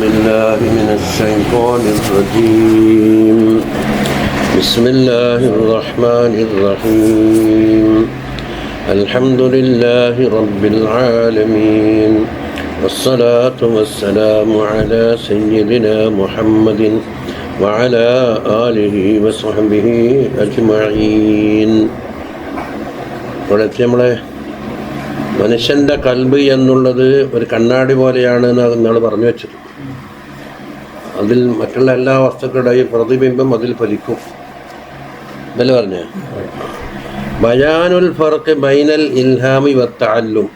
بالله من الشيطان الرجيم بسم الله الرحمن الرحيم الحمد لله رب العالمين والصلاة والسلام على سيدنا محمد وعلى آله وصحبه أجمعين. നമ്മളെ മനുഷ്യൻ്റെ കൽബ് എന്നുള്ളത് ഒരു കണ്ണാടി പോലെയാണ് എന്നാണ് പറഞ്ഞു വെച്ചത്. അതിൽ മറ്റുള്ള എല്ലാ വസ്തുക്കളുടെയും പ്രതിബിംബം അതിൽ ഫലിക്കും എന്നല്ലേ പറഞ്ഞ. ബയാനുൽ ഫർഖ് ബൈനൽ ഇൽഹാമി വ തഅല്ലും.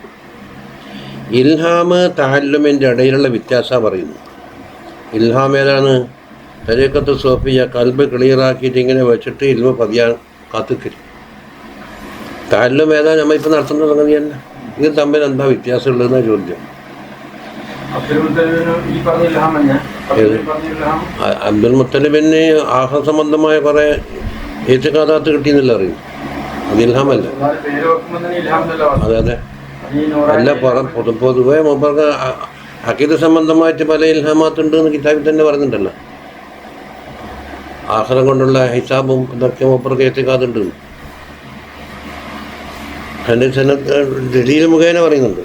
ഇൽഹാമ് തഅല്ലുമിൻ്റെ ഇടയിലുള്ള വ്യത്യാസം പറയുന്നു. ഇൽഹാം ഏതാണ്? തരീഖത്ത് സൂഫിയ്യ കൽബ് ക്ലിയറാക്കിയിട്ട് ഇങ്ങനെ വെച്ചിട്ട് ഇൽമ പതിയാൻ കാത്തുക്കരും. തഅല്ലും ഏതാ നമ്മളിപ്പോൾ നടത്തുന്ന സംഗതിയല്ല. ഇത് തമ്മിൽ എന്താ വ്യത്യാസമുള്ളതെന്നാണ് ചോദ്യം. അബ്ദുൽ മുത്തലിബിന് ആഹ സംബന്ധമായ കുറേ ഏറ്റുകാതാത്ത് കിട്ടിയെന്നല്ല അറിയും. അത് ഇൽഹാമല്ല. അതെ അതെ അല്ല, പൊതുവെ മൂപ്പർക്ക് അഖീദ സംബന്ധമായിട്ട് പല ഇൽഹാമാത്തുണ്ട് എന്ന് കിതാബിൽ തന്നെ പറയുന്നുണ്ടല്ലോ. ആഖിറം കൊണ്ടുള്ള ഹിസാബും ഇതൊക്കെ മൂപ്പർക്ക് ഏറ്റുകാതുണ്ട്. അതിൻ്റെ ദലീൽ മുഖേന പറയുന്നുണ്ട്.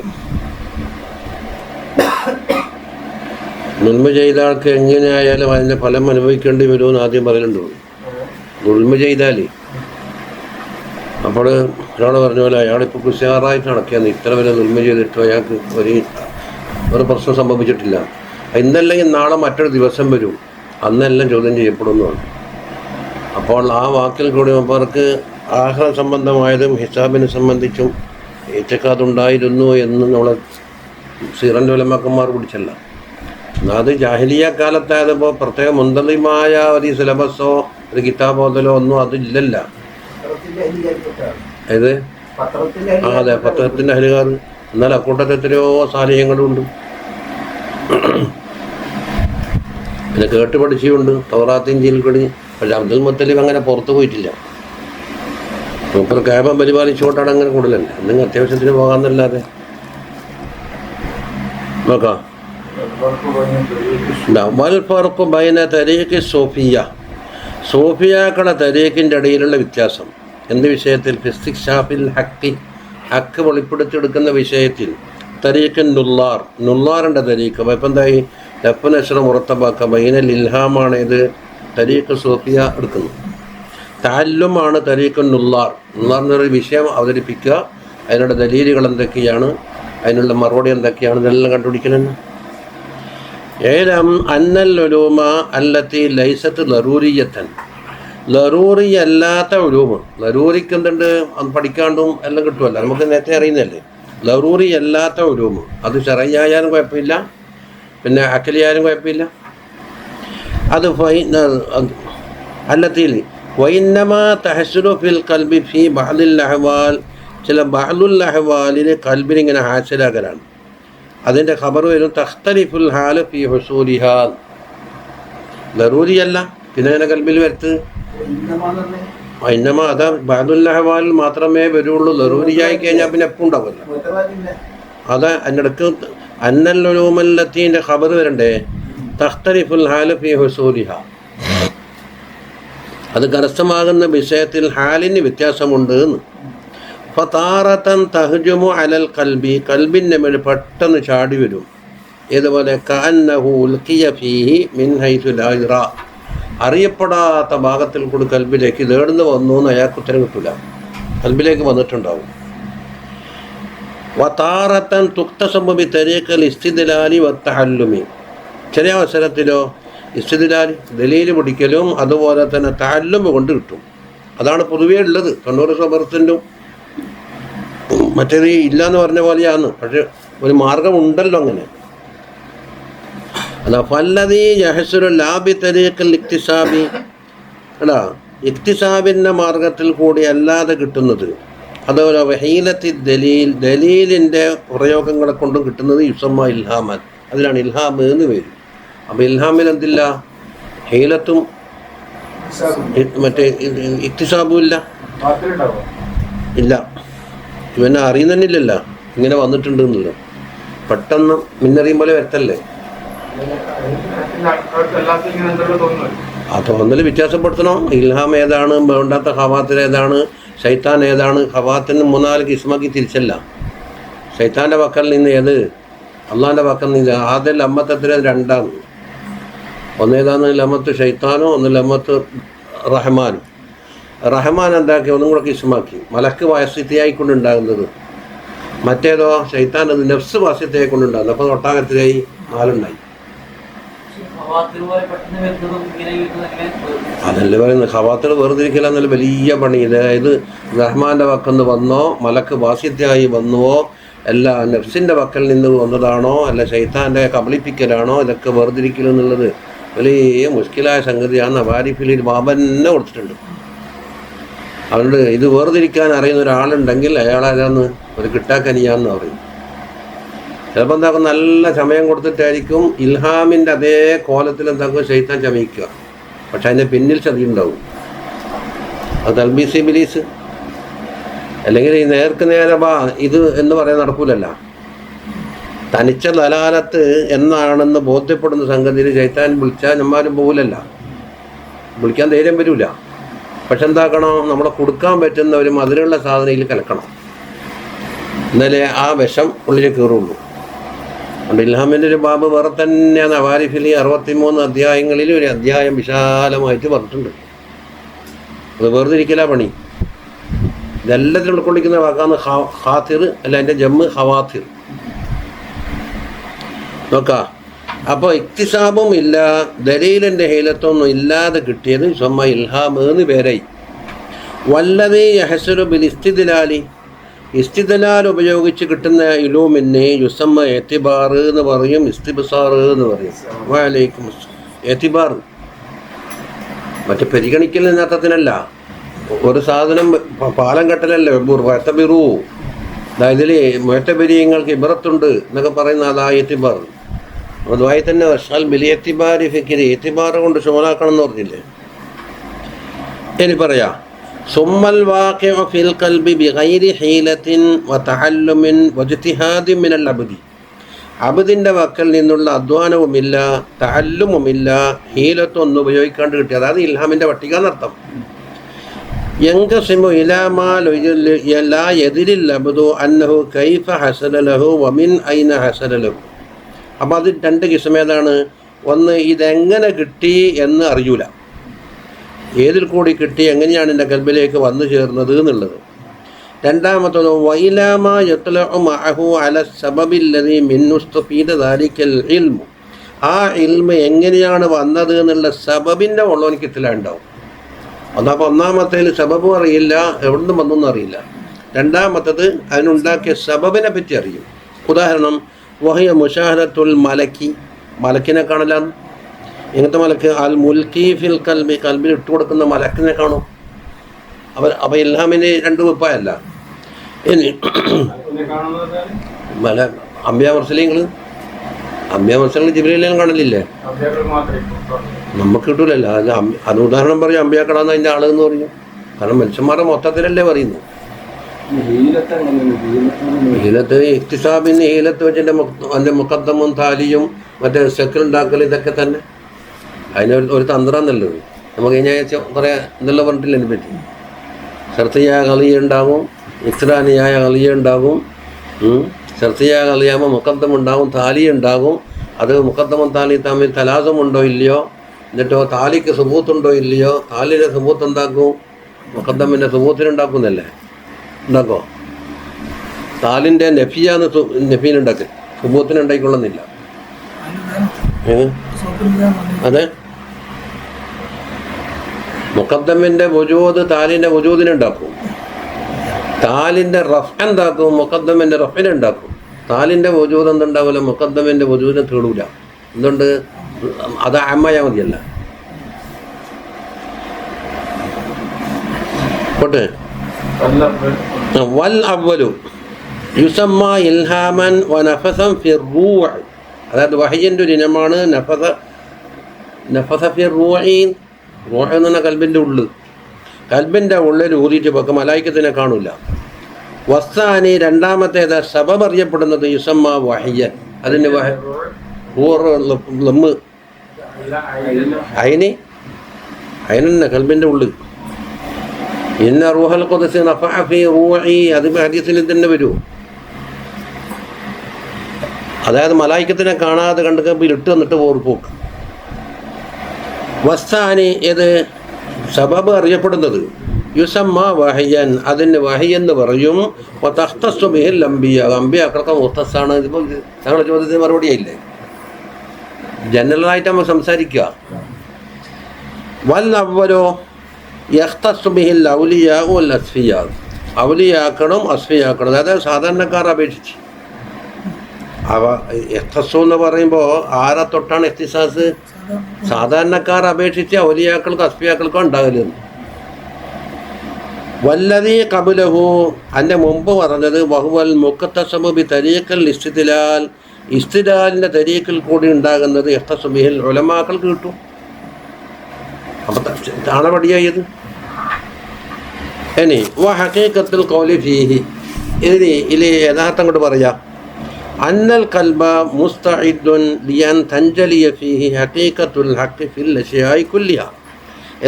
ദുൽമ ചെയ്ത ആൾക്ക് എങ്ങനെയായാലും അതിൻ്റെ ഫലം അനുഭവിക്കേണ്ടി വരുമെന്ന് ആദ്യം പറയലുണ്ട്. ദുൽമ ചെയ്താൽ അപ്പോൾ ഒരാൾ പറഞ്ഞ പോലെ അയാളിപ്പോൾ കുശാറായിട്ട് നടക്കുകയാണ്. ഇത്ര വരെ ദുൽമ ചെയ്തിട്ടോ അയാൾക്ക് ഒരു പ്രശ്നം സംഭവിച്ചിട്ടില്ല. ഇന്നല്ലെങ്കിൽ നാളെ മറ്റൊരു ദിവസം വരും, അന്നെല്ലാം ചോദ്യം ചെയ്യപ്പെടുന്നതാണ്. അപ്പോൾ ആ വാക്കിൽ കൂടി അവർക്ക് ആഖിറ സംബന്ധമായതും ഹിസാബിനെ സംബന്ധിച്ചും ഏറ്റുകാതുണ്ടായിരുന്നു എന്ന് നമ്മളെ സീറൻ്റെ ഉലമാക്കന്മാർ പിടിച്ചല്ല. അത് ജാഹിലിയ കാലത്തായതിപ്പോൾ പ്രത്യേക മുന്തലിമായ ഒരു സിലബസോ ഒരു കിതാബോധലോ ഒന്നും അതില്ലല്ല. ഏത് അതെ, പത്രത്തിൻ്റെ അഹലുകാർ. എന്നാൽ അക്കൂട്ടത്തിൽ എത്രയോ സാഹചര്യങ്ങളുണ്ട്. പിന്നെ കേട്ട് പഠിച്ചുകൊണ്ട് തൗറാത്ത് ഇഞ്ചീൽ കൂടി. പക്ഷേ അബ്ദുൽ മുത്തലിബ് അങ്ങനെ പുറത്തു പോയിട്ടില്ല. മൂപ്പർ കാബം പരിപാലിച്ചുകൊണ്ടാണ് അങ്ങനെ കൂടുതലല്ല. നിങ്ങൾ അത്യാവശ്യത്തിന് പോകാമെന്നല്ലാതെ നോക്കാം. സൂഫിയാക്കളുടെ തരീഖിൻ്റെ ഇടയിലുള്ള വ്യത്യാസം എന്ത് വിഷയത്തിൽ? ഫിസ്തിക്ശാഫിൽ ഹക്ക്, ഹക്ക് വെളിപ്പെടുത്തിയെടുക്കുന്ന വിഷയത്തിൽ. തരീഖിൻ നുള്ളാറിൻ്റെ തരീഖ്. അപ്പോൾ ഇപ്പം എന്തായി? ലഫ്നശ്ര മുറത്തബാക്ക ബൈനൽ ഇൽഹാമാണ് ഇത് തരീഖ് സൂഫിയ എടുക്കുന്നു. തഅല്ലുമാണ് തരീഖുൻ നുള്ളാർ. നുള്ളാറിനൊരു വിഷയം അവതരിപ്പിക്കുക, അതിനുള്ള ദലീലുകൾ എന്തൊക്കെയാണ്, അതിനുള്ള മറുപടി എന്തൊക്കെയാണ്, ഇതെല്ലാം കണ്ടുപിടിക്കണമെന്ന്. ഏലം അന്നൽ ഉലൂമ അല്ലത്തി ലൈസത്ത് ലറൂരിയത്തൻ. ലറൂറിയല്ലാത്ത ഉലൂമ്. ലറൂറിക്ക് എന്തുണ്ട്? അത് പഠിക്കാണ്ടും എല്ലാം കിട്ടുമല്ലോ, നമുക്ക് നേരത്തെ അറിയുന്നതല്ലേ. ലറൂറി അല്ലാത്ത ഉലൂമ് അത് ശറയ്യായാലും കുഴപ്പമില്ല, പിന്നെ അക്കലിയായാലും കുഴപ്പമില്ല. അത് അല്ലത്തിൽ വൈന്നമാ തഹസുലു ഫിൽ കൽബി ഫി ബഅദിൽ അഹ്വാൽ. ചില ബഅദുൽ അഹ്വാലിന് കൽബിനിങ്ങനെ ഹാസിലാകലാണ്. അതിൻ്റെ ഖബർ വരും തഖ്തലിഫുൽ ഹാല് ഫി ഹുസൂലിഹാ. ലറൂരിയല്ല, പിന്നെ അങ്ങനെ കൽബിൽ വരുത്ത്. ഇന്നമാ അതാ ബഅദുൽ അഹ്വാലിൽ മാത്രമേ വരുള്ളൂ. ലറൂരിയായി കഴിഞ്ഞാൽ പിന്നെ എപ്പോൾ ഉണ്ടാവില്ല. അതാ അതിനിടക്ക് അന്നൽ ഉലൂമല്ലത്തീൻ്റെ ഖബർ വരണ്ടേ തഖ്തലിഫുൽ ഹാല് ഫി ഹുസൂലിഹാ. അത് കരസ്ഥമാകുന്ന വിഷയത്തിൽ ഹാലിന് വ്യത്യാസമുണ്ട് എന്ന്. ഫതാറത്തൻ തഹ്ജുമു അലൽ കൽബി. കൽബിൻ്റെ മേൽ പെട്ടെന്ന് ചാടി വരും. ഏതുപോലെ കഅന്നഹു ഉൽഖിയ ഫീഹി മിൻ ഹൈസു ലാ യുറാ. അറിയപ്പെടാത്ത ഭാഗത്തിൽ കൂടി കൽബിലേക്ക് ഇതേടുന്ന് വന്നു എന്ന് അയാൾക്ക് ഉത്തരം കിട്ടില്ല. കൽബിലേക്ക് വന്നിട്ടുണ്ടാവും. വതാറത്തൻ തുക്തസബു ബി തരീഖിൽ ഇസ്തിദ്ലാലി വത്തഅല്ലുമി. ചില അവസരത്തിലോ ഇസ്തിദ്ലാൽ ദലീൽ പിടിക്കലും അതുപോലെ തന്നെ തഅല്ലും കൊണ്ട് കിട്ടും. അതാണ് പൊതുവേ ഉള്ളത്. 90% മറ്റേത് ഇല്ലയെന്ന് പറഞ്ഞ പോലെയാണ്. പക്ഷെ ഒരു മാർഗമുണ്ടല്ലോ അങ്ങനെ. അല്ല ഫല്ലദീ യഹ്സുലു ലാബി തരീഖിൽ ഇക്തിസാബി. അല്ല, ഇക്തിസാബിൻ്റെ മാർഗത്തിൽ കൂടി അല്ലാതെ കിട്ടുന്നത്. അതുപോലെ വഹീലത്തി ദലീൽ, ദലീലിൻ്റെ പ്രയോഗങ്ങളെ കൊണ്ടും കിട്ടുന്നത് യുസമ്മ ഇൽഹാമൻ. അതിലാണ് ഇൽഹാം എന്ന് പേര്. അപ്പോൾ ഇൽഹാമിൽ എന്തില്ല? ഹീലത്തും മറ്റേ ഇക്തിസാബും ഇല്ല. ഇല്ല, ഇവനെ അറിയുന്നില്ലല്ലോ ഇങ്ങനെ വന്നിട്ടുണ്ട് എന്നല്ലോ. പെട്ടെന്ന് മിന്നറിയും പോലെ വരത്തല്ലേ. ആ തോന്നൽ വ്യത്യാസപ്പെടുത്തണം. ഇൽഹാം ഏതാണ്, വേണ്ടാത്ത ഖവാത്തിൽ ഏതാണ്, ശൈത്താൻ ഏതാണ്. ഖവാത്തിന് 3-4 കിസ്മാക്കി തിരിച്ചല്ല. ശൈത്താൻ്റെ പക്കൽ നിന്ന് ഏത്, അള്ളാൻ്റെ പക്കൽ നിന്ന്. ആദ്യം ലമ്മത്തത്തിന് 2ആണ്. ഒന്നേതാണ് ലമ്മത്ത് ഷൈത്താനോ, ഒന്ന് ലമ്മത്ത് റഹ്മാനും. റഹ്മാൻ എന്താക്കി, ഒന്നും കൂടെ കിസ്മാക്കി. മലക്ക് വാസ്യതയായിക്കൊണ്ടുണ്ടാകുന്നത്. മറ്റേതോ ശൈത്താൻ അത് നഫ്സ് വാസ്യതയായിക്കൊണ്ടുണ്ടാകുന്നത്. അപ്പോൾ ഒട്ടാകത്തിലായി 4 അതല്ലേ പറയുന്നത്. ഖവാത്തിൽ വേർതിരിക്കല എന്നല്ല വലിയ പണി. അതായത് റഹ്മാൻ്റെ പക്കൽ നിന്ന് വന്നോ, മലക്ക് വാസ്യതയായി വന്നുവോ, അല്ല നഫ്സിൻ്റെ പക്കൽ നിന്ന് വന്നതാണോ, അല്ല ശൈത്താൻ്റെ കബളിപ്പിക്കലാണോ, ഇതൊക്കെ വേർതിരിക്കൽ എന്നുള്ളത് വലിയ മുഷ്കിലായ സംഗതിയാണ്. വാരിഫിൽ ബാബന്നെ കൊടുത്തിട്ടുണ്ട്. അതുകൊണ്ട് ഇത് വേർതിരിക്കാൻ അറിയുന്ന ഒരാളുണ്ടെങ്കിൽ അയാളാരാന്ന് ഒരു കിട്ടാക്കനിയാന്ന് പറയും. ചിലപ്പോൾ എന്താക്കും, നല്ല സമയം കൊടുത്തിട്ടായിരിക്കും ഇൽഹാമിൻ്റെ അതേ കോലത്തിൽ എന്താക്കും ശൈത്താൻ ചമയിക്കുക. പക്ഷെ അതിൻ്റെ പിന്നിൽ ചതി ഉണ്ടാവും. അത് തൽബീസ് ഇബ്ലീസ്. അല്ലെങ്കിൽ ഈ നേർക്ക് നേരെ ഇത് എന്ന് പറയാൻ നടക്കൂലല്ല. തനിച്ച ദലാലത്ത് എന്നാണെന്ന് ബോധ്യപ്പെടുന്ന സംഗതിയിൽ ശൈത്താൻ വിളിച്ചാൽ നമ്മാരും പോകില്ലല്ല, വിളിക്കാൻ ധൈര്യം വരില്ല. പക്ഷെ എന്താക്കണം, നമ്മളെ കൊടുക്കാൻ പറ്റുന്ന ഒരു മധുരമുള്ള സാധനയിൽ കലക്കണം, എന്നാലേ ആ വിഷം ഉള്ളിൽ കയറുള്ളൂ. അതുകൊണ്ട് ഇൽഹാമിൻ്റെ ഒരു ബാബ് വേറെ തന്നെയാണ്. വാരിഫിൽ 63 അധ്യായങ്ങളിൽ ഒരു അധ്യായം വിശാലമായിട്ട് പറഞ്ഞിട്ടുണ്ട്. അത് വേർതിരിക്കലാ പണി. ഇതെല്ലാത്തിനും ഉൾക്കൊള്ളിക്കുന്ന വാക്കാണ് ഖാത്തിർ, അല്ല എൻ്റെ ജമ്മ് ഹവാത്തിർ. നോക്കാം. അപ്പോൾ ഇക്തിസാബും ഇല്ല, ദലീലിൻ്റെ ഹീലത്തൊന്നും ഇല്ലാതെ കിട്ടിയത് സ്വമ്മ ഇൽഹാം എന്ന് പേരായി. വല്ലതീ യഹ്സുലു ബിൽ ഇസ്തിദ്ലാലി, ഇസ്തിദ്ലാൽ ഉപയോഗിച്ച് കിട്ടുന്ന ഇലൂമിനെ യുസമ്മ എത്തിബാർ എന്ന് പറയും, ഇസ്തിബ്സാർ എന്ന് പറയും. വഅലൈക്കും എത്തിബാർ മറ്റേ പരിഗണിക്കൽ എന്നർത്ഥത്തിനല്ല. ഒരു സാധനം പാലം കെട്ടലല്ലേ മുഅ്തബിറു, അതായത് മുഅ്തബിരീങ്ങൾക്ക് ഇബ്രത്തുണ്ട് എന്നൊക്കെ പറയുന്ന അതാ എത്തിബാർ. അതുമായി തന്നെ വശാൽ ബിലിയത്തിബാരി ഫിക്കിരി, എത്തിബാർ കൊണ്ട് ഷോലാക്കണം എന്ന് പറഞ്ഞില്ലേ. ഇനി പറയാം, സുമ്മൽ വാഖിഉ ഫിൽ ഖൽബി ബിഗൈരി ഹീലത്തിൻ വതഅല്ലുമിൻ വജ്തിഹാദിൻ മിനൽ അബ്ദി, അബ്ദിൻ്റെ വക്കൽ നിന്നുള്ള അധ്വാനവുമില്ല, തഅല്ലുമുമില്ല, ഹീലത്തൊന്നും ഉപയോഗിക്കാണ്ട് കിട്ടി. അതായത് ഇൽഹാമിൻ്റെ പട്ടിക എന്നർത്ഥം. യൻഖസിമു ഇലാ മാ ലാ യദ്രിൽ അബ്ദു അന്നഹു കൈഫ ഹസല ലഹു വമിൻ ഐന ഹസല ലഹു. അപ്പോൾ അത് 2 കിസ്മേതാണ്. ഒന്ന്, ഇതെങ്ങനെ കിട്ടി എന്ന് അറിയൂല, ഏതിൽ കൂടി കിട്ടി, എങ്ങനെയാണ് എൻ്റെ കൽബിലേക്ക് വന്നു ചേർന്നത് എന്നുള്ളത്. രണ്ടാമത്തത് വൈലാമ യത്ലഉ മഅഹു അല സബബില്ലദി മിന്നുസ്തഫീദ ദാലിക്കൽ ഇൽമു, ആ ഇൽമ് എങ്ങനെയാണ് വന്നത് എന്നുള്ള സബബിൻ്റെ ഉള്ളവനിക്ക് ഇത്തിലുണ്ടാവും. അപ്പോൾ ഒന്നാമത്തേൽ സബബും അറിയില്ല, എവിടുന്ന് വന്നൊന്നും അറിയില്ല. രണ്ടാമത്തത് അതിനുണ്ടാക്കിയ സബബിനെ പറ്റി അറിയും. ഉദാഹരണം, വഹിയ മുഷാഹദത്തുൽ മലക്കി, മലക്കിനെ കാണലാന്ന്. ഇങ്ങനത്തെ മലക്ക് അൽ മുൽക്കി ഫിൽ കൽബി, കൽബിൽ ഇട്ട് കൊടുക്കുന്ന മലക്കിനെ കാണും. അപ്പോൾ ഇൽഹാമിന് 2 വെപ്പായല്ല. ഇനി അമ്പിയ മുർസലീങ്ങൾ ജിബ്രീലിനെ കാണലില്ലേ? നമുക്ക് കിട്ടൂലല്ലോ. അത് ഉദാഹരണം പറയും, അമ്പിയാക്കളാന്ന് അതിൻ്റെ ആളെന്ന് പറയും. കാരണം മനുഷ്യന്മാരുടെ മൊത്തത്തിലല്ലേ പറയുന്നു. ഹീലത്ത് ഇക്തിസാബിന് ഹീലത്ത് വെച്ച് എൻ്റെ മുഖദ്ദമും താലിയും മറ്റേ സെക്കറുണ്ടാക്കൽ ഇതൊക്കെ തന്നെ അതിന് ഒരു തന്ത്രം നല്ലത്. നമുക്ക് കഴിഞ്ഞ ആഴ്ച പറയാം എന്തെല്ലാം പറഞ്ഞിട്ടില്ല അതിനെ പറ്റി. ഷർത്തിയായ കളിയ ഉണ്ടാകും, ഇസ്രാനിയായ കളിയ ഉണ്ടാകും. ഷർത്തിയായ കളിയാകുമ്പോൾ മുഖദ്ദം ഉണ്ടാകും, താലി ഉണ്ടാകും. അത് മുഖദ്ദമും താലി തമ്മിൽ തലാസമുണ്ടോ ഇല്ലയോ, എന്നിട്ടോ താലിക്ക് സുബൂത്തുണ്ടോ ഇല്ലയോ, താലിൻ്റെ സുബൂത്ത് എന്താക്കും, മുഖദ്ദമിൻ്റെ സുബൂത്തിനുണ്ടാക്കുന്നല്ലേ ഉണ്ടാക്കോ. താലിൻ്റെ നഫിയാന്ന് നഫീനുണ്ടാക്കി, സുബൂത്തിന് ഉണ്ടായിക്കൊള്ളുന്നില്ല. അതെ, മുഖദ്ദമിൻ്റെ വജൂദ് താലിൻ്റെ വജൂദിനുണ്ടാക്കും. താലിൻ്റെ റഫ് എന്താക്കും, മുഖദ്ദമിൻ്റെ റഫിനുണ്ടാക്കും. താലിൻ്റെ വജൂദ് എന്തുണ്ടാവില്ല, മുഖദ്ദമിൻ്റെ വജൂദിനെ തേടൂല. എന്തുകൊണ്ട്? അത് അമ്മയാ മതിയല്ല. പോട്ടെ. വൽ അവ്വലു യുസമ്മ ഇൽഹാമൻ വനഫസൻ ഫിർ റൂഹ്, അതായത് വഹയിൻ്റെ ഒരു ഇനമാണ് നഫസ ഫിർ റൂഹീൻ. റൂഹ് എന്ന് പറഞ്ഞാൽ കൽബിൻ്റെ ഉള്ള്. കൽബിൻ്റെ ഉള്ളിൽ ഊതിയിട്ട് വെക്കും, മലായിക്കത്തിനെ കാണൂല. വസ്സാനി രണ്ടാമത്തേത് സബബ് അറിയപ്പെടുന്നത് യുസമ്മ വഹയ്യൻ, അതിന് ലമ്മ് അയിനെ കൽബിൻ്റെ ഉള്ളിൽ. ഇന്ന റൂഹൽ ഖുദ്സ് നഫഅ ഫീ റൂഇ, അത് ഹദീസിൽ തന്നെ വരൂ. അതായത് മലായിക്കത്തിനെ കാണാതെ കണ്ടപ്പോൾ ഇട്ട് വന്നിട്ട് പോക്ക്. വസ്താനി, ഏത് സബബ് അറിയപ്പെടുന്നത് യുസമ്മ വഹയൻ, അതിന് വഹയെന്ന് പറയും. തഖ്തസ്സു ബിഹിൽ അംബിയ, അംബിയാക്കൾക്ക് മുഖ്തസ്സാണ്. ഇതിപ്പോൾ ഞങ്ങളുടെ ചോദ്യത്തിന് മറുപടിയായില്ലേ, ജനറലായിട്ട് നമ്മൾ സംസാരിക്കുക. വൽ അവലോ യഖ്തസ്സു ബിഹിൽ ഔലിയാ വൽ അസ്ഫിയാ, ഔലിയാക്കളും അസ്ഫിയാക്കളും, അതായത് സാധാരണക്കാരെ അപേക്ഷിച്ച്. യഖ്തസ്സു എന്ന് പറയുമ്പോൾ ആരെ തൊട്ടാണ് ഇഖ്തിസാസ്? സാധാരണക്കാരെ അപേക്ഷിച്ച് ഔലിയാക്കൾക്കും അസ്ഫിയാക്കൾക്കും ഉണ്ടാകല്. വല്ലതീ ഖബലഹു, അതിൻ്റെ മുമ്പ് പറഞ്ഞത് വഹുവൽ മുഖ്തസബു ബി തരീഖൽ ഇസ്തിദ്ലാൽ, ഇസ്തിദ്ലാലിൻ്റെ തരീഖിൽ കൂടി ഉണ്ടാകുന്നത് യഖ്തസ്സു ബിഹിൽ ഉലമാക്കൾക്ക് കിട്ടും. അപ്പം താണപടിയായത്. ഇനി ഹഖീഖത്തുൽ ഖൗലി ഫീഹി, ഇതിൽ യഥാർത്ഥം കൊണ്ട് പറയാം. അന്നൽ കൽബ മുസ്തഇദ്ദുൻ ലിയൻ തൻജലിയ ഫീഹി ഹഖീഖത്തുൽ ഹഖ് ഫിൽ അശ്യാഇ കുല്ലിഹ,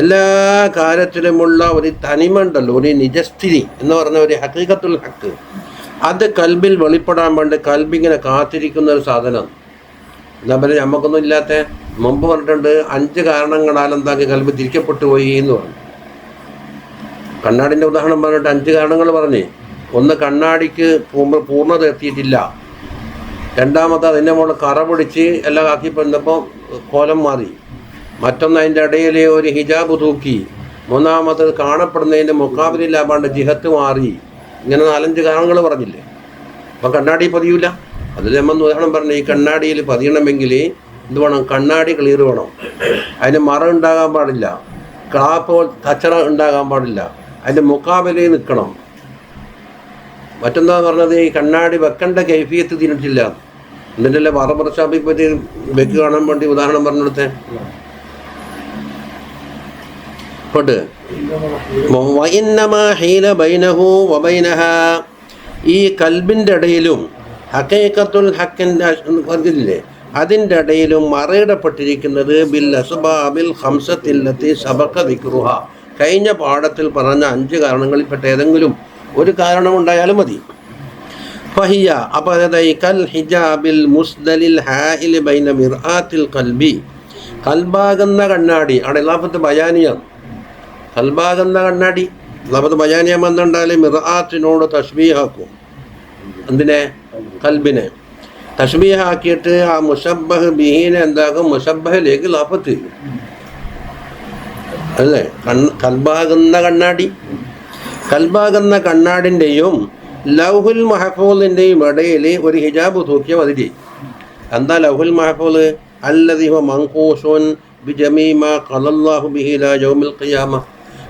എല്ലാ കാര്യത്തിലുമുള്ള ഒരു തനിമണ്ടല്ലോ, ഒരു നിജസ്ഥിതി എന്ന് പറഞ്ഞ ഒരു ഹഖീഖത്തുൽ ഹഖ്, അത് കൽബിൽ വെളിപ്പെടാൻ വേണ്ടി കൽബിങ്ങനെ കാത്തിരിക്കുന്ന ഒരു സാധനം. എന്താ പറയുക, നമുക്കൊന്നും ഇല്ലാത്ത, മുമ്പ് പറഞ്ഞിട്ടുണ്ട് 5 കാരണങ്ങളാൽ എന്താക്കി കൽബ് തിരിക്കപ്പെട്ടു പോയി എന്ന് പറഞ്ഞു. കണ്ണാടിൻ്റെ ഉദാഹരണം പറഞ്ഞിട്ട് 5 കാരണങ്ങൾ പറഞ്ഞ്. ഒന്ന്, കണ്ണാടിക്ക് പൂർണ്ണത എത്തിയിട്ടില്ല. രണ്ടാമത്തെ, അതിൻ്റെ മുകളിൽ കറ പിടിച്ച് എല്ലാം ആക്കി വന്നപ്പോൾ കോലം മാറി. മറ്റൊന്ന്, അതിൻ്റെ ഇടയിൽ ഒരു ഹിജാബ് തൂക്കി. മൂന്നാമത്തത്, കാണപ്പെടുന്നതിൻ്റെ മുഖാബിലില്ലാണ്ട് ജിഹത്ത് മാറി. ഇങ്ങനെ 4-5 കാരണങ്ങൾ പറഞ്ഞില്ലേ. അപ്പോൾ കണ്ണാടി പതിയൂല. അതിൽ നമ്മൾ ഉദാഹരണം പറഞ്ഞു, ഈ കണ്ണാടിയിൽ പതിയണമെങ്കിൽ എന്ത് വേണം? കണ്ണാടി ക്ലിയർ വേണം. അതിന് മറ ഉണ്ടാകാൻ പാടില്ല, ക്ലാപ്പ് കച്ചറ ഉണ്ടാകാൻ പാടില്ല, അതിൻ്റെ മുഖാബിലയിൽ നിൽക്കണം. മറ്റെന്താ പറഞ്ഞത്, ഈ കണ്ണാടി വെക്കേണ്ട കൈഫിയത്ത് തിരിച്ചില്ല. എന്നിട്ടല്ലേ ബാർബർ ഷാപ്പിൽ പറ്റി വെക്ക് കാണാൻ വേണ്ടി ഉദാഹരണം പറഞ്ഞെടുത്തേ. ഈ കൽബിൻ്റെ ഇടയിലും ഹഖീഖത്തുൽ ഹഖിൻ്റെ പറഞ്ഞില്ലേ, അതിൻ്റെ ഇടയിലും മറയിടപ്പെട്ടിരിക്കുന്നത് ബിൽ അസ്ബാബിൽ ഖംസത്തില്ലത്തി സബഖ ദിക്റുഹ, കഴിഞ്ഞ പാഠത്തിൽ പറഞ്ഞ 5 കാരണങ്ങളിൽപ്പെട്ട ഏതെങ്കിലും ഒരു കാരണം ഉണ്ടായാലും മതി. ഫഹിയ, അപ്പോൾ അതായത് കൽ ഹിജാബിൽ മുസ്ദലിൽ ഹാഇൽ ബൈന മിർആത്തിൽ ഖൽബി, കൽബാകുന്ന കണ്ണാടി. അവിടെ ഇലാഫത്ത് ബയാനിയാണ്. കൽബാകുന്ന കണ്ണാടി ഇലാഫത്ത് ബയാനിയ എന്നുണ്ടാൽ മിർആത്തിനോട് തശ്ബീഹാക്കും. എന്തിനെ? കൽബിനെ തശ്ബീഹാക്കിയിട്ട് ആ മുശബ്ബഹ് ബിഹീനെ എന്താകും? മുശബ്ബഹിലേക്ക് ഇലാഫത്ത് ചെയ്യും. അല്ലേ? കൽബാകുന്ന കണ്ണാടി. കൽബാകുന്ന കണ്ണാടിൻ്റെയും ലൗഹുൽ മഹഫൂലിൻ്റെയും ഇടയിൽ ഒരു ഹിജാബ് തൂക്കിയ മതി. എന്താ ലൗഹുൽ മഹഫൂൽ? അല്ലദീ ഹുവ മൻഖൂസുൻ ബിജമീ മാ ഖലല്ലാഹു ബിഹി ഇലാ യൗമിൽ ഖിയാമ,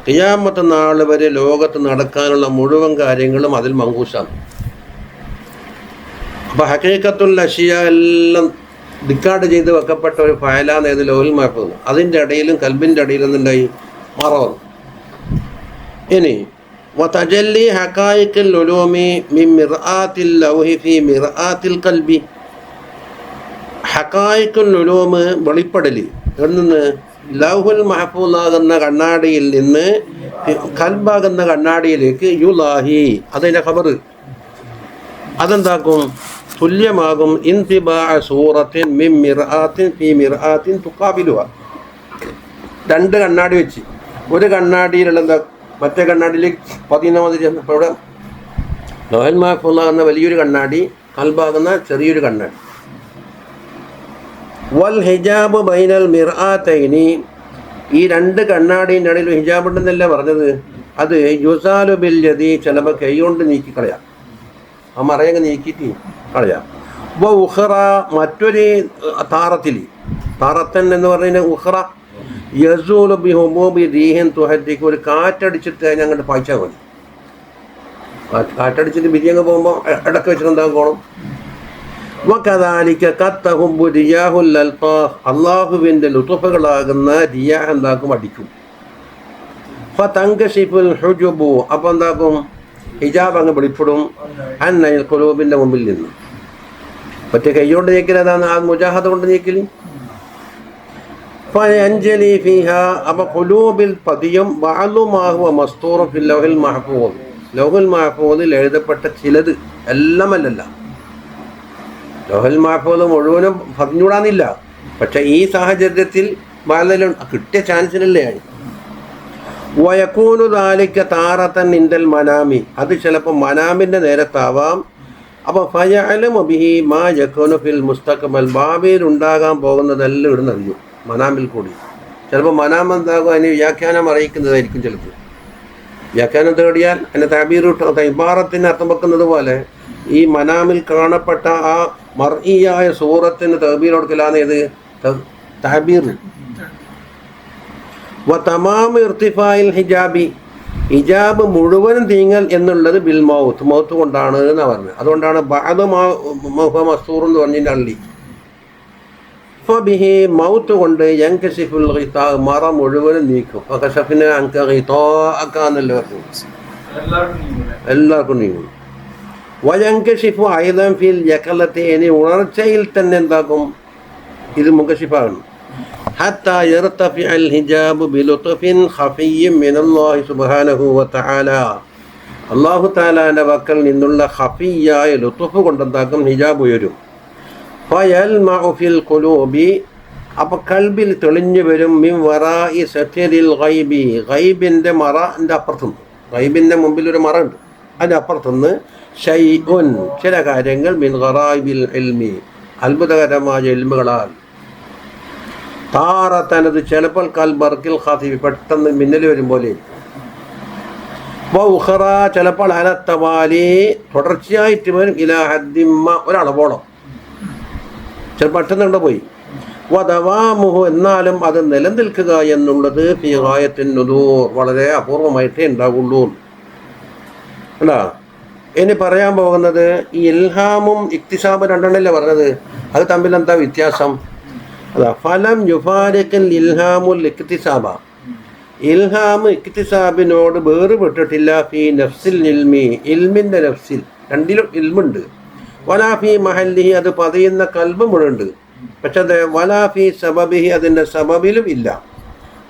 ഖിയാമത്ത് നാൾ വരെ ലോകത്ത് നടക്കാനുള്ള മുഴുവൻ കാര്യങ്ങളും അതിൽ മൻഖൂസാണ്. അപ്പോൾ ഹഖീഖത്തുൽ അഷിയ എല്ലാം ഡിക്കാർഡ് ചെയ്ത് വെക്കപ്പെട്ട ഒരു ഫയലാണ് ഏത്? ലൗഹുൽ മഹഫൂൽ. അതിൻ്റെ ഇടയിലും കൽബിൻ്റെ ഇടയിലും എന്തുണ്ടായി? മറ വന്നു. ഇനി വതജല്ലി ഹഖായിഖുൽ ഉലൂമി മിൻ മിർആത്തിൽ ലൗഹി ഫീ മിർആത്തിൽ ഖൽബി, ഹഖായിഖുൽ ഉലൂമ് വെളിപ്പെടൽ എന്ന് ലൗഹുൽ മഹഫൂലാകുന്ന കണ്ണാടിയിൽ നിന്ന് കൽബാകുന്ന കണ്ണാടിയിലേക്ക് യുലാഹി, അതിൻ്റെ ഖബർ അതെന്താക്കും? തുല്യമാകും. ഇൻതിബാഅ സൂറത്തിൻ മിൻ മിർആത്തിൻ ഫീ മിർആത്തിൻ തുഖാബിലുഹ, 2 കണ്ണാടി വെച്ച് ഒരു കണ്ണാടിയിലുള്ള എന്താ മറ്റേ കണ്ണാടിയിലേക്ക് പതിയുന്ന മാതിരി. അപ്പോൾ ഇവിടെ ലൗഹുൽ മഹ്ഫൂളാകുന്ന വലിയൊരു കണ്ണാടി, കൽബാകുന്ന ചെറിയൊരു കണ്ണാടി. വൽ ഹിജാബ് ബൈനൽ മിർആത്തൈനി, ഈ 2 കണ്ണാടീൻ്റെ ഇടയിൽ ഹിജാബ് ഉണ്ടെന്നല്ല പറഞ്ഞത്. അത് യുസാലു ബിൽ യദി, ചിലപ്പോൾ കൈ കൊണ്ട് നീക്കിക്കളയാം. ആ മറയങ്ങ് നീക്കിയിട്ട് കളയാം. വ ഉഖറ, മറ്റൊരു താറത്തിൽ, താറത്തൻ എന്ന് പറഞ്ഞാൽ ഉഖറ, യസൂലു ബി ഹുബൂബി റീഹിൻ തുഹദ്ദിഖ്, ഒരു കാറ്റടിച്ചിട്ട് അതിനെ അങ്ങോട്ട് പായിച്ചാൽ മതി. കാറ്റടിച്ചിട്ട് ബിരിയങ്ങ് പോകുമ്പോൾ ഇടയ്ക്ക് വെച്ചിട്ട് എന്താക്കണം? വകദാലിക കത്തഹുബു റിയാഹുൽ അൽഫാഹ്, അള്ളാഹുവിൻ്റെ ലുതുഫുകളാകുന്ന റിയാഹ് എന്താക്കും? അടിക്കും. ഫതൻകശിഫുൽ ഹുജുബു, അപ്പോൾ എന്താക്കും? ഹിജാബ് അങ്ങ് വെളിപ്പെടും. അന്നൽ ഖുലൂബിൻ്റെ മുമ്പിൽ നിന്ന്. മറ്റേ കൈ കൊണ്ട് നീക്കൽ അതാണ്, ആ മുജാഹദ കൊണ്ട് നീക്കൽ. ഫയൻജലി ഫിഹ, അപ്പോൾ ഖുലൂബിൽ പതിയും ബഅദുമാഹുവ മസ്തൂറ ഫിൽ ലൗഹിൽ മഹ്ഫൂദ്, ലൗഹുൽ മഹ്ഫൂദിൽ എഴുതപ്പെട്ട ചിലത്, എല്ലാമല്ലല്ല. ലൗഹുൽ മഹ്ഫൂദ് മുഴുവനും പറഞ്ഞുകൂടാന്നില്ല, പക്ഷെ ഈ സാഹചര്യത്തിൽ ബാലലും കിട്ടിയ ചാൻസിനല്ലേ. വയക്കൂനു ദാലിക താറത്തൻ ഇൻദൽ മനാമി, അത് ചിലപ്പോൾ മനാമിൻ്റെ നേരത്താവാം. അപ്പോൾ ഫയഅലമു ബിഹി മാ യകൂനു ഫിൽ മുസ്തഖ്ബൽ, ഭാവിയിൽ ഉണ്ടാകാൻ പോകുന്നതെല്ലാം ഇടുന്നറിയും മനാമിൽ കൂടി. ചിലപ്പോൾ മനാം എന്താകും, അതിന് വ്യാഖ്യാനം അറിയിക്കുന്നതായിരിക്കും. ചിലപ്പോൾ വ്യാഖ്യാനം തേടിയാൽ അതിൻ്റെ താബീർ ഇബാറത്തിന് അർത്ഥം വെക്കുന്നത് പോലെ ഈ മനാമിൽ കാണപ്പെട്ട ആ മർഇയായ സൂറത്തിന് തഅബീർ കൊടുക്കലാണ് ഏത് താബീർ. വതമാമു ഇർതിഫാഇൽ ഹിജാബി, ഹിജാബ് മുഴുവനും തീങ്ങൽ എന്നുള്ളത് ബിൽ മൗത്ത്, മൗത്ത് കൊണ്ടാണ് എന്നാണ് പറഞ്ഞത്. അതുകൊണ്ടാണ് ബഅദു മസ്തൂർ എന്ന് പറഞ്ഞതിൻ്റെ അള്ളി. ഫബിഹി, മൗത്ത് കൊണ്ട് യൻകശിഫുൽ ഗിതാ, മറ മുഴുവനും നീക്കും. ഫകശഫ്ന അൻക ഗിതാഅക എന്നല്ലേ പറഞ്ഞു, എല്ലാവർക്കും നീങ്ങും. വയൻകശിഫു അയ്ദൻ ഫിൽ യഖലത്തി, ഇനി ഉണർച്ചയിൽ തന്നെ എന്താക്കും, ഇത് മുൻകശിഫാണ്. ഹത്താ യർതഫിഅൽ ഹിജാബു ബിലുത്ഫിൻ ഖഫിയ്യിൻ മിനല്ലാഹി സുബ്ഹാനഹു വതആല, അല്ലാഹു തആലാന്റെ വക്കൽ നിന്നുള്ള ഖഫിയ്യായ ലുത്ഫ് കൊണ്ടെന്താക്കും, ഹിജാബ് ഉയരും. ഫയൽമഉ ഫിൽ ഖുലൂബി, അപ്പോൾ കൽബിൽ തെളിഞ്ഞു വരും. മിൻ വറാഇ സത്രിൽ ഗൈബി, ഗൈബിൻ്റെ മറൻ്റെ അപ്പുറത്തുനിന്ന്, ഗൈബിൻ്റെ മുമ്പിൽ ഒരു മറ ഉണ്ട്, അതിൻ്റെ അപ്പുറത്തുനിന്ന് ഷൈഉൻ, ചില കാര്യങ്ങൾ, മിൻ ഗറായിബിൽ ഇൽമി, അത്ഭുതകരമായ ഇൽമുകളാൽ. താറത്തനത് ചിലപ്പോൾ കൽ ബർക്കിൽ ഖാസിബി, പെട്ടെന്ന് മിന്നൽ വരും പോലെ. വഉഖറ, ചിലപ്പോൾ അലത്തവാലി, തുടർച്ചയായിട്ട് വരും. ഇലാ ഹദ്ദിമ്മ, ഒരളവോളം, ചിലപ്പോൾ പെട്ടെന്ന് പോയി. വദവാമുഹു, എന്നാലും അത് നിലനിൽക്കുക എന്നുള്ളത് ഫീ ഗായത്തിൻ നുദൂർ, വളരെ അപൂർവമായിട്ടേ ഉണ്ടാവുള്ളൂ. അല്ല, ഇനി പറയാൻ പോകുന്നത് ഈ ഇൽഹാമും ഇക്തിസാബ് രണ്ടെണ്ണല്ലേ പറഞ്ഞത്, അത് തമ്മിൽ എന്താ വ്യത്യാസം? അതാ ഫലം യുഫാരിഖിൽ ഇൽഹാമുൽ ഇക്തിസാബ, ഇൽഹാമ് ഇക്തിസാബിനോട് വേറുപെട്ടിട്ടില്ല. ഫീ നഫ്സിൽ ഇൽമി, ഇൽമിൻ്റെ നഫ്സിൽ, രണ്ടിലും ഇൽമുണ്ട്. വലാ ഫീ മഹല്ലിഹി, അത് പതിയുന്ന കൽബ് മുഴുണ്ട്. പക്ഷെ അത് വലാ ഫീ സബബിഹി, അതിൻ്റെ സബബിലും ഇല്ല.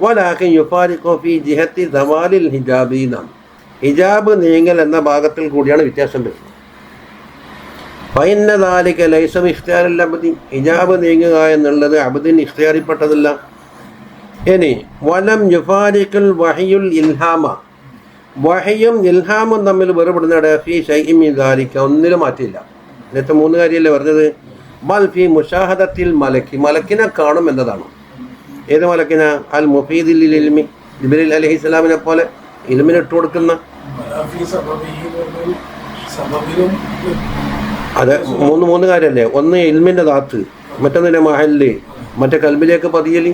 വലാകിൻ യുഫാരിഖു ഫീ ജിഹത്തി സവാലിൽ ഹിജാബീന, ഹിജാബ് നീങ്ങൽ എന്ന ഭാഗത്തിൽ കൂടിയാണ് വ്യത്യാസം വരുന്നത്. ഫഇന്ന ദാലിക ലൈസ ഇഖ്തിയാറുൽ അബ്ദി, ഹിജാബ് നീങ്ങുക എന്നുള്ളത് അബ്ദിന് ഇഖ്തിയാറിപ്പെട്ടതല്ല. ഇനി വലം യുഫാരിഖുൽ വഹയുൽ ഇൽഹാമ, വഹയും ഇൽഹാമും തമ്മിൽ വേർപെടുന്നിട ഫീ ശൈഇൻ മിൻ ദാലിക, ഒന്നിലും മാറ്റില്ല. നേരത്തെ 3 കാര്യമല്ലേ പറഞ്ഞത്. ബൽ ഫീ മുശാഹദത്തിൽ മലക്കി, മലക്കിനെ കാണും എന്നതാണ്. ഏത് മലക്കിന? അൽ മുഫീദിൽ ഇൽമി, ജിബ്രീൽ അലൈഹിസ്സലാമിനെ പോലെ ഇൽമിന് ഇട്ട് കൊടുക്കുന്ന. അത് 3 കാര്യമല്ലേ. ഒന്ന് ഇൽമിൻ്റെ ദാത്ത്, മറ്റൊന്നിൻ്റെ മഹല്ല്, മറ്റേ കൽബിലേക്ക് പതിയലി.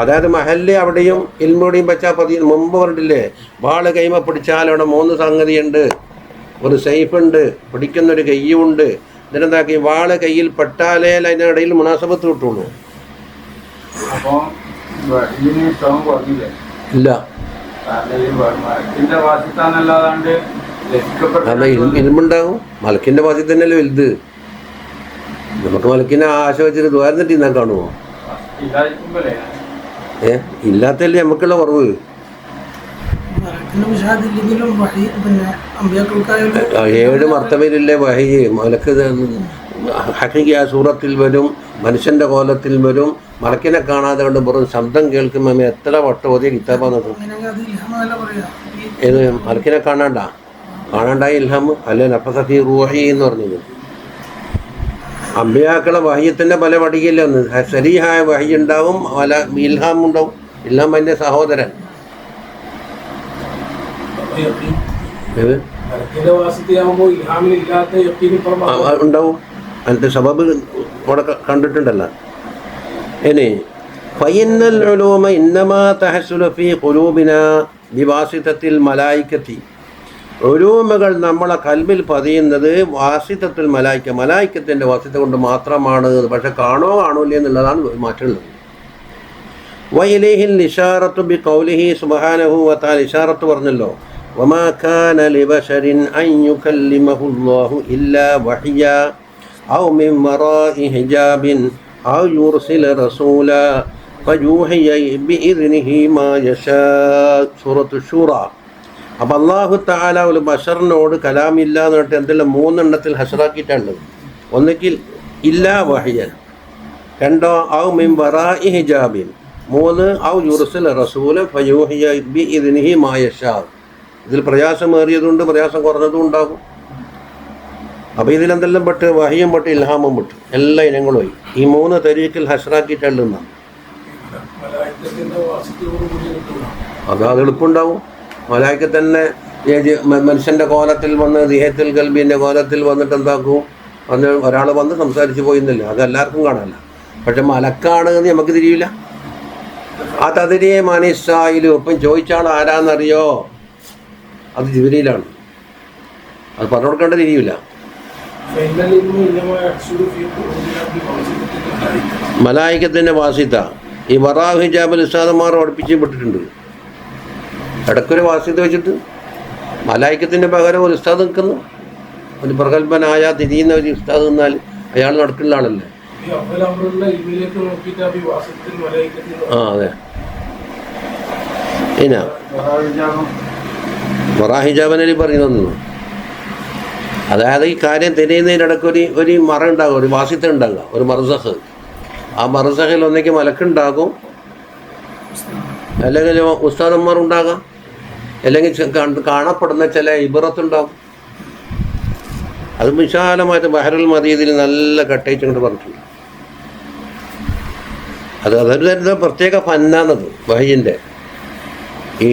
അതായത് മഹല്ല് അവിടെയും ഇൽമോടെയും വെച്ചാൽ പതിയൽ. മുമ്പ് പറഞ്ഞിട്ടില്ലേ, വാള് കൈമ പിടിച്ചാൽ അവിടെ 3 സംഗതിയുണ്ട്. ഒരു സൈഫുണ്ട്, പിടിക്കുന്നൊരു കയ്യുമുണ്ട്. ഇതിനെന്താക്കി, വാള് കയ്യിൽ പെട്ടാലേ അതിനിടയിൽ മുനാസബത്ത് കിട്ടുള്ളൂ. ഇല്ല, കാരണം ഇൽമുണ്ടാകും. മലക്കിൻ്റെ വാസി തന്നെയല്ലേ വലുത്. നമുക്ക് മലക്കിനെ ആശ വെച്ചിട്ട് ദ്വാരന്നിട്ട് ഇന്നാൻ കാണുമോ? ഇല്ലാത്തല്ലേ നമുക്കുള്ള കുറവ്. 7 മർത്തബയിലല്ലേ വഹി. മലക്ക് ഹഖീഖിയ സൂറത്തിൽ വരും, മനുഷ്യൻ്റെ കോലത്തിൽ വരും. മലക്കിനെ കാണാതെ കൊണ്ട് വെറും ശബ്ദം കേൾക്കുമ്പോൾ എത്ര വട്ടം ഓതിയ കിതാബാണ്. ഏത് മലക്കിനെ കാണാണ്ടായി ഇൽഹാം അല്ലെ നഫസ ഫീ റൂഹി എന്ന് പറഞ്ഞത്. അമ്പിയാക്കളെ വഹയ്യത്തിൻ്റെ പല വടികില്ല. ഒന്ന് സരീഹായ വഹി ഉണ്ടാവും, പല ഇൽഹാം ഉണ്ടാവും. ഇൽഹാം അതിൻ്റെ സഹോദരൻ. ഉണ്ടാവും, അതിൻ്റെ സബബ് അവിടെ കണ്ടിട്ടുണ്ടല്ലോ. ഇനി ഫൈനൽ ഉലൂമ ഇന്നമാ തഹസുലു ഫീ ഖുലൂബിനാ ബിവാസിതത്തിൽ മലായികത്തി, ഉലൂമുകൾ നമ്മളെ കൽബിൽ പതിയുന്നത് വാസിതത്തുൽ മലായിക്ക, മലായിക്കത്തിൻ്റെ വാസിത കൊണ്ട് മാത്രമാണ്. പക്ഷെ കാണൂല എന്നുള്ളതാണ് മാറ്റുള്ളത്. വഇലൈഹിൽ ഇശാറത്തു ബി ഖൗലിഹി സുബ്ഹാനഹു വ തആല, ഇശാറത്ത് പറഞ്ഞല്ലോ. വമാ കാന ലിബശരിൻ അൻ യുകല്ലിമഹു അല്ലാഹു ഇല്ലാ വഹിയ, ഔ മിൻ വറാഇ ഹിജാബിൻ ഔ യുർസില റസൂലാ ഫയൂഹിയ ബിഇദ്നിഹി മാ യശാ. സൂറത്തു ഷൂറ. അപ്പം അല്ലാഹു തആല ഒരു ബശറിനോട് കലാമില്ല എന്ന് പറഞ്ഞിട്ട് എന്തെല്ലാം 3 എണ്ണത്തിൽ ഹസ്റാക്കിയിട്ടുള്ളത്. ഒന്നുകിൽ ഇല്ലാ വഹിയൻ, 2 ഔ മിൻ വറാഇ ഹിജാബിൻ, 3 ഔ യുർസില റസൂല ഫയൂഹിയ ബിഇദ്നിഹി മാ യശാ. ഇതിൽ പ്രയാസമേറിയതുണ്ട്, പ്രയാസം കുറഞ്ഞതും ഉണ്ടാകും. അപ്പോൾ ഇതിലെന്തെല്ലാം പെട്ട് വഹിയും പെട്ട് ഇൽഹാമും പെട്ട് എല്ലാ ഇനങ്ങളും പോയി. ഈ 3 തരീക്കിൽ ഹസ്റാക്കിയിട്ടുള്ളതാണ്. അത് എളുപ്പമുണ്ടാവും. മലായിക്ക് തന്നെ മനുഷ്യൻ്റെ കോലത്തിൽ വന്ന് ദിഹത്തുൽ ഖൽബിൻ്റെ കോലത്തിൽ വന്നിട്ട് എന്താക്കും, വന്ന് ഒരാൾ വന്ന് സംസാരിച്ച് പോയിന്നില്ല, അത് എല്ലാവർക്കും കാണാമല്ല. പക്ഷെ മലക്കാണ് എന്ന് നമുക്ക് തിരിയില്ല. ആ തതിരിയെ മനസ്സായാലും ഒപ്പം ചോദിച്ചാൾ ആരാന്നറിയോ, അത് ജിബ്രീലാണ്. അത് പറഞ്ഞു കൊടുക്കേണ്ട തിരിയില്ല. മലായിക്കത്തിൻ്റെ വാസിത ഈ വറാഹ് ഹിജാബിൽ ഉസ്താദന്മാർ പഠിപ്പിച്ച് വിട്ടിട്ടുണ്ട്. ഇടയ്ക്കൊരു വാസിത വെച്ചിട്ട് മലായിക്കത്തിൻ്റെ പകരം ഒരു ഉസ്താദ് നിൽക്കുന്നു. ഒരു പ്രഗത്ഭനായ തിരിയുന്ന ഒരു ഉസ്താദ് നിന്നാൽ അയാൾ നടക്കുന്ന ആളല്ലേ. ആ അതെ. ഇന വറാഹ് ഹിജാബിനെ പറയുന്നു. അതായത് ഈ കാര്യം തിരിയുന്നതിനിടയ്ക്ക് ഒരു മറ ഉണ്ടാകും, ഒരു വാസിത്ത ഉണ്ടാകുക, ഒരു മർസഖ്. ആ മർസഖിൽ ഒന്നേക്ക് മലക്കുണ്ടാകും, അല്ലെങ്കിൽ ഉസ്താദന്മാർ ഉണ്ടാകാം, അല്ലെങ്കിൽ കാണപ്പെടുന്ന ചില ഇബറത്തുണ്ടാകും. അത് വിശാലമായിട്ട് ബഹറുൽ മദീദിൽ നല്ല കട്ടയിച്ചുകൊണ്ട് പറഞ്ഞിട്ടുണ്ട്. അതൊരു തരുന്ന പ്രത്യേക ഫന്നാണത് വഹയിൻ്റെ.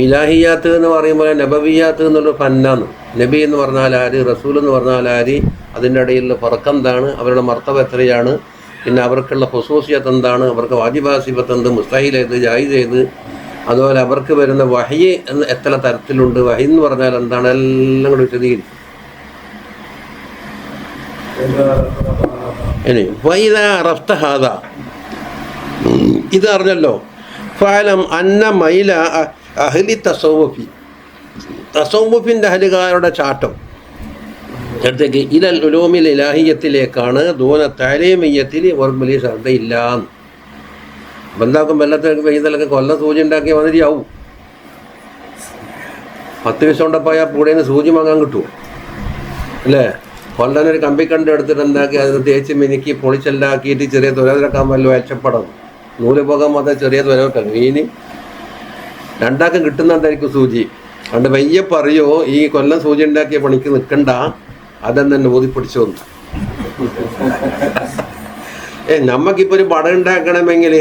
ഇലാഹിയാത്ത് എന്ന് പറയുമ്പോൾ നബവിയാത്ത് എന്നുള്ള ഫന്നാണ്. നബി എന്ന് പറഞ്ഞാൽ ആര്, റസൂൽ എന്ന് പറഞ്ഞാൽ ആര്, അതിൻ്റെ ഇടയിലുള്ള ഫർക്കെന്താണ്, അവരുടെ മർത്തബ എത്രയാണ്, പിന്നെ അവർക്കുള്ള ഖുസൂസിയത്ത് എന്താണ്, അവർക്ക് വാജിബാസിബത്ത് എന്ത്, മുസ്തഹിൽ ഏത്, ജായിസ് ഏത്, അതുപോലെ അവർക്ക് വരുന്ന വഹി എന്ന് എത്ര തരത്തിലുണ്ട്, വഹി എന്ന് പറഞ്ഞാൽ എന്താണ്, എല്ലാം കൂടി വിശദീകരിക്കും. ഇനി വൈദാ അറഫ്ത ഹാദാ, ഇത് അറിഞ്ഞല്ലോ. ഫഅലം അന്ന മൈല അഹ്ലി തസവ്വുഫി, തസവ്വുഫിൻ്റെ അഹലുകാരുടെ ചാട്ടം അടുത്തേക്ക് ഇലൽ ഉലൂമിൽ ഇലാഹിയത്തിലേക്കാണ്. ദൂന തഅലീമിയ്യത്തിൽ ഒരു വലിയ ശ്രദ്ധയില്ല. ബന്ധാക്കും വെള്ളത്തിൽ പെയ്തലൊക്കെ കൊല്ലം സൂചി ഉണ്ടാക്കി വന്നിരിയാവും. 10 പൈസ കൊണ്ടപ്പോയാൽ പൂടേന്ന് സൂചി വാങ്ങാൻ കിട്ടുമോ അല്ലേ? കൊല്ലനൊരു കമ്പിക്കണ്ട് എടുത്തിട്ട് എന്താക്കി അതിന് തേച്ച് മിനുക്കി പൊളിച്ചെല്ലാക്കിയിട്ട് ചെറിയ തുരക്കാൻ വല്ല അയച്ചപ്പടം നൂല് പോകാൻ മാത്രം ചെറിയ തുരവട്ടാണ്. ഇനി രണ്ടാക്കും കിട്ടുന്നുണ്ടായിരിക്കും സൂചി. അതുകൊണ്ട് വയ്യ പറയോ ഈ കൊല്ലം സൂചി ഉണ്ടാക്കിയ പണിക്ക് നിൽക്കണ്ട, അതെന്നെ ഊതിപ്പിടിച്ചു വന്നു. നമുക്കിപ്പോൾ ഒരു പടം ഉണ്ടാക്കണമെങ്കിൽ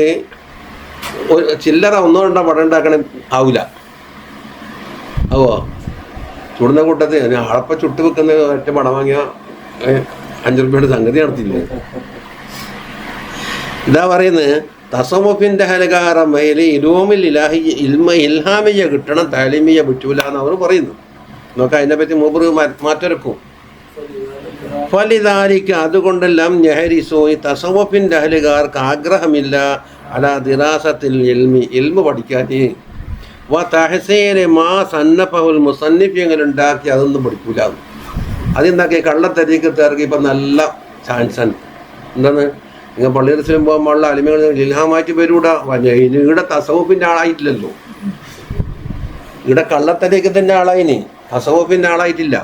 ഒരു ചില്ലറ 1-2 പടം ഉണ്ടാക്കണം ആവില്ല. ആവോ ചുടുന്ന കൂട്ടത്തിൽ അളപ്പ ചുട്ട് വെക്കുന്ന ഒറ്റ പടം വാങ്ങിയ 5 രൂപയുടെ സംഗതി നടത്തില്ലേ. ഇതാ പറയുന്നത് തസവുഫിൻ്റെ ഹലകാരം വയല് ഇലൂമിൽ ഇൽഹാമിയ കിട്ടണം, താലിമിയ പറ്റൂല എന്ന് അവർ പറയുന്നു. നോക്കാം അതിനെപ്പറ്റി മൂപ്പർ മാറ്റൊരുക്കും. ഫലിദാലിക്ക് അതുകൊണ്ടെല്ലാം നെഹരിസോ ഈ തസവുഫിൻ്റെ അഹലുകാർക്ക് ആഗ്രഹമില്ല അല ദിറാസത്തിൽ ഇൽമ് പഠിക്കാൻ. വ തഹസീന് മാ സന്നഫുൽ മുസന്നിഫ്യങ്ങൾ ഉണ്ടാക്കി അതൊന്നും പഠിക്കൂല. അതെന്താക്കി കള്ളത്തരീക്ക് തിറക്കി ഇപ്പം നല്ല ചാൻസാണ്. എന്താണ് നിങ്ങൾ പള്ളിയിലും പോകുമ്പോഴുള്ള അലിമകൾ ഇൽഹാമായിട്ട് വരൂടാ. ഇവിടെ തസവുഫിൻ്റെ ആളായിട്ടില്ലല്ലോ, ഇവിടെ കള്ളത്തരീക്കത്തിൻ്റെ ആളായിന്, തസവുഫിൻ്റെ ആളായിട്ടില്ല.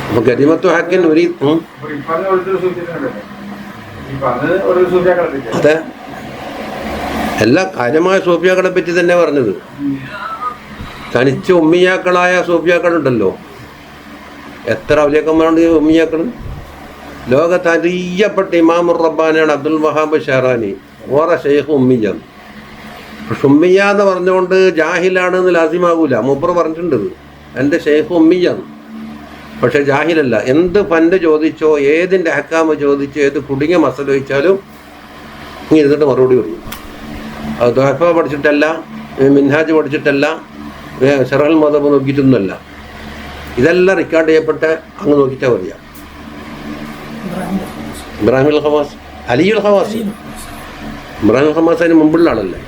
അപ്പോൾ ഗരിമത്തു ഹക്കിൻ ഒരു അതെ എല്ലാ കാര്യമായ സൂഫിയാക്കളെ പറ്റി തന്നെ പറഞ്ഞത്. തനിച്ച് ഉമ്മിയാക്കളായ സൂഫിയാക്കളുണ്ടല്ലോ, എത്ര ഔലിയാക്കന്മാരുണ്ട് ഉമ്മിയാക്കൾ. ലോകത്ത് അറിയപ്പെട്ട ഇമാമുർ റബ്ബാനിയാണ് അബ്ദുൽ വഹാബ് ഷെഹറാനി. ഓറെ ഷെയ്ഖ് ഉമ്മിയാണ്. പക്ഷെ ഉമ്മിയ എന്ന് പറഞ്ഞുകൊണ്ട് ജാഹിലാണെന്ന് ലാസിമാകൂല. മൂപ്പർ പറഞ്ഞിട്ടുണ്ട് എൻ്റെ ഷെയ്ഖ് ഉമ്മിയാണ്, പക്ഷെ ജാഹിലല്ല. എന്ത് ഫണ്ട് ചോദിച്ചോ, ഏതിൻ്റെ ഹക്കാമ് ചോദിച്ചോ, ഏത് കുടുങ്ങിയ മസല ചോദിച്ചാലും ഇങ്ങനെ ഇരുന്നിട്ട് മറുപടി പറയും. അത് ദോഹ പഠിച്ചിട്ടല്ല, മിൻഹാജ് പഠിച്ചിട്ടല്ല, ഷറഹൽ മദബ് നോക്കിയിട്ടൊന്നുമല്ല. ഇതെല്ലാം റെക്കോർഡ് ചെയ്യപ്പെട്ട് അങ്ങ് നോക്കിയിട്ടാണ് പറയാം. ഇബ്രാഹിം ഖവാസ്, അലിയുൽ ഖവാസ്. ഇബ്രാഹിം ഖവാസ് അതിന് മുമ്പുള്ള ആളല്ലേ.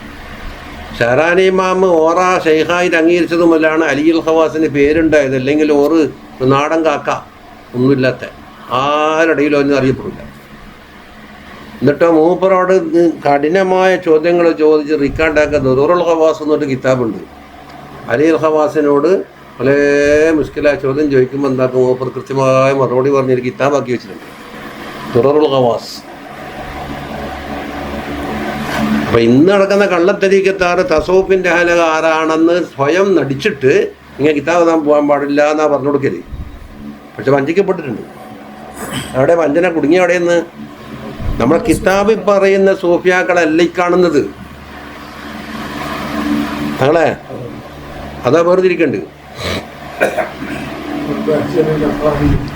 ഷഹറാനി ഇമാമ് ഓറ ഷെയ്ഖായിട്ട് അംഗീകരിച്ചതുമല്ലാണ് അലിയുൽ ഖവാസിന് പേരുണ്ടായത്. അല്ലെങ്കിൽ ഓറ് നാടൻ കാക്ക ഒന്നുമില്ലാത്ത ആരുടെയിലും ഒന്നും അറിയപ്പെടില്ല. എന്നിട്ട് മൂപ്പറോട് കഠിനമായ ചോദ്യങ്ങൾ ചോദിച്ച് റിക്കാർഡാക്കുക ദുറൂറുൽ ഖവാസ് എന്നൊരു കിതാബുണ്ട്. അലിൽ ഖവാസിനോട് വളരെ മുഷ്കിലായ ചോദ്യം ചോദിക്കുമ്പോൾ എന്താക്കും മൂപ്പർ കൃത്യമായ മറുപടി പറഞ്ഞൊരു കിതാബാക്കി വെച്ചിട്ടുണ്ട്, ദുറൂറുൽ ഖവാസ്. അപ്പം ഇന്ന് നടക്കുന്ന കള്ളത്തരീക്കത്താറ് തസൂഫിൻ്റെ ഹലക ആരാണെന്ന് സ്വയം നടിച്ചിട്ട് ഇങ്ങനെ കിതാബ് താൻ പോകാൻ പാടില്ല എന്നാ പറഞ്ഞു കൊടുക്കല്. പക്ഷെ വഞ്ചിക്കപ്പെട്ടിട്ടുണ്ട്. അവിടെ വഞ്ചന കുടുങ്ങി. അവിടെയെന്ന് നമ്മളെ കിതാബിൽ പറയുന്ന സൂഫിയാക്കളല്ല ഈ കാണുന്നത്. ഞങ്ങളെ അതാ വേർതിരിക്കണ്ട്.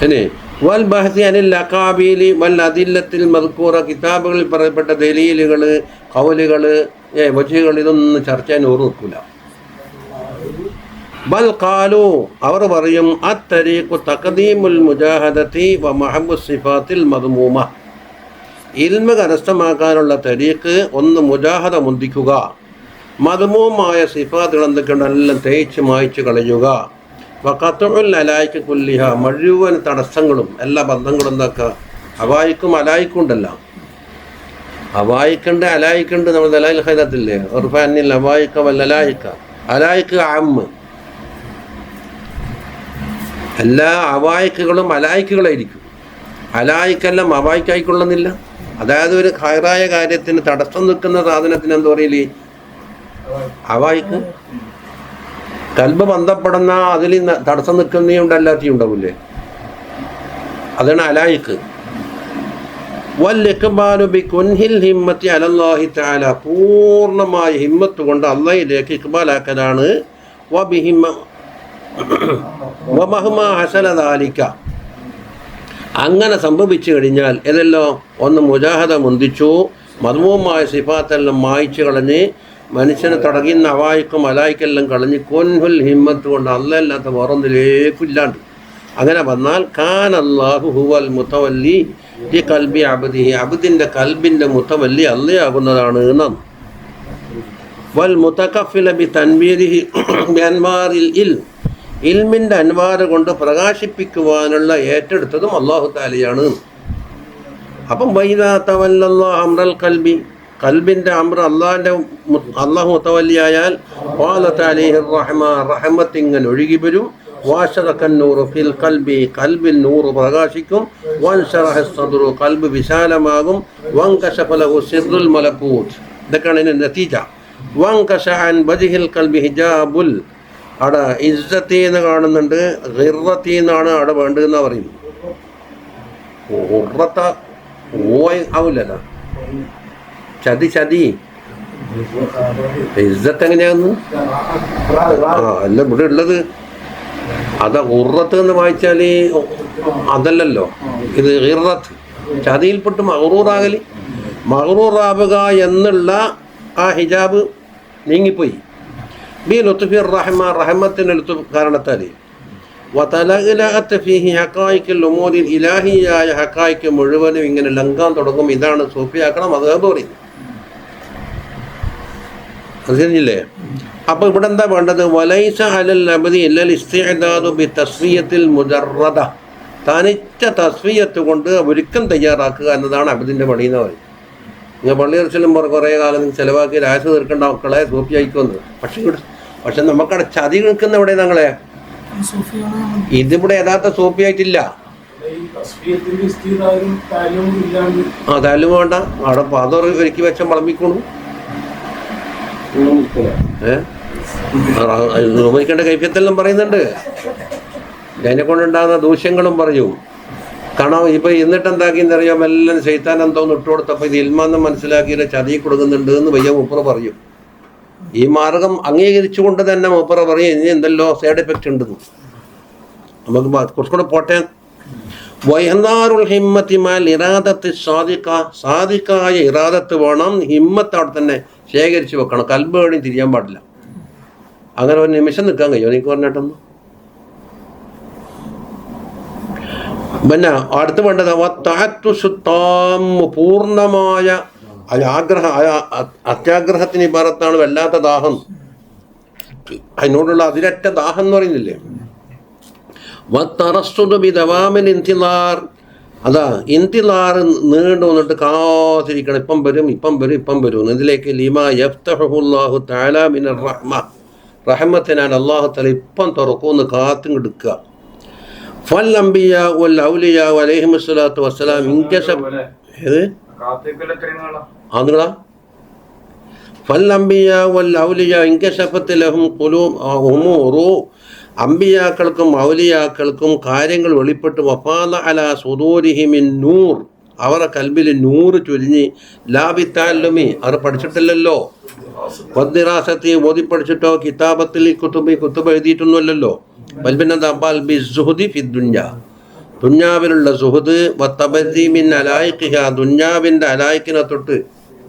ഇനി വൽ ബഹ്സി അനിൽ അഖാബീലി വൽ അദില്ലത്തിൽ മദ്കൂറ, കിതാബുകളിൽ പറയപ്പെട്ട ദലീലുകൾ, ഖൗലുകൾ, വജുകൾ ഇതൊന്നും ചർച്ച ചെയ്യാൻ ഓർമ്മ നിൽക്കില്ല. ബൽ ഖാലു, അവർ പറയും അത്തരീഖു തഖദീമുൽ മുജാഹദത്തി വ മഹബ്ബു സിഫാത്തിൽ മദ്മൂമ. ഇൽമ കരസ്ഥമാക്കാനുള്ള തരീഖ് ഒന്ന് മുജാഹദ മുന്തിക്കുക, മദ്മൂമായ സിഫാത്തുകൾ എന്തൊക്കെയുണ്ടെല്ലാം തേച്ച് മായ്ച്ച് കളയുക. വഖത്തുൽ അലായിക്ക് കുല്ലിഹ, മുഴുവൻ തടസ്സങ്ങളും എല്ലാ ബന്ധങ്ങളും എന്താക്കുക. അവായിക്കും അലായിക്കും ഉണ്ടല്ലോ, അവായിക്കുണ്ട് അലായിക്കുണ്ട്. നമ്മൾ ദലായിൽ ഖൈറത്തില്ലേ ഉർഫാനിൽ അവായിക്ക വല്ലലായിക്ക. അലായിക്ക് ആമ്മ്, എല്ലാ അവായിക്കുകളും അലായിക്കുകളായിരിക്കും. അലായിക്കെല്ലാം അവായിക്കായിക്കൊള്ളുന്നില്ല. അതായത് ഒരു ഖൈറായ കാര്യത്തിന് തടസ്സം നിൽക്കുന്ന സാധനത്തിന് എന്താ പറയില്ലേ, അവായിക്ക്. കൽബ് ബന്ധപ്പെടുന്ന അതിൽ തടസ്സം നിൽക്കുന്നതുണ്ട്, അല്ലാത്തയും ഉണ്ടാവില്ലേ, അതാണ് അലായിക്ക്. വൽ ബികുൻഹിൽ ഹിമ്മത്തി അലല്ലാഹി തആല, പൂർണ്ണമായ ഹിമ്മത്ത് കൊണ്ട് അള്ളാഹിലേക്ക് ഇഖ്ബാലാക്കലാണ്. വമഹ്മാ ഹസന ദാലിക, അങ്ങനെ സംഭവിച്ചു കഴിഞ്ഞാൽ ഏതല്ലോ ഒന്ന് മുജാഹദ മുന്തിച്ചു, മദ്മൂമായ സിഫാത്തെല്ലാം മായ്ച്ചു കളഞ്ഞ് മനുഷ്യനെ തടയുന്ന അവായിക്കും അലായിക്കെല്ലാം കളഞ്ഞ് കൊൻഹുൽ ഹിമ്മത്ത് കൊണ്ട് അല്ലാത്ത വേറൊന്നിലേക്കില്ലാണ്ട് അങ്ങനെ വന്നാൽ കാൻ അല്ലാഹു ഹുവൽ മുതവല്ലി ഈ കൽബി അബ്ദിഹി, അബ്ദിൻ്റെ കൽബിൻ്റെ മുതവല്ലി അള്ളയാകുന്നതാണ് എന്നാണ്. വൽ മുതകഫില ബി തൻവീരിഹി ബി അൻവാറിൽ ഇൽം, ഇൽമിൻ്റെ അൻവാർ കൊണ്ട് പ്രകാശിപ്പിക്കുവാനുള്ള ഏറ്റെടുത്തതും അല്ലാഹു തആലയാണ്. അപ്പം വൈദാ തവല്ലല്ലാഹു അംറൽ കൽബി, കൽബിൻ്റെ അമ്ര അള്ളാഹു മുതവല്ലിയായാൽ ഖാലത അലൈഹി റഹ്മ, റഹ്മത്ത് ഇങ്ങനെ ഒഴുകി വരും. വാശറക്കന്നൂറു ഫിൽ കൽബി, കൽബിൽ നൂറ് പ്രകാശിക്കും. വൻശറഹ സദ്റു, കൽബ് വിശാലമാകും. വൻകശഫ ലഹു സിർറുൽ മലകൂത്ത്, ഇതൊക്കെയാണ് ഇതിൻ്റെ നതീജ. വൻകശ അൻ വജ്ഹിൽ കൽബി ഹിജാബുൽ, അവിടെ ഇസ്സത്തി എന്ന് കാണുന്നുണ്ട്, ഗിർറത്തി എന്നാണ് അവിടെ വേണ്ടതെന്നാണ് പറയുന്നത്. ഉറത്ത ഓയ് ആവില്ലല്ല, ചതി ഇസ്സത്ത് എങ്ങനെയാന്ന് അല്ല ഇവിടെ ഉള്ളത്. അത് ഉറത്ത് എന്ന് വായിച്ചാൽ അതല്ലല്ലോ, ഇത് ഗിർറത്ത്, ചതിയിൽപ്പെട്ട് മഗ്റൂറാകല്. മഗ്റൂറാവുക എന്നുള്ള ആ ഹിജാബ് നീങ്ങിപ്പോയി. ബി ലുത്ഫിർ റഹ്മ, റഹ്മത്തിൻ്റെ ലുത്ഫ് കാരണത്താൽ. വതലഅലഅത ഫീഹി ഹഖായിഖുൽ ഉമൂരിൽ, ഇലാഹിയായ ഹഖായിഖ് മുഴുവനും ഇങ്ങനെ ലംഘാൻ തുടങ്ങും. ഇതാണ് സൂഫിയാക്കളെ മദ്ഹബ് പറയുന്നത്. അറിഞ്ഞില്ലേ? അപ്പോൾ ഇവിടെ എന്താ വേണ്ടത്? വലൈസ അലൽ അബ്ദി ഇല്ലൽ ഇസ്തിഅദാദു ബി തസ്ഫിയത്തിൽ മുജറദ, തനിച്ച തസ്ഫിയത്ത് കൊണ്ട് ഒരുക്കം തയ്യാറാക്കുക എന്നതാണ് അബ്ദിൻ്റെ പണി എന്ന് പറയും. നിങ്ങൾ പള്ളി ഇറച്ചിലും കുറേ കാലം ചിലവാക്കി രാശ തീർക്കേണ്ട മക്കളെ സൂഫിയായിക്കൊന്ന്. പക്ഷെ നമുക്കവിടെ ചതി നിൽക്കുന്ന ഇവിടെ ഞങ്ങളെ ഇതിവിടെ യഥാർത്ഥ സൂഫിയായിട്ടില്ല. ആ താലും വേണ്ട, അവിടെ പാതർ ഒരുക്കി വെച്ച വിളമ്പിക്കോണു. ഉപയോഗിക്കേണ്ട കൈഫ്യത്തെല്ലാം പറയുന്നുണ്ട്. അതിനെ കൊണ്ടുണ്ടാകുന്ന ദൂഷ്യങ്ങളും പറയും. കാരണം ഇപ്പം എന്നിട്ട് എന്താക്കിയെന്നറിയാം, എല്ലാം ശൈത്താൻ എന്തോന്ന് ഇട്ടുകൊടുത്തപ്പോൾ ഇത് ഇൽമാന്ന് മനസ്സിലാക്കിയിട്ട് ചതി കൊടുക്കുന്നുണ്ട് എന്ന് വയ്യ മൂപ്പറ പറയും. ഈ മാർഗം അംഗീകരിച്ചുകൊണ്ട് തന്നെ മൂപ്പറ പറയും ഇനി എന്തെല്ലോ സൈഡ് എഫക്റ്റ് ഉണ്ടെന്ന്. നമുക്ക് കുറച്ചുകൂടെ പോട്ടെ. വയനാറുൽ ഹിമ്മത്തി മാൽ ഇറാദത്ത് സാദിഖ, സാദിഖായ ഇറാദത്ത് വേണം. ഹിമ്മത്ത് അവിടെ തന്നെ ശേഖരിച്ച് വെക്കണം. കൽബ് വേണി തിരിയാൻ പാടില്ല. അങ്ങനെ ഒരു നിമിഷം നിൽക്കാൻ കഴിയുമോ എനിക്ക് പറഞ്ഞിട്ടൊന്ന്? പിന്നെ അടുത്ത് വേണ്ടത് പൂർണ്ണമായ അത്യാഗ്രഹത്തിന് ഇബാറത്താണ് വല്ലാത്ത ദാഹം. അതിനോടുള്ള അതിരറ്റ ദാഹം എന്ന് പറയുന്നില്ലേ. വത്തറസ്സുദു ബിദവാമിൽ ഇന്തിളാർ, അതാ ഇന്തിലാറ് നീണ്ടു വന്നിട്ട് കാത്തിരിക്കണം, ഇപ്പം വരും. ഇതിലേക്ക് ലിമാ യഫ്തഹുല്ലാഹു തആല മിനർ റഹ്മ, റഹ്മത്തിനാൽ അല്ലാഹു തആല ഇപ്പം തുറക്കുമെന്ന് കാത്തുകിടക്കുക. ഫൽ അംബിയാ വൽ ഔലിയാ അലൈഹിമുസ്സലാത്തു വസ്സലാം നിങ്ങളാ ഫൽ അംബിയാ വൽ ഔലിയാ ഇൻകശഫത്ത് ലഹും ഉമൂറു, അമ്പിയാക്കൾക്കും ഔലിയാക്കൾക്കും കാര്യങ്ങൾ വെളിപ്പെട്ട് വഫാദ അലാ സുദൂരിഹിമിൻ നൂർ, അവരുടെ കൽബിൽ നൂറ് ചൊരിഞ്ഞ് ലാബിത്താലുമി, അവർ പഠിച്ചിട്ടില്ലല്ലോ, വദ്ദിറാസത്തി ഓതി പഠിച്ചിട്ടോ, കിതാബത്തിൽ കുത്തുബ് എഴുതിയിട്ടൊന്നുമല്ലല്ലോ. ദുന്യാവിലുള്ള സുഹൃദ് വത്തബദീമിൻ അലായിഖിഹ, ദുന്യാവിൻ്റെ അലായിക്കിനെ തൊട്ട്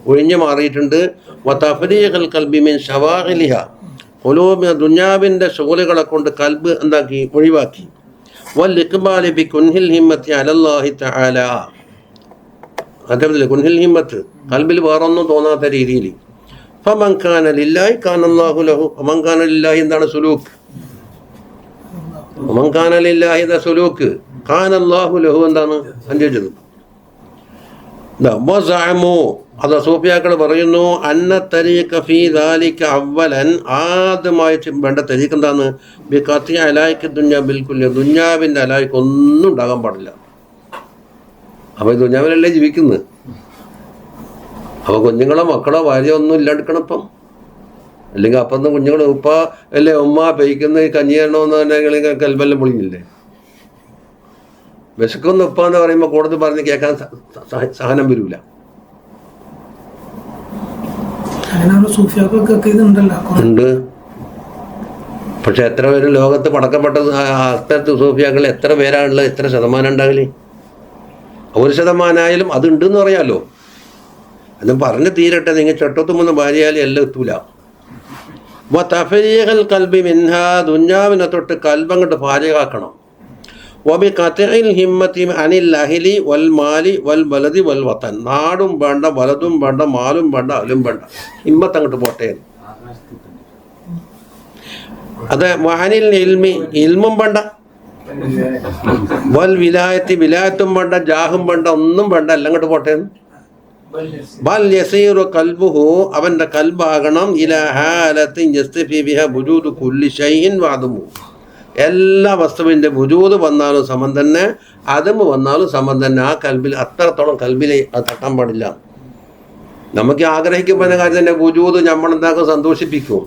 ഒഴിഞ്ഞു മാറിയിട്ടുണ്ട്. വതഫരീഖൽ ഖൽബി മിൻ ശവാഗിലിഹ, ഖുലൂബ് ദുന്യാവിൻ്റെ ശുഗലുകളെ കൊണ്ട് കൽബ് എന്താക്കി, ഒഴിവാക്കി. വൽ ഇഖ്ബാലി ബി കുൻഹിൽ ഹിമ്മത്തി അലല്ലാഹി തആല, അതേപോലെ കുൻഹിൽ ഹിമ്മത്ത് കൽബിൽ വേറൊന്നും തോന്നാത്ത രീതിയിൽ. ഫമൻ കാന ലില്ലാഹി കാന അല്ലാഹു ലഹു, ഫമൻ കാന ലില്ലാഹി എന്താണ് സുലൂക്ക്, ഫമൻ കാന ലില്ലാഹി ദ സുലൂക്ക് കാന അല്ലാഹു ലഹു എന്താണ് അഞ്ചത്. അത് സൂഫിയാക്കൾ പറയുന്നു, അന്ന തരീഖ ഫീ ദാലിക അവലൻ, ആദ്യമായി വേണ്ട തരീഖ് എന്താണ്, ബി ഖത്ഇ അലായിക ദുനിയ ബിൽകുൽ, ദുന്യാവിൻ്റെ അലായിക്ക് ഒന്നും ഉണ്ടാകാൻ പാടില്ല. അപ്പോൾ ഈ ദുന്യാവിലല്ലേ ജീവിക്കുന്നത്, അപ്പോൾ കുഞ്ഞുങ്ങളോ മക്കളോ ഭാര്യ ഒന്നും ഇല്ലാണ്ടിരിക്കണം ഇപ്പം. അല്ലെങ്കിൽ അപ്പം കുഞ്ഞുങ്ങൾ ഉപ്പ അല്ലേ ഉമ്മ പെയ്ക്കുന്ന കഞ്ഞിയണമെന്ന് പറഞ്ഞാൽ കൽബെല്ലാം പൊളിഞ്ഞില്ലേ. വിശക്കുന്ന ഉപ്പ എന്ന് പറയുമ്പോൾ കൂടുതൽ പറഞ്ഞ് കേൾക്കാൻ സഹനം വരില്ല. ഉണ്ട്. പക്ഷെ എത്ര പേര് ലോകത്ത് പടക്കപ്പെട്ട അത്തരത്തിൽ സൂഫിയാക്കൾ എത്ര പേരാണുള്ളത്, എത്ര ശതമാനം ഉണ്ടാകല്? 1% അതുണ്ടെന്ന് പറയാമല്ലോ. അത് പറഞ്ഞ് തീരട്ടെ, നിങ്ങൾ ചട്ടത്തുമൊന്ന് ഭാര്യയാലും എല്ലാം എത്തൂല. തഫരീഖൽ കൽബി മിൻഹ, ദുന്യാവിനെ തൊട്ട് കൽബങ്ങോട്ട് ഭാര്യകാക്കണം. വബി ഖത്ഇൽ ഹിമ്മത്തി അനിൽ അഹ്ലി വൽ മാലി വൽ ബലദി വൽ വതൻ, നാടും വേണ്ട, വലതും വേണ്ട, മാലും വേണ്ട, അലും വേണ്ട, ഹിമ്മത്ത് അങ്ങോട്ട് പോട്ടെ. അതെ, വഅനിൽ ഇൽമി, ഇൽമും വേണ്ട, വൽ വിലായത്തി, വിലായത്തും വേണ്ട, ജാഹും വേണ്ട, ഒന്നും വേണ്ട, എല്ലാം അങ്ങോട്ട് പോട്ടെ. ബൽ യസീറു കൽബുഹു, അവൻ്റെ കൽബാകണം ഇലാ ഹാലത്തിൻ യസ്തഫി ബിഹാ വുജൂദു കുല്ലി ഷൈഇൻ വഅദമു, എല്ലാ വസ്തുവിൻ്റെ വുജൂദ് വന്നാലും സമം തന്നെ, അദമ് വന്നാലും സമം തന്നെ. ആ കൽബിൽ അത്രത്തോളം കൽബിൽ അത് തട്ടാൻ പാടില്ല. നമുക്ക് ആഗ്രഹിക്കപ്പെടുന്ന കാര്യം തന്നെ വുജൂദ് നമ്മളെന്താക്കും, സന്തോഷിപ്പിക്കും.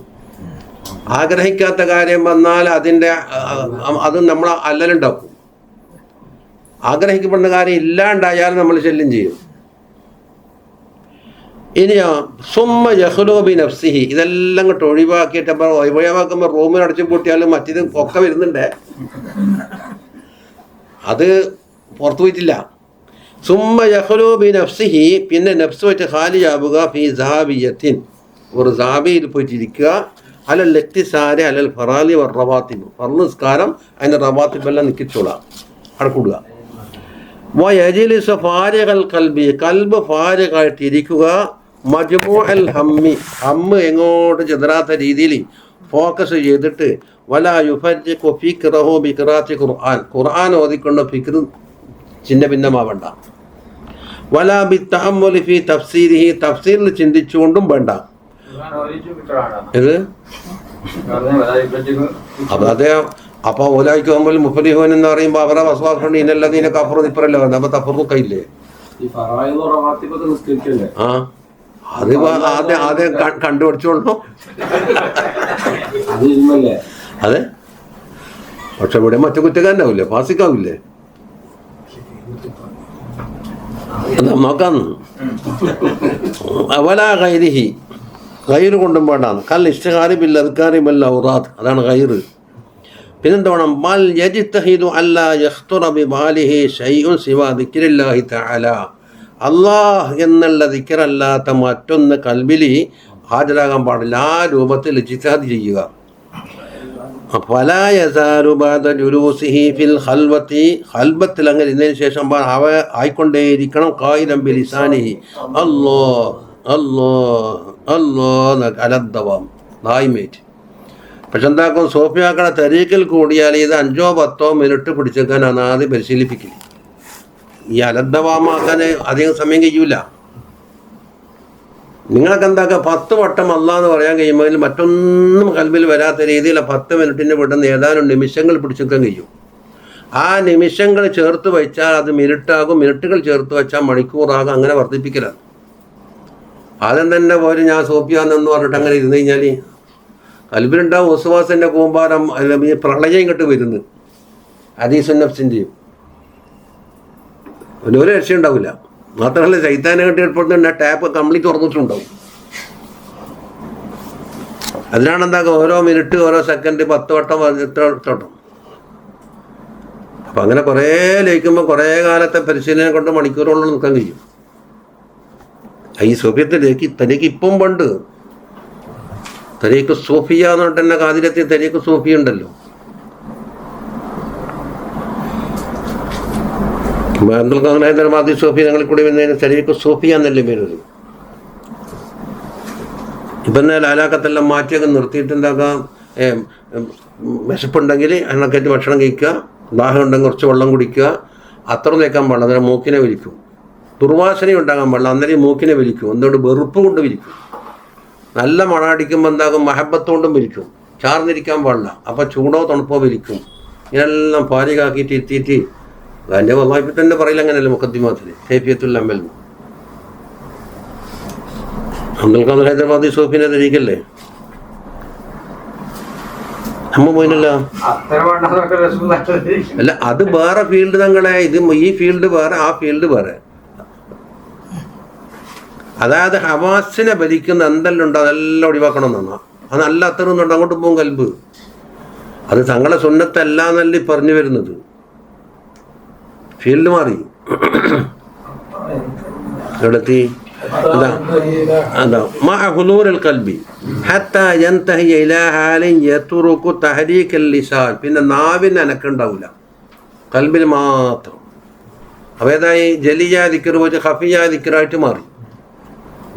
ആഗ്രഹിക്കാത്ത കാര്യം വന്നാൽ അതിൻ്റെ അത് നമ്മൾ അല്ലലുണ്ടാക്കും. ആഗ്രഹിക്കപ്പെടുന്ന കാര്യം ഇല്ലാണ്ടായാലും നമ്മൾ ശല്യം ചെയ്യും. ഇനിയോ സുമ്മ യഹ്ലൂബി നഫ്സിഹി, ഇതെല്ലാം ഇങ്ങോട്ട് ഒഴിവാക്കിയിട്ട് അപ്പോൾ ഒഴിവാക്കുമ്പോൾ റൂമിൽ അടച്ചു പൂട്ടിയാലും മറ്റേത് ഒക്കെ വരുന്നുണ്ട്, അത് പുറത്തു പോയിട്ടില്ല. സുമ്മ യഹ്ലൂബി നഫ്സിഹി, പിന്നെ നഫ്സ് വെച്ച് ഖാലിയാവുക, ഫീ സാബിയത്തിൻ, ഒരു സാബിയിൽ പോയിട്ടിരിക്കുക, അലൽ ഇഖ്തിസാരി അലൽ ഫറാലി വർ റവാത്തിബ്, ഫർള് നിസ്കാരം അതിൻ്റെ റവാത്തിബെല്ലാം നിൽക്കിച്ചോളാം, അടക്കൂടുക. വയജിലിസ് ഫാരിഖൽ കൽബി, കൽബ് ഫാരിഖായിട്ടിരിക്കുക. മജ്മൂഅൽ ഹമ്മി, ഹമ്മ് എങ്ങോട്ട് ചെതറാത്ത രീതിയിൽ ഫോക്കസ് ചെയ്തിട്ട്, വലാ യുഫർജിഖു ഫിക്റഹു ബിഖിറാത്തി ഖുർആൻ, ഖുർആൻ ഓതിക്കൊണ്ട് ഫിക്ർ ചിന്ന ഭിന്നമാവണ്ട. വലാ ബിത്തഅമ്മുലി ഫി തഫ്സീരിഹി, തഫ്സീറിൽ ചിന്തിച്ചുകൊണ്ടും വേണ്ട. ഇത് അപ്പം അതേ, അപ്പോൾ ഓലായിക്കുമ്പോൾ മുഫലിഹോൻ എന്ന് പറയുമ്പോൾ അവരെ വസ്വാഫുണ്ട്, ഇനല്ലതീനെ കഫറും ഇപ്പറല്ലേ പറഞ്ഞത്, അപ്പോൾ തഫറുക്കയില്ലേ? ആ, അത് ആദ്യം കണ്ടുപിടിച്ചോളൂ. അതെ, പക്ഷെ ഇവിടെ മറ്റു കുറ്റക്കാരനാവില്ലേ, ഫാസിക്കാവില്ലേ? നോക്കാന്ന് അവലാ ഗൈരിഹി, ഗൈറ് കൊണ്ടും പാടാണ്. കൽ ഇഷ്തിഗാരി ബിൽ അദ്കാരി വൽ ഔറാദ്, അതാണ് ഗൈറ്. പിന്നെന്തോണം, ബൽ യജ്തഹിദു അല്ലാ യഖ്തുറ ബിബാലിഹി ശൈഉൻ സിവാ ദിക്രില്ലാഹി തആല, അല്ലാഹ് എന്നുള്ള ദിക്റല്ലാത്ത മറ്റൊന്ന് കൽബിൽ ഹാജരാകാൻ പാടില്ല. ആ രൂപത്തിൽ ഇജ്തിഹാദ് ചെയ്യുക. ഫലാ യസാലു ബഅദ ജുലൂസിഹി ഫിൽ ഖൽവത്തി, ഖൽബത്തിൽ അങ്ങനെ ഇരുന്നതിന് ശേഷം അവ ആയിക്കൊണ്ടേയിരിക്കണം. ഖായിദൻ ബിലിസാനിഹി അല്ലാഹ് അല്ലാഹ് അല്ലാഹ് അലദ്ദവാം, ദായിമേറ്റ്. പക്ഷെ എന്താക്കും, സൂഫിയാക്കളുടെ തരീഖിൽ കൂടിയാൽ ഇത് 5-10 മിനിറ്റ് പിടിച്ചേക്കാനാണ് ആദ്യം പരിശീലിപ്പിക്കില്ല. ഈ അലദ്ധവാമാക്കാൻ അധികം സമയം കഴിയൂല. നിങ്ങൾക്ക് എന്താക്കുക 10 വട്ടം അല്ലാഹ് എന്ന് പറയാൻ കഴിയുമെങ്കിൽ മറ്റൊന്നും കൽബിൽ വരാത്ത രീതിയിൽ 10 മിനിറ്റിന് വിടുന്ന ഏതാനും നിമിഷങ്ങൾ പിടിച്ചെടുക്കാൻ കഴിയും. ആ നിമിഷങ്ങൾ ചേർത്ത് വെച്ചാൽ അത് മിനിറ്റാകും, മിനിറ്റുകൾ ചേർത്ത് വെച്ചാൽ മണിക്കൂറാകും. അങ്ങനെ വർദ്ധിപ്പിക്കലാണ്. ആദ്യം തന്നെ പോലെ ഞാൻ സോഫിയാന്നെന്ന് പറഞ്ഞിട്ട് അങ്ങനെ ഇരുന്ന് കഴിഞ്ഞാൽ കൽബിലുണ്ടാവും വസ്വാസിൻ്റെ കൂമ്പാരം, ഈ പ്രളയം ഇങ്ങോട്ട് വരുന്നു. ഹദീസുൻ നഫ്സിൻ്റെയും ഒരു രക്ഷ ഉണ്ടാവില്ല. മാത്രമല്ല ശൈത്താനെ കെട്ടി ഏർപ്പെടുന്ന ടാപ്പ് കംപ്ലീറ്റ് തുറന്നിട്ടുണ്ടാവും. അതിനാണ് എന്താക്കുക ഓരോ മിനിറ്റ് ഓരോ സെക്കൻഡ് 10 വട്ടം 8 വട്ടം. അപ്പം അങ്ങനെ കുറേ ലയിക്കുമ്പോൾ കുറേ കാലത്തെ പരിശീലനം കൊണ്ട് മണിക്കൂറുകളിൽ നിൽക്കാൻ കഴിയും. ഈ സോഫിയത്തിലേക്ക് തനിക്ക് ഇപ്പം പണ്ട് തരീക്ക് സൂഫിയ എന്ന് പറഞ്ഞിട്ട് തന്നെ കാതിലെത്തി തരീക്ക് സൂഫിയ ഉണ്ടല്ലോ. അബ്ദുൽ ഖാദർ ഹൈദരാബാദി സൂഫി ഞങ്ങളിൽ കൂടി വന്നതിന് തരീക്ക് സൂഫിയ എന്നല്ലേ പേര്. ഇപ്പം ലാലാക്കത്തെല്ലാം മാറ്റിയൊക്കെ നിർത്തിയിട്ട് എന്താക്കാം, വിശപ്പുണ്ടെങ്കിൽ എണ്ണക്കയറ്റി ഭക്ഷണം കഴിക്കുക, ദാഹം ഉണ്ടെങ്കിൽ കുറച്ച് വെള്ളം കുടിക്കുക, അത്ര തേക്കാൻ പാടില്ല, അന്നേരം മൂക്കിനെ വലിക്കും. ദുർവാസന ഉണ്ടാകാൻ പാടില്ല, അന്നേരം മൂക്കിനെ വലിക്കും. എന്തുകൊണ്ട് വെറുപ്പ് കൊണ്ട് വലിക്കും. നല്ല മണ അടിക്കുമ്പോൾ എന്താകും, മഹബത്തോണ്ടും വലിക്കും. ചാർന്നിരിക്കാൻ പാടില്ല, അപ്പം ചൂടോ തണുപ്പോ വലിക്കും. ഇതെല്ലാം പാലികാക്കിയിട്ട് എത്തിയിട്ട് അതിൻ്റെ വല്ലായ്പ തന്നെ പറയില്ല. അങ്ങനെയല്ലേ മുഖദ്ദിമാത്തിൽ സേഫിയത്തുൽ അമൽ. അബ്ദുൽ ഖാദർ ഹൈദരാബാദി സൂഫിനെ തരീക്കല്ലേ നമ്മ പോയില്ല. അല്ല, അത് വേറെ ഫീൽഡ് തങ്ങളെ. ഇത് ഈ ഫീൽഡ് വേറെ, ആ ഫീൽഡ് വേറെ. അതായത് ഹവാസിനെ ഭരിക്കുന്ന എന്തെല്ലാം ഉണ്ടോ അതെല്ലാം ഒഴിവാക്കണം എന്നാണ്. അത് നല്ല അത്തറുന്നുണ്ട്, അങ്ങോട്ട് പോകും കൽബ്. അത് തങ്ങളെ സുന്നത്തല്ല എന്നല്ലേ പറഞ്ഞു വരുന്നത്. ഫീൽഡ് മാറി എവിടെത്തി. പിന്നെ നാവിന് അനക്കുണ്ടാവില്ല, കൽബിൽ മാത്രം. അപ്പൊ ഏതായി ജലിയ ദിക്ർ പോയിട്ട് ഖഫിയ ദിക്റായിട്ട് മാറി.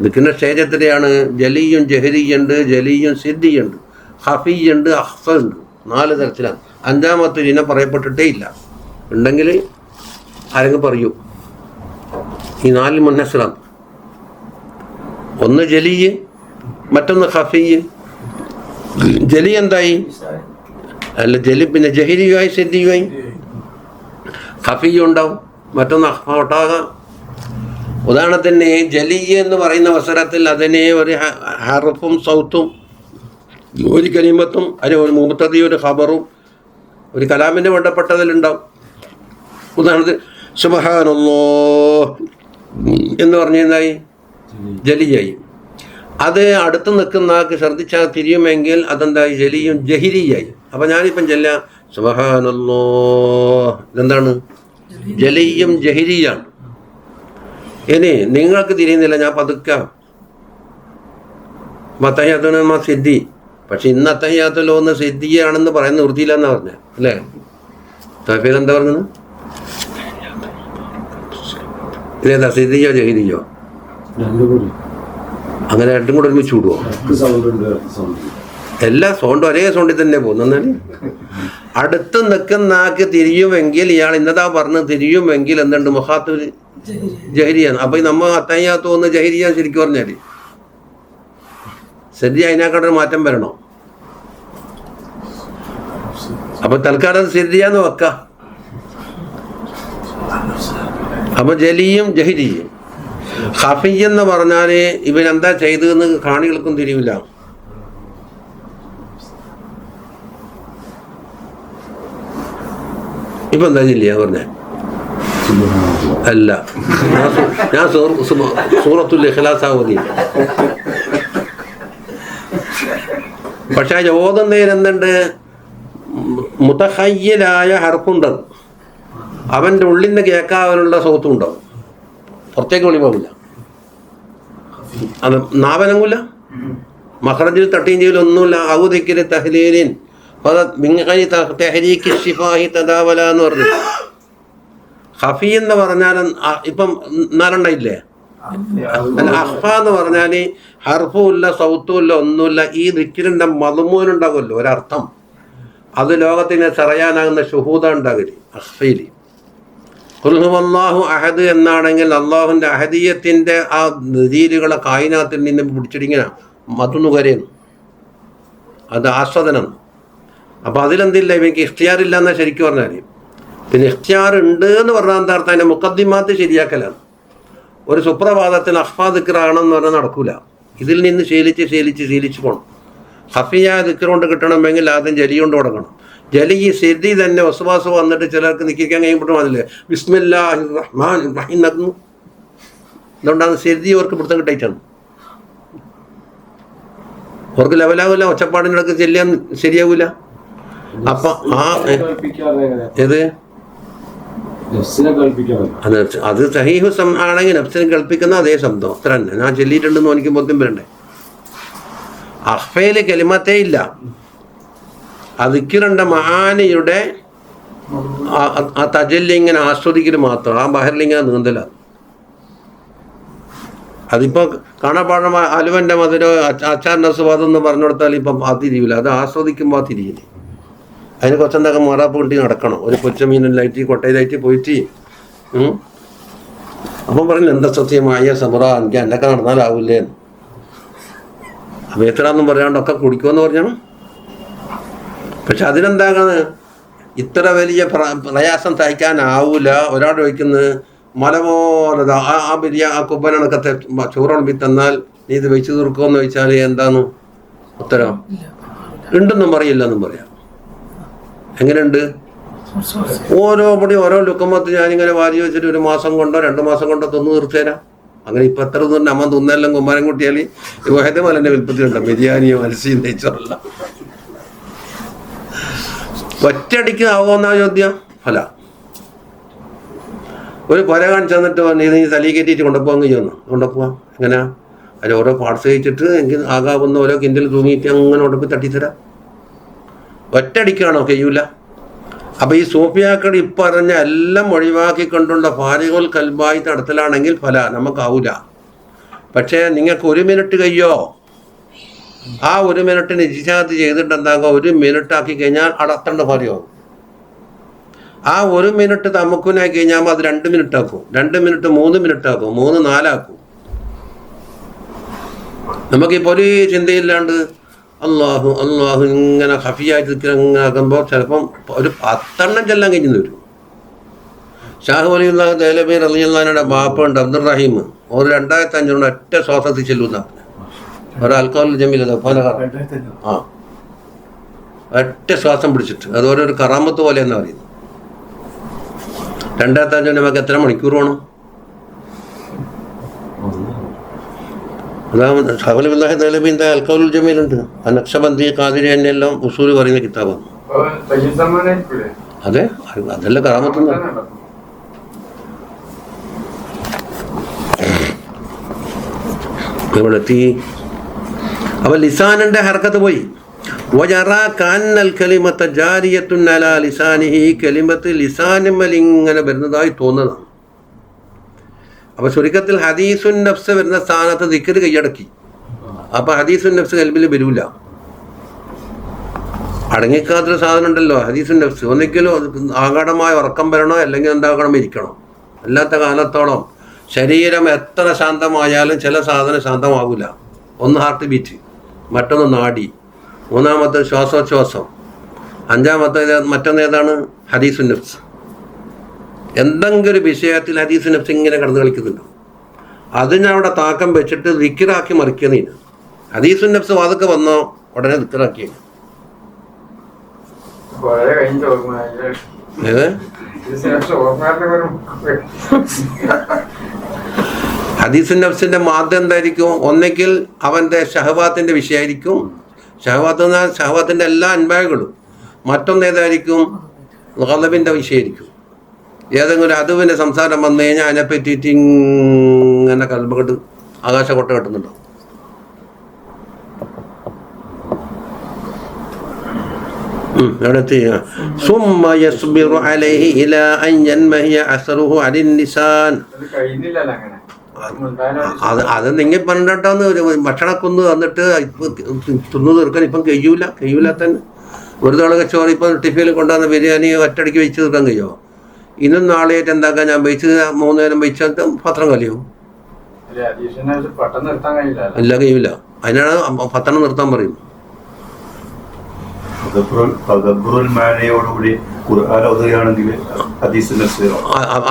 ദിക്റിന്റെ സ്റ്റേജ് എത്രയാണ്? ജലിയും ജഹരിയുണ്ട്, ജലിയും സിദ്ധിയുണ്ട്, ഖഫിയുണ്ട്, അഹ്ഫുണ്ട്. 4 തരത്തിലാണ്. 5ാമത്തെ ഇനം പറയപ്പെട്ടിട്ടേ ഇല്ല. ഉണ്ടെങ്കിൽ ആരെങ്കിലും പറയൂ. ഈ 4 മുന്നസ്റാണ്. ഒന്ന് ജലിയ്, മറ്റൊന്ന് ഖഫിയ്. ജലി എന്തായി? അല്ല, ജലി പിന്നെ ജഹിരിയുമായി സിദ്ധിയുമായി. ഖഫിയും ഉണ്ടാവും, മറ്റൊന്ന് അഹ്ഫാട്ടാകാം. ഉദാഹരണത്തിന് ജലി എന്ന് പറയുന്ന അവസരത്തിൽ അതിനെ ഒരു ഹർഫും സൗത്തും ഒരു കലിമത്തും അതിന് ഒരു മുബത്തദി ഒരു ഖബറും ഒരു കലാമിന് ബന്ധപ്പെട്ടതിലുണ്ടാവും. ഉദാഹരണത്തിന് സുബ്ഹാനല്ലാഹ് എന്ന് പറഞ്ഞായി ജലിയായി. അത് അടുത്ത് നിൽക്കുന്ന ആൾക്ക് ശ്രദ്ധിച്ചാൽ തിരിയുമെങ്കിൽ അതെന്തായി? ജലിയും ജഹിരിയായി. അപ്പം ഞാനിപ്പം ചെല്ല സുബ്ഹാനല്ലാഹ്, ഇതെന്താണ്? ജലിയും ജഹിരിയാണ്. ഇനി നിങ്ങൾക്ക് തിരിയുന്നില്ല, ഞാൻ പതുക്കാം അത്തഹിയ്യാത്തുൽ സിദ്ധി. പക്ഷെ ഇന്ന് അത്തഹിയ്യാത്തുൽ ഒന്ന് സിദ്ധിയാണെന്ന് പറയുന്ന വൃത്തിയില്ല എന്നാ പറഞ്ഞത് അല്ലേ? തഫീൽ എന്താ പറഞ്ഞത്? ഇതേതാ, സിദ്ധിയോ ജഹിരിയോ? അങ്ങനെ രണ്ടും കൂടെ ഒരുമിച്ച് വിടുവോ? എല്ലാ സൗണ്ടും ഒരേ സൗണ്ടിൽ തന്നെ പോകുന്നു. അടുത്ത് നിൽക്കുന്ന ആൾക്ക് തിരിയുമെങ്കിൽ ഇയാൾ ഇന്നതാ പറഞ്ഞ് തിരിയുമെങ്കിൽ എന്തുണ്ട്? മുഖാത്തുൽ ജഹരിയാണ്. അപ്പൊ നമ്മ അത്തഹിയ്യാത്തു ഒന്ന് ജഹരിയാൻ ശരിക്കും പറഞ്ഞാൽ സിദ്ധി അതിനേക്കാട്ടൊരു മാറ്റം വരണോ? അപ്പൊ തൽക്കാലം സിദ്ധിയാന്ന് വെക്കാം. അപ്പൊ ജലിയും ജഹിരിയും. ഖഫി എന്ന് പറഞ്ഞാല് ഇവനെന്താ ചെയ്തതെന്ന് കാണികൾക്കും തിരിയില്ല. ഇപ്പൊ എന്താ ജില്ല പറഞ്ഞേ? അല്ല, ഞാൻ സൂറത്തുൽ ഇഖ്ലാസ് ഓതി. പക്ഷെ ഓതുന്നതിന് എന്തുണ്ട്? മുതഖയ്യിലായ ഹർഫുണ്ട്. അവൻ്റെ ഉള്ളിൽ നിന്ന് കേൾക്കാനുള്ള സൗത്തും ഉണ്ടാവും, പുറത്തേക്ക് വെളി പോകില്ല. അത് നാവനങ്ങൂല, മഖ്റജിൽ തട്ടിയും ചെയ്യലൊന്നുമില്ല. ഔദിക്കിരി തഹ്ലീലിൻ തെഹരീക്ക് ശിഫാഹി തദാവല എന്ന് പറഞ്ഞു. ഖഫി എന്ന് പറഞ്ഞാൽ ഇപ്പം 4 അഖ്ഫ എന്ന് പറഞ്ഞാൽ ഹർഫും ഇല്ല, സൗത്തും ഇല്ല, ഒന്നുമില്ല. ഈ ദിക്റിന്റെ മദ്മൂനുണ്ടാകുമല്ലോ ഒരർത്ഥം, അത് ലോകത്തിന് ചെറയാനാകുന്ന ഷുഹൂദ ഉണ്ടാകില്ല അഖ്ഫയിൽ. ഖുൽ ഹുവല്ലാഹു അഹദ് എന്നാണെങ്കിൽ അള്ളാഹുവിൻ്റെ അഹദീയത്തിൻ്റെ ആ നദീരുകളെ കായിനാത്തിൽ നിന്ന് പിടിച്ചിടിങ്ങനെ മതൊന്നു കരയുന്നു, അത് ആസ്വാദനം. അപ്പോൾ അതിലെന്തില്ല, ഇവയ്ക്ക് ഇഖ്തിയാറില്ല എന്നാൽ ശരിക്കും പറഞ്ഞാൽ. പിന്നെ ഇഖ്തിയാർ ഉണ്ട് എന്ന് പറഞ്ഞാൽ എന്താ അർത്ഥം? അതിൻ്റെ മുഖദ്ദിമാത്ത് ശരിയാക്കലാണ്. ഒരു സുപ്രഭാതത്തിൽ അഹ്ഫാ ദിക്റാണെന്ന് പറഞ്ഞാൽ നടക്കൂല. ഇതിൽ നിന്ന് ശീലിച്ച് പോകണം. ഹഫിയായ ദിക്ർ കൊണ്ട് കിട്ടണമെങ്കിൽ ആദ്യം ജലി കൊണ്ട് തുടങ്ങണം. ജലി ഈ സിദ്ധി തന്നെ വസ്വാസ് വന്നിട്ട് ചിലർക്ക് നിൽക്കാൻ കഴിയുമ്പോഴും അതില്ലേ ബിസ്മില്ലാഹിർ റഹ്മാനിർ റഹീം നടന്നു. അതുകൊണ്ടാണ് സിദ്ധി അവർക്ക് പിടുത്തം കിട്ടായിട്ടാണ്. അവർക്ക് ലെവലാവില്ല, ഒച്ചപ്പാടിനിടക്ക് ചെല്ലാൻ ശരിയാവില്ല. അപ്പൊ ഏത് അത് സഹീഹു ആണെങ്കിൽ നഫ്സിനെ കൽപ്പിക്കുന്ന അതേ ശബ്ദം അത്ര തന്നെ. ഞാൻ ചൊല്ലിയിട്ടുണ്ടെന്ന് എനിക്ക് ബോധ്യം വരണ്ടേ. അഹ്ഫയില് കലിമത്തേ ഇല്ല. അതിക്കിരണ്ട മഹാനിയുടെ ആ തജല്ലി ഇങ്ങനെ ആസ്വദിക്കൽ മാത്രം. ആ ബഹറിലിങ്ങനെ നീന്തല. അതിപ്പോ കാണാപ്പാടം അലുവന്റെ മധുരോ അച്ചാറിന്റെ സ്വാദം എന്ന് പറഞ്ഞു കൊടുത്താൽ ഇപ്പം ആ തിരിയില്ല. അത് ആസ്വദിക്കുമ്പോൾ ആ തിരിയില്ല. അതിന് കുറച്ചെന്തൊക്കെ മറാപ്പ് കിട്ടി നടക്കണം. ഒരു കൊച്ചമീനിലായിട്ട് കൊട്ടയിലായിട്ട് പോയിട്ട് അപ്പം പറഞ്ഞു എന്താ സത്യമായ സമുറ എനിക്ക് എന്നൊക്കെ നടന്നാലാവൂലേ. അപ്പം എത്രയൊന്നും പറയാണ്ടൊക്കെ കുടിക്കുമെന്ന് പറഞ്ഞാണ്. പക്ഷെ അതിനെന്താകാണ്, ഇത്ര വലിയ പ്രയാസം തയ്ക്കാനാവൂല. ഒരാൾ ചോദിക്കുന്നത് മല പോലെ ആ ബിരിയാ ആ കുമ്പനണക്കത്തെ ചോറുളമ്പി തന്നാൽ നീ ഇത് വെച്ച് തീർക്കുമെന്ന് ചോദിച്ചാൽ എന്താണ് ഉത്തരം? ഉണ്ടെന്നും പറയില്ലെന്നും പറയാം. എങ്ങനെയുണ്ട്? ഓരോ പടി ഓരോ ലുക്കമത്ത് ഞാനിങ്ങനെ വാരി വെച്ചിട്ട് 1 മാസം കൊണ്ടോ 2 മാസം കൊണ്ടോ തിന്നു തീർച്ചേരാം. അങ്ങനെ ഇപ്പം എത്ര തിന്നു അമ്മ തിന്നെല്ലാം കുമ്മാരം കൂട്ടിയാൽ വഹദ മലൻ്റെ വിൽപ്പത്തിലുണ്ടോ ബിരിയാണിയോ മത്സ്യം നെയ്ച്ചോറല്ല. ഒറ്റയടിക്ക് ആവുമെന്നാ ചോദ്യം? അല്ല. ഒരു പുര കാണിച്ചു തന്നിട്ട് നീ തലയിൽ കയറ്റിയിട്ട് കൊണ്ടുപോകാൻ കഴിയുമെന്ന്. കൊണ്ടുപോവാം. എങ്ങനെയാ? അതിൽ ഓരോ പാർട്സ് കഴിച്ചിട്ട് എനിക്ക് ആകാവുന്ന ഓരോ കിൻഡിൽ തൂങ്ങിയിട്ട് അങ്ങനെ കൊണ്ടുപോയി തട്ടിത്തരാം. ഒറ്റയടിക്കാണോ? കഴിയൂല. അപ്പം ഈ സൂഫിയാക്കൾ ഇപ്പറഞ്ഞ എല്ലാം ഒഴിവാക്കിക്കൊണ്ടുള്ള ഫാരിഖുൽ കൽബായി നടത്തലാണെങ്കിൽ ഫല നമുക്കാവൂല. പക്ഷേ നിങ്ങൾക്ക് 1 മിനിറ്റ് കഴിയോ? ആ 1 മിനിറ്റിന് ഇജ്തിഹാദ് ചെയ്തിട്ട് എന്താകും? 1 മിനിറ്റ് ആക്കി കഴിഞ്ഞാൽ അടത്തേണ്ട ഫാരിയാവും. ആ 1 മിനിറ്റ് തമുക്കുനായി കഴിഞ്ഞാൽ അത് 2 മിനിറ്റ് ആക്കും. 2 മിനിറ്റ് 3 മിനിറ്റ് ആക്കും. 3 4 ആക്കും. നമുക്കിപ്പോൾ ഒരു ചിന്തയില്ലാണ്ട് അള്ളാഹു അള്ളാഹു ഇങ്ങനെ ഹഫിയായിട്ട് ഇങ്ങനെ ആക്കുമ്പോൾ ചിലപ്പം ഒരു 10 എണ്ണം ചെല്ലാൻ കഴിഞ്ഞു വരും. ഷാഹു വലിയുല്ലാഹ് ദഹ്ലവി റളിയല്ലാഹുവിന്റെ ബാപ്പുണ്ട് അബ്ദുർ റഹീം. ഒരു 2500 ഒറ്റ ശ്വാസത്തിൽ ചെല്ലുന്ന ഒരു ആൽക്കഹോൾ ജമീൽ ആ ഒറ്റ ശ്വാസം പിടിച്ചിട്ട് അത് ഓരോ കറാമത്ത് പോലെ എന്നാ പറയുന്നത്. 2500 നമുക്ക് എത്ര മണിക്കൂർ വേണം? അതാണ് ഷാഹുലില്ലാഹി ദഹ്ലവിന്റെ അൽഖൗലുൽ ജമീലുണ്ട്. ആ നക്ഷബന്ദി ഖാദിരി എന്നെല്ലാം ഉസൂൽ പറയുന്ന കിതാബാണ്. അതെ, അതല്ല കറാമത്ത്. ഇവിടെ എത്തി. അപ്പൊ ലിസാനിന്റെ ഹർക്കത്ത് പോയി. കലിമത്ത് ലിസാനിന്മേൽ ഇങ്ങനെ വരുന്നതായി തോന്നുന്നതാണ്. അപ്പൊ ചുരുക്കത്തിൽ ഹദീസുൻ നഫ്സ് വരുന്ന സ്ഥാനത്ത് ദിക്ർ കൈയടക്കി. അപ്പൊ ഹദീസുൻ നഫ്സ് കൽബിൽ വരൂല. അടങ്ങിക്കാത്തൊരു സാധനം ഉണ്ടല്ലോ ഹദീസുൻ നഫ്സ്. ഒന്നിക്കലും ആഘാടമായ ഉറക്കം വരണോ അല്ലെങ്കിൽ എന്താകണം ഇരിക്കണം. അല്ലാത്ത കാലത്തോളം ശരീരം എത്ര ശാന്തമായാലും ചില സാധനം ശാന്തമാവില്ല. ഒന്ന് ഹാർട്ട് ബീറ്റ്, മറ്റൊന്ന് നാഡി, മൂന്നാമത്തെ ശ്വാസോച്ഛ്വാസം, അഞ്ചാമത്തെ മറ്റൊന്നേതാണ് ഹദീസുൻ നഫ്സ്. എന്തെങ്കിലും ഒരു വിഷയത്തിൽ ഹദീസുൻ നഫ്സ് ഇങ്ങനെ കടന്നു കളിക്കുന്നുണ്ടോ? അതിനവിടെ താക്കം വെച്ചിട്ട് ദിക്റാക്കി മറിക്കുന്നതിന് ഹദീസുൻ നഫ്സ് വാതൊക്കെ വന്നോ ഉടനെ ദിക്റാക്കി. ഹദീസുൻ നഫ്സിന്റെ മാദ്യം എന്തായിരിക്കും? ഒന്നെങ്കിൽ അവന്റെ ഷഹവാത്തിന്റെ വിഷയമായിരിക്കും. ഷഹവാത്ത് എന്നാൽ ഷഹവാത്തിന്റെ എല്ലാ അൻപായകളും. മറ്റൊന്നേതായിരിക്കും? ഗളബിന്റെ വിഷയമായിരിക്കും. ഏതെങ്കിലും അതുവിൻ്റെ സംസാരം വന്നു കഴിഞ്ഞാൽ അതിനെ പറ്റിയിട്ട് ഇങ്ങനെ കൽബകട്ട് ആകാശക്കൊട്ട കെട്ടുന്നുണ്ടോ? എവിടെ എത്തി? അത് നിങ്ങൾ പണ്ടിട്ടാന്ന് ഭക്ഷണക്കൊന്ന് വന്നിട്ട് തിന്നു തീർക്കാൻ ഇപ്പം കഴിയൂല തന്നെ. ഒരു തവണ ചോറ് ഇപ്പം ടിഫിനിൽ കൊണ്ടുവന്ന ബിരിയാണി ഒറ്റയടിക്ക് വെച്ച് തീർക്കാൻ കഴിയുമോ? ഇന്നും നാളെയായിട്ട് എന്താക്കാൻ ഞാൻ വെച്ച് 3 നേരം വെച്ചാൽ പത്രം കലിയോ ഇല്ല, കഴിയില്ല. അതിനാണ് പത്രം നിർത്താൻ പറയുന്നത്.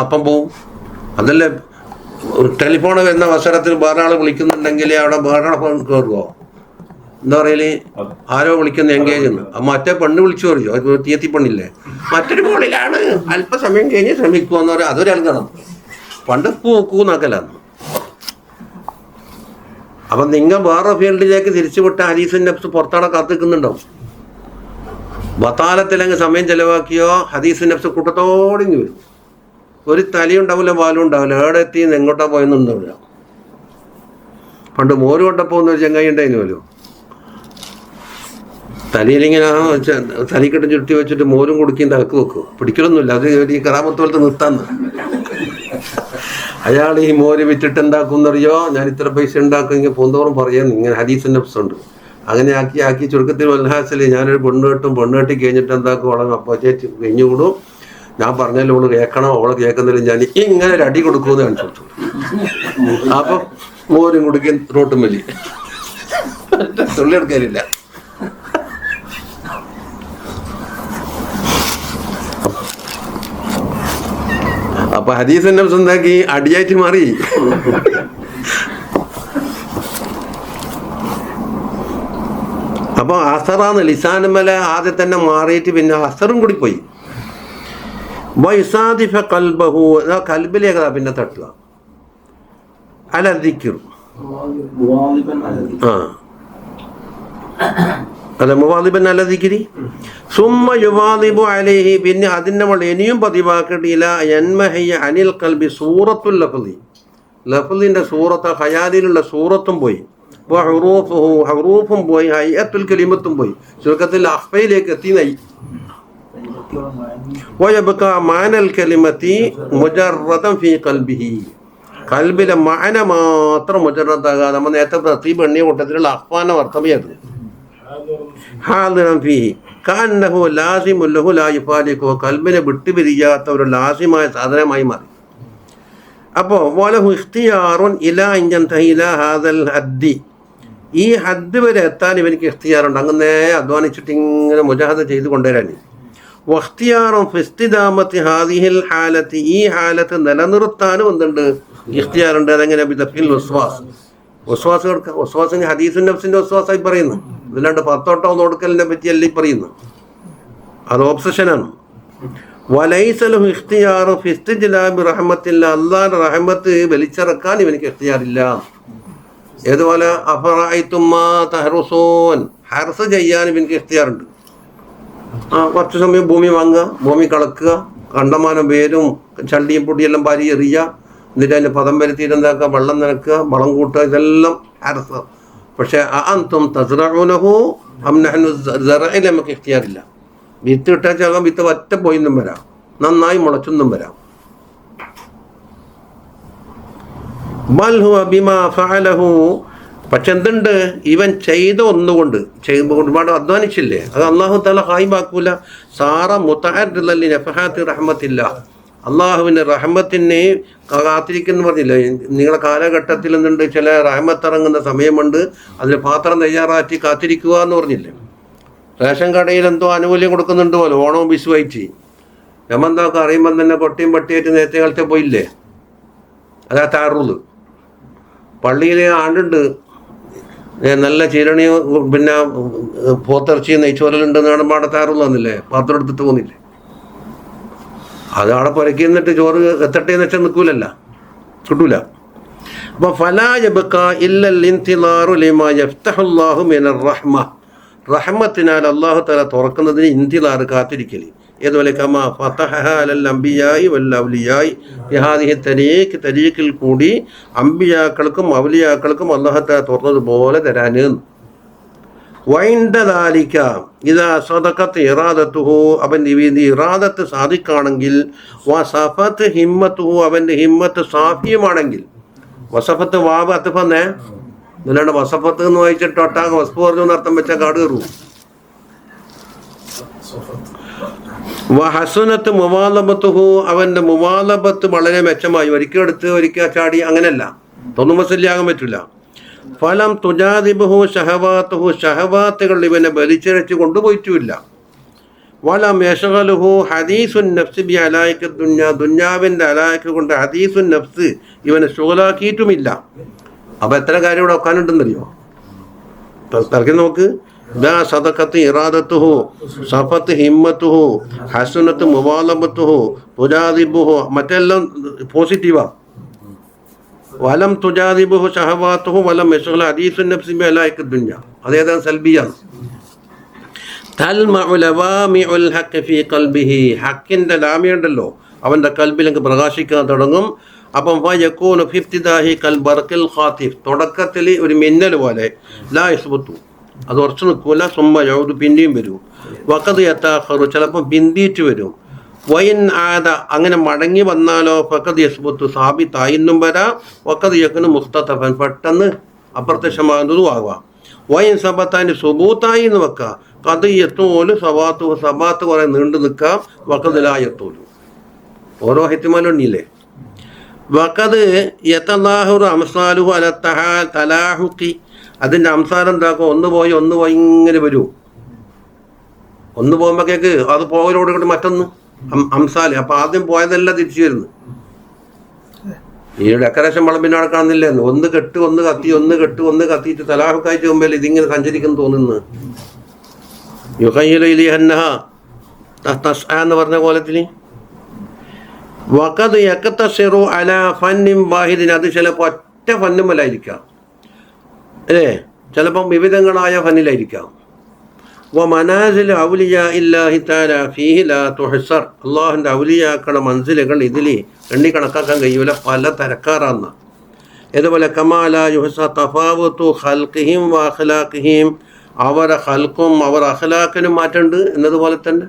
അപ്പം പോവും. അതല്ലേ ടെലിഫോൺ വരുന്ന അവസരത്തിൽ വേറെ ആൾ വിളിക്കുന്നുണ്ടെങ്കിൽ അവിടെ വേറെ ഫോൺ കയറുമോ? എന്താ പറയല്, ആരോ വിളിക്കുന്ന എൻഗേജ് എന്ന്. മറ്റേ പെണ്ണ് വിളിച്ചു പറയോ, തീയത്തി പെണ്ണില്ലേ, മറ്റൊരു ഫോണിലാണ് അല്പസമയം കഴിഞ്ഞ് ശ്രമിക്കുമെന്ന് പറയാം. അതൊരാൾ കാണാം. പണ്ട് പൂക്കൂന്നാക്കലാണ്. അപ്പം നിങ്ങൾ വേറെ ഫീൽഡിലേക്ക് തിരിച്ചുവിട്ട ഹദീസിൻ്റെ പുറത്താടെ കാത്തിക്കുന്നുണ്ടാവും. ബത്താലത്തിലങ്ങ് സമയം ചെലവാക്കിയോ ഹദീസിൻ്റെ നഫ്സ് കൂട്ടത്തോടിങ്ങി വരും. ഒരു തലയുണ്ടാവില്ല, പാലും ഉണ്ടാവില്ല. എവിടെ എത്തി എങ്ങോട്ടാ പോയെന്നുണ്ടാവില്ല. പണ്ട് മോര് കൊണ്ടപ്പോൾ ഒരു ചങ്ങായി ഉണ്ടായിരുന്നല്ലോ, തലയിലിങ്ങനെ തലക്കെട്ട് ചുരുട്ടി വെച്ചിട്ട് മോരും കുടിക്കും തലക്ക് വെക്കും. പിടിക്കലൊന്നുമില്ല, അത് ഈ കറാമത്ത് പോലത്തെ നിർത്താന്ന്. അയാൾ ഈ മോര് വിറ്റിട്ട് എന്താക്കുന്നറിയോ, ഞാൻ ഇത്ര പൈസ ഉണ്ടാക്കുമെങ്കിൽ പോന്തോറും പറയാൻ ഇങ്ങനെ ഹദീസിൻ്റെ നഫ്സുണ്ട്. അങ്ങനെ ആക്കി ചുരുക്കത്തിൽ വല്ലാസിൽ ഞാനൊരു പെണ്ണ് കെട്ടി കഴിഞ്ഞിട്ട് എന്താക്കും, അവളെ അപ്പച്ചേച്ച് കഴിഞ്ഞുകൂടും. ഞാൻ പറഞ്ഞല്ലോ അവള് കേൾക്കണം, അവളെ കേൾക്കുന്നില്ല, ഞാൻ ഇങ്ങനെ ഒരു അടി കൊടുക്കുമെന്ന് കാണിച്ചു കൊടുത്തു. അപ്പം മോരും കുടിക്കും റോട്ടും വലി തുള്ളി എടുക്കാനില്ല. അപ്പൊ ഹദീസിന്റെ എന്താക്കി അടിയായിട്ട് മാറി. അപ്പൊ അസറാന്ന് ലിസാനുമല ആദ്യം തന്നെ മാറിയിട്ട് പിന്നെ അസറും കൂടി പോയി. വൈസാദിഫ കൽബഹു, കൽബിലേക്ക് പിന്നെ തട്ടുക. അല ദിക്ർ, അല്ല മുവാദിബൻ അല ദിക്രി. സുമ്മ യുവാദിബു അലൈഹി, പിന്നെ അതിൻ്റെ മുകളിൽ ഇനിയും പതിവാക്കിയിട്ടില്ല. യൻമഹയ്യ അനിൽ കൽബി സൂറത്തുൽ ലഫ്ളി, ലഫ്ളിൻ്റെ സൂറത്ത്, ഖയാലിലുള്ള സൂറത്തും പോയി. ഹറൂഫും പോയി, ഹയ്യത്തുൽ കലിമത്തും പോയി. ചുരുക്കത്തിൽ അഖ്ഫയിലേക്ക് എത്തി. വയബ്ഖാ മാനൽ കലിമത്തി മുജറദൻ ഫീ ഖൽബിഹി, കൽബിലെ മഅന മാത്രം മുജറദാകാതെ. നമ്മൾ നേരത്തെ തർത്തീബ് എണ്ണിയ കൂട്ടത്തിലുള്ള അഖ്ഫാന അർത്ഥമിയായിരുന്നു. ഹാദിറൻ ഫീഹി കഅന്നഹു ലാസിമുൻ ലഹു ലാ യുഫാരിഖു, കൽബിനെ വിട്ടുപിരിയാത്ത ഒരു ലാസിമായ സാധനമായി മാറി. അപ്പോൾ വലഹു ഇഖ്തിയാറുൻ ഇലാ അൻ യൻതഹി ഇലാ ഹാദൽ ഹദ്ദി, ഈ ഹദ്ദ് വരെ എത്താൻ ഇവനിക്ക് ഇഖ്തിയാറുണ്ട്. അങ്ങനെ അധ്വാനിച്ചിട്ട് ഇങ്ങനെ മുജാഹദ ചെയ്ത് കൊണ്ടുവരാൻ. വഖ്തിയാറുൻ ഫിസ്തിദാമത്തി ഹാദിഹിൽ ഹാലത്തി, ഈ ഹാലത്ത് നിലനിർത്താനും എന്തുണ്ട്, ഇഖ്തിയാറുണ്ട്. അതെങ്ങനെ ബിദഫിൽ വസ്വാസ്, വസ്വാസ് കൊടുക്കുക. വസ്വാസിന് ഹദീസുൻ നഫ്സിൻ്റെ വസ്വാസായി പറയുന്നു, ഇതിലാണ്ട് പത്തോട്ടോ കൊടുക്കലിനെ പറ്റിയല്ലേ പറയുന്നു. അത് ഓബ്സഷനാണ്. വലൈസ ലഹു ഇഖ്തിയാറു ഫി ഇസ്തിജ്ലാബി റഹ്മത്തില്ല, അല്ലാഹുവിന്റെ റഹ്മത്ത് വലിച്ചിറക്കാൻ ഇവനിക്ക് ഇഖ്തിയാറില്ല. ഏതുപോലെ അഫറഅയ്തും മാ തഹ്റുസൂൻ, ഹർസ് ചെയ്യാൻ ഇവനിക്ക് ഇഖ്തിയാറുണ്ട്. കുറച്ച് സമയം ഭൂമി വാങ്ങുക, ഭൂമി കളക്കുക, കണ്ടമാനം വേരും ചണ്ടിയും പൊടിയെല്ലാം പാരി എറിയുക, എന്നിട്ട് അതിൻ്റെ പദം വരുത്തിയിട്ട് എന്താക്കുക, വെള്ളം നനക്കുക, വളം കൂട്ടുക, ഇതെല്ലാം ഹർസ്. പക്ഷേ അഅൻതും തസ്റഊനഹു അം നഹ്നു സറഇ, നമുക്ക് ഇഖ്തിയാറില്ല. വിത്ത് ഇട്ടാൽ ചിലപ്പോൾ വിത്ത് ഒറ്റ പോയിന്നും വരാം, നന്നായി മുളച്ചൊന്നും വരാം. ബൽ ഹുവ ബിമാ ഫഅലഹു, പക്ഷെ എന്തുണ്ട്, ഇവൻ ചെയ്ത ഒന്നുകൊണ്ട്, ഒരുപാട് അധ്വാനിച്ചില്ലേ, അത് അല്ലാഹു തആല ഖായിബാക്കൂല. സാറ മുതഅദ്ദിദൻ ലി നഫഹാത്തി റഹ്മത്തില്ല, അള്ളാഹുവിൻ്റെ റഹ്മത്തിനെ കാത്തിരിക്കുന്നു പറഞ്ഞില്ലേ. നിങ്ങളുടെ കാലഘട്ടത്തിൽ എന്തുണ്ട്, ചില റഹ്മത്ത് ഇറങ്ങുന്ന സമയമുണ്ട്, അതിന് പാത്രം തയ്യാറാക്കി കാത്തിരിക്കുക എന്ന് പറഞ്ഞില്ലേ. റേഷൻ കടയിൽ എന്തോ ആനുകൂല്യം കൊടുക്കുന്നുണ്ട് പോലെ, ഓണവും വിഷുവായിട്ട് നമ്മെന്തൊക്കെ അറിയുമ്പം തന്നെ കൊട്ടിയും പട്ടിയായിട്ട് നേരത്തെ കാലത്തെ പോയില്ലേ. അതാ താറൂത്. പള്ളിയിൽ ആണ്ടുണ്ട്, നല്ല ചീരണിയും പിന്നെ പോത്തിറച്ചിയും നെയ്ച്ചോരലുണ്ടെന്ന് കാണുമ്പോൾ അവിടെ താറൂത് വന്നില്ലേ, പാത്രം എടുത്തിട്ട് പോകുന്നില്ലേ. അത് അവിടെ പുരക്കി നിന്നിട്ട് ചോറ് എത്തട്ടെ എന്ന് വെച്ചാൽ നിൽക്കൂലല്ല, കിട്ടൂല. അപ്പോൾ ഫലാ യബ്ഖാ ഇല്ലൽ ഇൻതിളാറു ലിമാ യഫ്തഹുല്ലാഹു മിനർ റഹ്മ, റഹ്മത്തിനാൽ അല്ലാഹു തആല തുറക്കുന്നതിന് ഇന്തിലാർ കാത്തിരിക്കൽ. ഏതുപോലെ കമാ ഫതഹഹ അലൽ അംബിയായി വൽ ഔലിയായി, ഹാദിഹി തരീഖ്, തരീഖിൽ കൂടി അംബിയാക്കൾക്കും ഔലിയാക്കൾക്കും അല്ലാഹു തആല തുറന്നതുപോലെ തരാന്. വൈൻദ ദാലിക ഇദാ സദഖത് ഇറാദത്തുഹു, അവൻ്റെ ഇറാദത്ത് സാധിക്കുകയാണെങ്കിൽ, വസഫത്ത് ഹിമ്മത്തുഹു, അവൻ്റെ ഹിമ്മത്ത് സാഫിയമാണെങ്കിൽ. വസഫത്ത് വാബ് അത്ഫന്നേ, അല്ലാണ്ട് വസഫത്ത് എന്ന് വായിച്ചിട്ട് ഒട്ടാകെ വസ്തു പറഞ്ഞു എന്നർത്ഥം വെച്ചാൽ കാട് കയറും. വഹസുനത്ത് മുവാലബത്തുഹു, അവൻ്റെ മുവാലബത്ത് വളരെ മെച്ചമായി. ഒരിക്കലെടുത്ത് ഒരിക്കൽ ചാടി അങ്ങനെയല്ല, തൊന്നുമസല്യാകാൻ പറ്റില്ല. ഫലം തുജാദിബുഹു ഷഹവാത്തുഹു, ഷഹവാത്തുകൾ ഇവനെ വലിച്ചിഴച്ച് കൊണ്ടുപോയിട്ടുമില്ല. വലം യശഗലുഹു ഹദീസുൻ നഫ്സ് ബി അലായിക ദുന്യ, ദുന്യാവിൻ്റെ അലായിക കൊണ്ട് ഹദീസുൻ നഫ്സ് ഇവനെ ശുഗലാക്കിയിട്ടുമില്ല. അപ്പോൾ എത്ര കാര്യം ഇവിടെ വെക്കാനുണ്ടെന്നറിയോ? തർക്കി നോക്ക്. സദഖത്ത് ഇറാദത്തുഹു, സഫത്ത് ഹിമ്മത്തുഹു, ഹസുനത്ത് മുവാലബത്തുഹു, തുജാദിബുഹു, മറ്റെല്ലാം പോസിറ്റീവാ. വലം തുജാദിബുഹു ഷഹവാത്തുഹു വലം യശഗല ഹദീസുൻ നഫ്സ് ബി അലായിക ദുന്യ, അതേതാണ് സൽബിയാണ്. ഹക്കിൻ്റെ ലാമിയുണ്ടല്ലോ അവൻ്റെ കൽബിലേക്ക് പ്രകാശിക്കാൻ തുടങ്ങും. അപ്പം തുടക്കത്തിൽ ഒരു മിന്നൽ പോലെ ലാ യസ്ബുത്തു, അത് ഉറച്ചു നിൽക്കൂല. സുമ്മ യൗദു, പിന്നെയും വരും. വഖദ് യതാഖറു, ചിലപ്പം പിന്തിയിട്ട് വരും. വൈൻ ആദ, അങ്ങനെ മടങ്ങി വന്നാലോ ഫഖദ് യസ്ബുത്തു, സാബിത്തായിന്നും വരാം. വഖദ് യകുനു മുഖ്തതഫൻ, പെട്ടെന്ന് അപ്രത്യക്ഷമാകുന്നതും ആവാം. വൈൻ സബത്താൻ്റെ സുബൂത്തായി എന്ന് വെക്കുക. കത് എത്തോല് സബാത്ത്, സബാത്ത് കുറേ നീണ്ടു നിൽക്കാം. വക്കതിലായത്തോലു, ഓരോ ഹിത്തിമാലുണ്ണില്ലേ. വക്കത് യതലാഹുറു അംസാലുഹു അല തലാഹുക്കി, അതിൻ്റെ അംസാരം എന്താക്കും? ഒന്ന് പോയി ഇങ്ങനെ വരൂ. ഒന്ന് പോകുമ്പോഴേക്ക് അത് പോയതോട് കൂടി മറ്റൊന്ന് അംസാല്. അപ്പം ആദ്യം പോയതെല്ലാം തിരിച്ചു വരുന്നു. ഈ ഡെക്കറേഷൻ വളമ്പിനെ കാണുന്നില്ലേ? ഒന്ന് കെട്ട് ഒന്ന് കത്തി, ഒന്ന് കെട്ട് ഒന്ന് കത്തിയിട്ട് തലാഹുക്കായിട്ട് മുമ്പിൽ ഇതിങ്ങനെ സഞ്ചരിക്കുന്നു തോന്നുന്നു. യുഹയ്യിലുഹ എന്ന് പറഞ്ഞ കോലത്തിൽ വഖദ് യഖ്തസിറു അലാ ഫന്നിൻ വാഹിദിൻ, അത് ചിലപ്പോൾ ഒറ്റ ഫന്നുമല്ലായിരിക്കാം അല്ലേ, ചിലപ്പം വിവിധങ്ങളായ ഫന്നിലായിരിക്കാം. വ മനാസിൽ ഔലിയാ ഇല്ലാഹി തആല ഫീഹി ലാ തുഹ്സർ, അള്ളാഹുവിൻ്റെ ഔലിയാക്കളുടെ മൻസിലുകൾ ഇതിൽ എണ്ണി കണക്കാക്കാൻ കഴിയൂല, പല തരക്കാറാന്ന. ഇതുപോലെ കമാല യുഹ്സ തഫാവുതു ഖൽഖിഹിം വ അഖ്ലാഖിഹിം, അവരെ ഹൽക്കും അവർ അഖ്ലാഖിനും മാറ്റുണ്ട് എന്നതുപോലെ തന്നെ.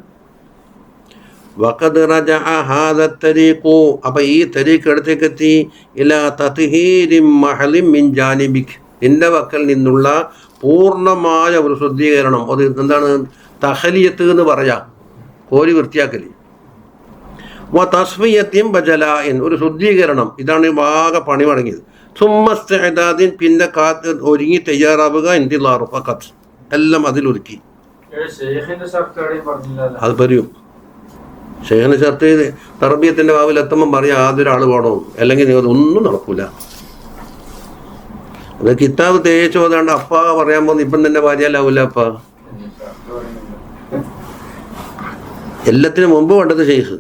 വഖദ് റജഅ ഹാദ തരീഖു, അപ്പോൾ ഈ തരീഖ് എടുത്തേക്കെത്തി ഇലാ തത്ഹീരിൻ മഹലിൻ മിൻ ജാനിബിക്, നിന്റെ വക്കൽ നിന്നുള്ള പൂർണ്ണമായ ഒരു ശുദ്ധീകരണം. അത് എന്താണ്? തഹലിയത്ത് എന്ന് പറയാം, കോരി വൃത്തിയാക്കൽ. വ തസ്ഫിയത്തിൻ ബജലായിൻ, ഒരു ശുദ്ധീകരണം. ഇതാണ് ആകെ പണി മടങ്ങിയത്. സുമ്മസ്തിഅദാദിൻ, പിന്നെ ഒരുങ്ങി തയ്യാറാവുക. ഇന്തിലാറു ഫഖത്ത്, എല്ലാം അതിലൊരുക്കി. അത് പറയും ഷെയ്ഖിന് ഷർത്ത് തർബിയത്തിൻ്റെ ഭാവിലെത്തുമ്പം പറയാം ആദ്യൊരാൾ വേണോ, അല്ലെങ്കിൽ ഒന്നും നടക്കൂല. അത് കിതാബ് തേച്ച് പോതാണ്ട് അപ്പ പറയാൻ പോകുന്ന ഇപ്പം തന്നെ ഭാര്യലാവൂല. അപ്പ എല്ലാത്തിനും മുമ്പ് വേണ്ടത് ഷെയ്ഖ്.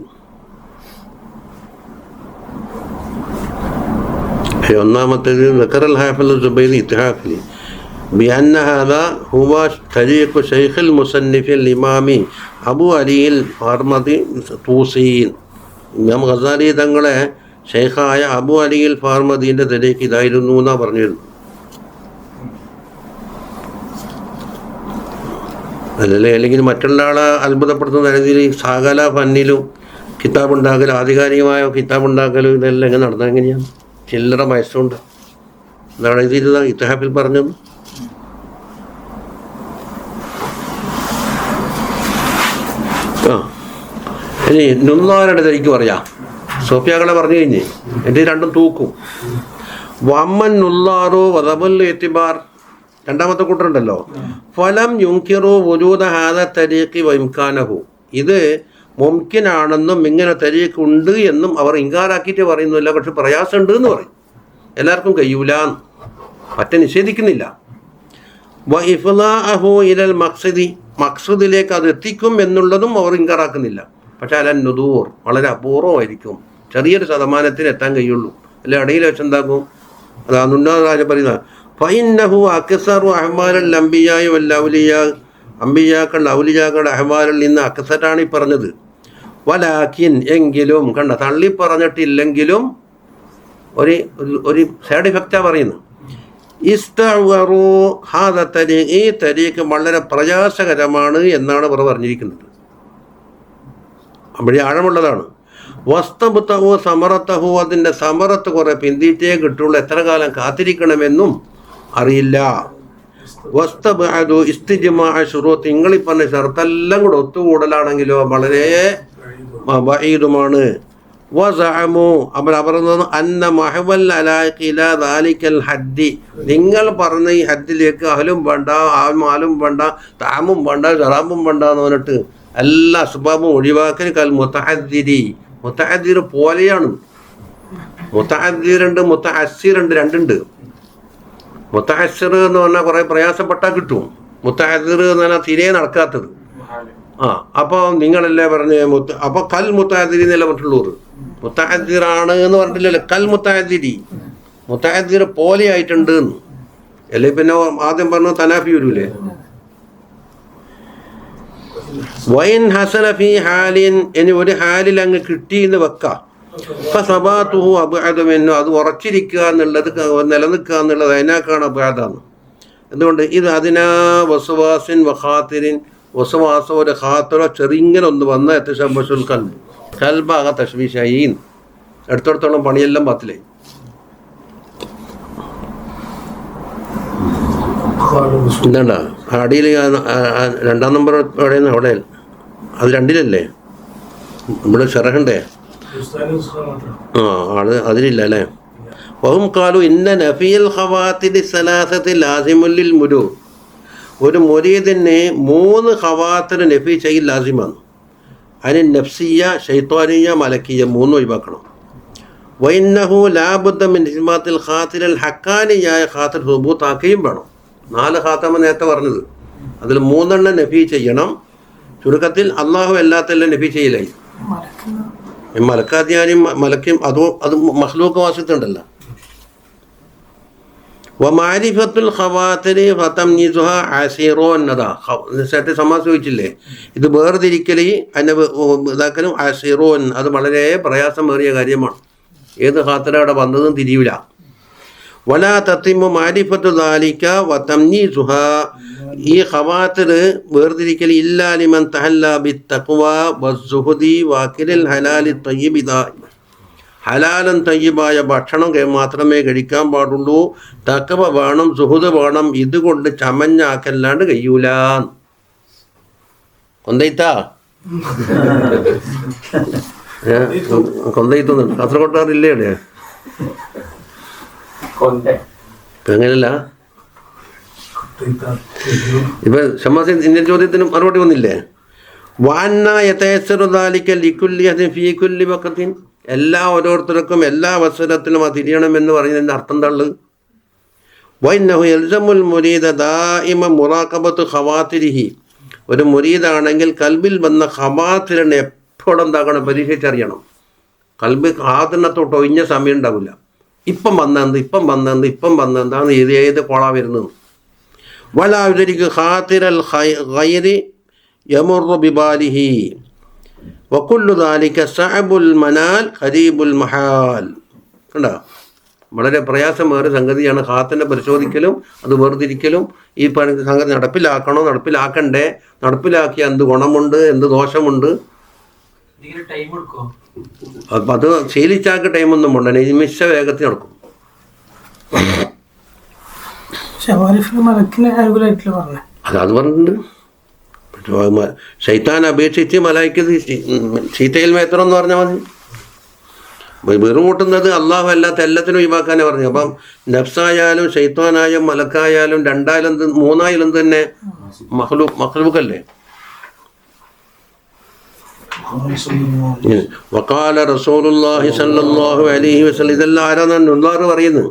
ഒന്നാമത്തേത് ദക്കറൽ ഹാഫിദ് സുബൈദി ഇത്ഹാഫിലി بأن هذا هو طريق شيخ المصنف الإمام അബു അലിയിൽ ഫാർമദി തൂസീൻ. ഇമാം ഗസാലി തങ്ങളെ ഷെയ്ഖായ അബു അലിയിൽ ഫാർമദീൻ്റെ തരീഖ് ഇതായിരുന്നു എന്നാണ് പറഞ്ഞിരുന്നു. അതല്ലേ, അല്ലെങ്കിൽ മറ്റുള്ള ആളെ അത്ഭുതപ്പെടുത്തുന്ന തരത്തിൽ സകല ഫന്നിലും കിതാബുണ്ടാക്കൽ, ആധികാരികമായ കിതാബുണ്ടാക്കലും ഇതെല്ലാം എങ്ങനെ നടന്നത്? എങ്ങനെയാണ്? ചില്ലറ വയസ്സുണ്ട്. എന്താണ് എഴുതിയിരുന്ന ഇത്ഹാഫിൽ പറഞ്ഞത്? ഇനി നുന്നാരുടെ തനിക്ക് പറയാം. സോഫിയാക്കളെ പറഞ്ഞു കഴിഞ്ഞ് എൻ്റെ രണ്ടും തൂക്കും. വമ്മൻ നുല്ലാറു വദബുൽ എത്തിബാർ, രണ്ടാമത്തെ കൂട്ടരുണ്ടല്ലോ. ഫലം യുങ്കിറു വജൂദ ഹാദ തരീഖി വഇംകാനഹു, ഇത് മുംകിനാണെന്നും ഇങ്ങനെ തരീഖ് ഉണ്ട് എന്നും അവർ ഇൻകാറാക്കിയിട്ട് പറയുന്നില്ല. പക്ഷെ പ്രയാസമുണ്ട് എന്ന് പറയും. എല്ലാവർക്കും കഴിയൂല, മറ്റേ നിഷേധിക്കുന്നില്ല. വ ഇഫ്ലാഅഹു ഇലൽ മഖ്സദി, മഖ്സദിലേക്ക് അത് എത്തിക്കും എന്നുള്ളതും അവർ ഇൻകാറാക്കുന്നില്ല. പക്ഷെ അലൻ നുദൂർ, വളരെ അപൂർവമായിരിക്കും, ചെറിയൊരു ശതമാനത്തിന് എത്താൻ കഴിയുള്ളൂ. അല്ലെ ഇടയിൽ വെച്ചെന്താക്കും? അതാ നുന്നാജ പറയുന്നത് ഫഇന്നഹു അക്സറു അഹ്മാലൽ അംബിയായി വൽ ഔലിയാ, അംബിയാക്കളുടെ ഔലിയാക്കളുടെ അഹ്മാലിൽ നിന്ന് അക്സറാണ് ഈ പറഞ്ഞത്. വലാകിൻ, എങ്കിലും, കണ്ട തള്ളി പറഞ്ഞിട്ടില്ലെങ്കിലും ഒരു സൈഡ് ഇഫക്റ്റാണ് പറയുന്നത്. ഇസ്തഅറു ഹാദ തരീഖ്, ഈ തരീഖ് വളരെ പ്രയാസകരമാണ് എന്നാണ് അവർ പറഞ്ഞിരിക്കുന്നത്. അവിടെ ആഴമുള്ളതാണ്. വസ്തബുത്തഹു സമറത്തഹു, അതിൻ്റെ സമറത്ത് കുറെ പിന്തിയിട്ടേ കിട്ടുള്ളൂ, എത്ര കാലം കാത്തിരിക്കണമെന്നും അറിയില്ല. വസ്തബഅദു ഇസ്തിജ്മാഅ ശുറൂത്ത് നിങ്ങളീ പറഞ്ഞ ഷർത്തെല്ലാം കൂടെ ഒത്തുകൂടലാണെങ്കിലോ വളരെ ബഈദുമാണ്. വസഅമു അവർ അന്ന മഹവൽ അലാഖി ഇലാ ദാലിക്കൽ ഹദ്ദി നിങ്ങൾ പറഞ്ഞ ഈ ഹദ്ദിലേക്ക് അഹലും വേണ്ട ആലും വേണ്ട താമും വേണ്ട ശറാബും വേണ്ട എന്ന് പറഞ്ഞിട്ട് എല്ലാ അസ്ബാബും ഒഴിവാക്കൽ കൽ മുതഅദ്ദിരി മുതഅദ്ദിർ പോലെയാണ്. മുതഅദ്ദിറുണ്ട് മുതഅസ്സിറുണ്ട് രണ്ടുണ്ട്. മുതഅസ്സിർ എന്ന് പറഞ്ഞാൽ കുറേ പ്രയാസപ്പെട്ടാൽ കിട്ടും. മുതഅദ്ദിർ എന്ന് പറഞ്ഞാൽ തീരെ നടക്കാത്തത്. അപ്പോൾ നിങ്ങളല്ലേ പറഞ്ഞ് അപ്പോൾ കൽ മുതഅദ്ദിരി എന്നല്ല മറ്റുള്ളവർ മുതഅദ്ദിറാണ് എന്ന് പറഞ്ഞിട്ടില്ലല്ലോ. കൽ മുതഅദ്ദിരി മുതഅദ്ദിർ പോലെ ആയിട്ടുണ്ട് എന്ന് അല്ലേ. പിന്നെ ആദ്യം പറഞ്ഞു തനാഫി വരൂലേ. വൈൻ ഹസന ഫി ഹാലിൻ ഇനി ഒരു ഹാലിൽ അങ്ങ് കിട്ടി എന്ന് വെക്കാം. ഫസബാതുഹു അബ്അദു അത് ഉറച്ചിരിക്കുക എന്നുള്ളത് നിലനിൽക്കുക എന്നുള്ളത് അതിനേക്കാണ് അബ്അദാന്ന്. എന്തുകൊണ്ട് ഇത് അതിനാ വസ്വാസിൻ വഖാത്തിരിൻ വസ്വാസോ ഒരു ഖാത്തറോ ചെറിങ്ങനെ ഒന്ന് വന്ന എത്തശബ്ബസുൽ ഖൽബ് ഖൽബാകെ തശ്വീശായി. എടുത്തോടത്തോളം പണിയെല്ലാം പത്തിലായി. എന്താ അടിയിൽ രണ്ടാം നമ്പർ എവിടെയാണ്? അവിടെ അത് രണ്ടിലല്ലേ ഇവിടെ ഷറഹണ്ടേ? അത് അതിലില്ല അല്ലേ. വഹും ഖാലു ഇന്ന നഫിയൽ ഖവാത്തിരി സലാസത്തി ലാസിമുല്ലിൽ മുരു ഒരു മുരീദിന് 3 ഖവാത്തിർ നഫി ചെയ്യൽ ലാസിമാണ്. അതിന് നഫ്സിയ ശൈത്വാനിയ മലക്കിയ 3 ഒഴിവാക്കണം. വൈന്നഹു ലാബുദ്ദ മിൻ ഇസ്മാത്തിൽ ഖാത്തിരൽ ഹക്കാനിയായ ഖാത്തിർ സുബൂത്താക്കുകയും വേണം. 4 ഖാത്തമ നേരത്തെ പറഞ്ഞത് അതിൽ 3 നഫി ചെയ്യണം. ചുരുക്കത്തിൽ അള്ളാഹു എല്ലാത്തെല്ലാം നഫി ചെയ്യലായി. മലക്കാദ്യാനും മലക്കും അത് മഖ്ലൂഖ് വാസിത്തുണ്ടല്ലോ. വമാരിഫത്തുൽ ഖവാത്തിരി ഫതംയീസുഹ അസീറോൻ എന്നതാ നേരത്തെ സമാസിച്ചില്ലേ. ഇത് വേർതിരിക്കൽ അതിനെ ഇതാക്കലും അസീറോൻ അത് വളരെ പ്രയാസമേറിയ കാര്യമാണ്. ഏത് ഖാത്തിര അവിടെ വന്നതും തിരിയില്ല. വലാ തത്തിമു മാരിഫത്തു ദാലിക വതംയീസുഹ ഈ ഖവാത്തിർ വേർതിരിക്കൽ ഇല്ലാ ലിമൻ തഹല്ല ബിത്തഖ്വ വസ്സുഹുദി വാക്കിൽ ഹലാലി തയ്യിബ് ഹലാലും തയ്യിബായ ഭക്ഷണം മാത്രമേ കഴിക്കാൻ പാടുള്ളൂ. തഖ്വ വേണം, സുഹുദ് വേണം. ഇതുകൊണ്ട് ചമഞ്ഞാക്കല്ലാണ്ട് കഴിയൂല. കൊന്തയിത്താ കൊന്തയിത്തൊന്നും കാസർഗോട്ടുകാരില്ലേ അവിടെ? അങ്ങനല്ല. ഇപ്പൊ ഷമാസി ഇന്ത്യൻ ചോദ്യത്തിന് മറുപടി വന്നില്ലേ? എല്ലാ ഓരോരുത്തർക്കും എല്ലാ അവസരത്തിലും അത് തിരിയണമെന്ന് പറയുന്നതിൻ്റെ അർത്ഥം തള്ളു. ഒരു മുരീദാണെങ്കിൽ കൽബിൽ വന്ന ഖവാത്തിറിനെ എപ്പോഴും എന്താക്കണം? പരീക്ഷിച്ചറിയണം. കൽബ് ഖാത്തിറിനത്തോട്ട് ഒഴിഞ്ഞ സമയം ഉണ്ടാവില്ല. ഇപ്പം വന്നെന്താണ് ഏത് കോളാ വരുന്നത്. വലാവിധരിക്ക് ഖാത്തിറൽ ഖൈരി യമറു ബിബാലിഹി വകുല്ലു ദാലിക സഅബുൽ മനാൽ ഖരീബുൽ മഹാൽ. കണ്ടോ, വളരെ പ്രയാസമേറിയ സംഗതിയാണ് ഖാത്തിനെ പരിശോധിക്കലും അത് വേർതിരിക്കലും. ഈ സംഗതി നടപ്പിലാക്കണോ നടപ്പിലാക്കണ്ടേ, നടപ്പിലാക്കിയ എന്ത് ഗുണമുണ്ട് എന്ത് ദോഷമുണ്ട്. അപ്പം അത് ശീലിച്ചാക്ക് ടൈമൊന്നും പോണ്ട, നിമിഷ വേഗത്തിൽ നടക്കും. അത് പറഞ്ഞിട്ടുണ്ട്. ശൈത്താൻ അപേക്ഷിച്ച് മലായിക്കത് ചീത്തയിൽ മേത്രം എന്ന് പറഞ്ഞാൽ മതി. വെറും കൂട്ടുന്നത് അള്ളാഹു അല്ലാത്ത എല്ലാത്തിനും ഒഴിവാക്കാനേ പറഞ്ഞു. അപ്പം നഫ്സായാലും ശൈത്താനായാലും മലക്കായാലും 2 3 തന്നെ മഖ്ലൂഖല്ലേ. വഖാല റസൂലുള്ളാഹി സ്വല്ലല്ലാഹു അലൈഹി വസല്ലം ഇതെല്ലാം ആരാന്നാണ് ഉള്ളാറ് പറയുന്നത്.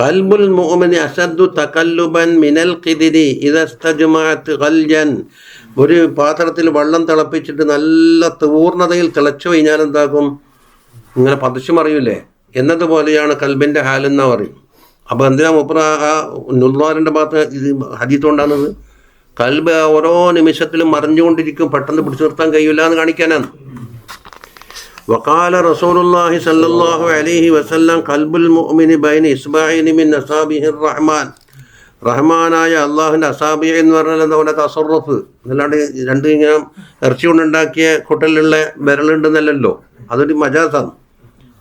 ഖൽബുൽ മുഅ്മിനി അശദ്ദു തഖല്ലുബൻ മിനൽ ഖിദ്രി ഇദാ ഇസ്തജ്മഅത് ഖൽജൻ. ഒരു പാത്രത്തിൽ വെള്ളം തിളപ്പിച്ചിട്ട് നല്ല പൂർണ്ണതയിൽ തിളച്ചു കഴിഞ്ഞാൽ എന്താക്കും? ഇങ്ങനെ പതിച്ചു മറിയൂലേ എന്നതുപോലെയാണ് കൽബിൻ്റെ ഹാലെന്നാ പറയും. അപ്പോൾ എന്തിനാ മുപ്ര ആ നുള്ളാറിൻ്റെ ഭാഗത്ത് ഇത് ഹദീത്ത് കൊണ്ടാണത്? കൽബ് ഓരോ നിമിഷത്തിലും മറിഞ്ഞുകൊണ്ടിരിക്കും, പെട്ടെന്ന് പിടിച്ചു നിർത്താൻ കഴിയില്ല എന്ന് കാണിക്കാനാണ്. വഖാല റസൂലുള്ളാഹി സ്വല്ലല്ലാഹു അലൈഹി വസല്ലം ഖൽബുൽ മുഅ്മിനി ബൈന ഇസ്ബഅൈനി മിൻ അസാബിഹിർ റഹ്മാൻ. റഹ്മാനായ അള്ളാഹുവിൻ്റെ അസാബി എന്ന് പറഞ്ഞാൽ എന്താ പറയുക? തസറുഫ്. അല്ലാണ്ട് 2 ഇങ്ങനെ ഇറച്ചി കൊണ്ടുണ്ടാക്കിയ കുട്ടലിലുള്ള വിരലുണ്ടെന്നല്ലല്ലോ, അതൊരു മജാസാണ്.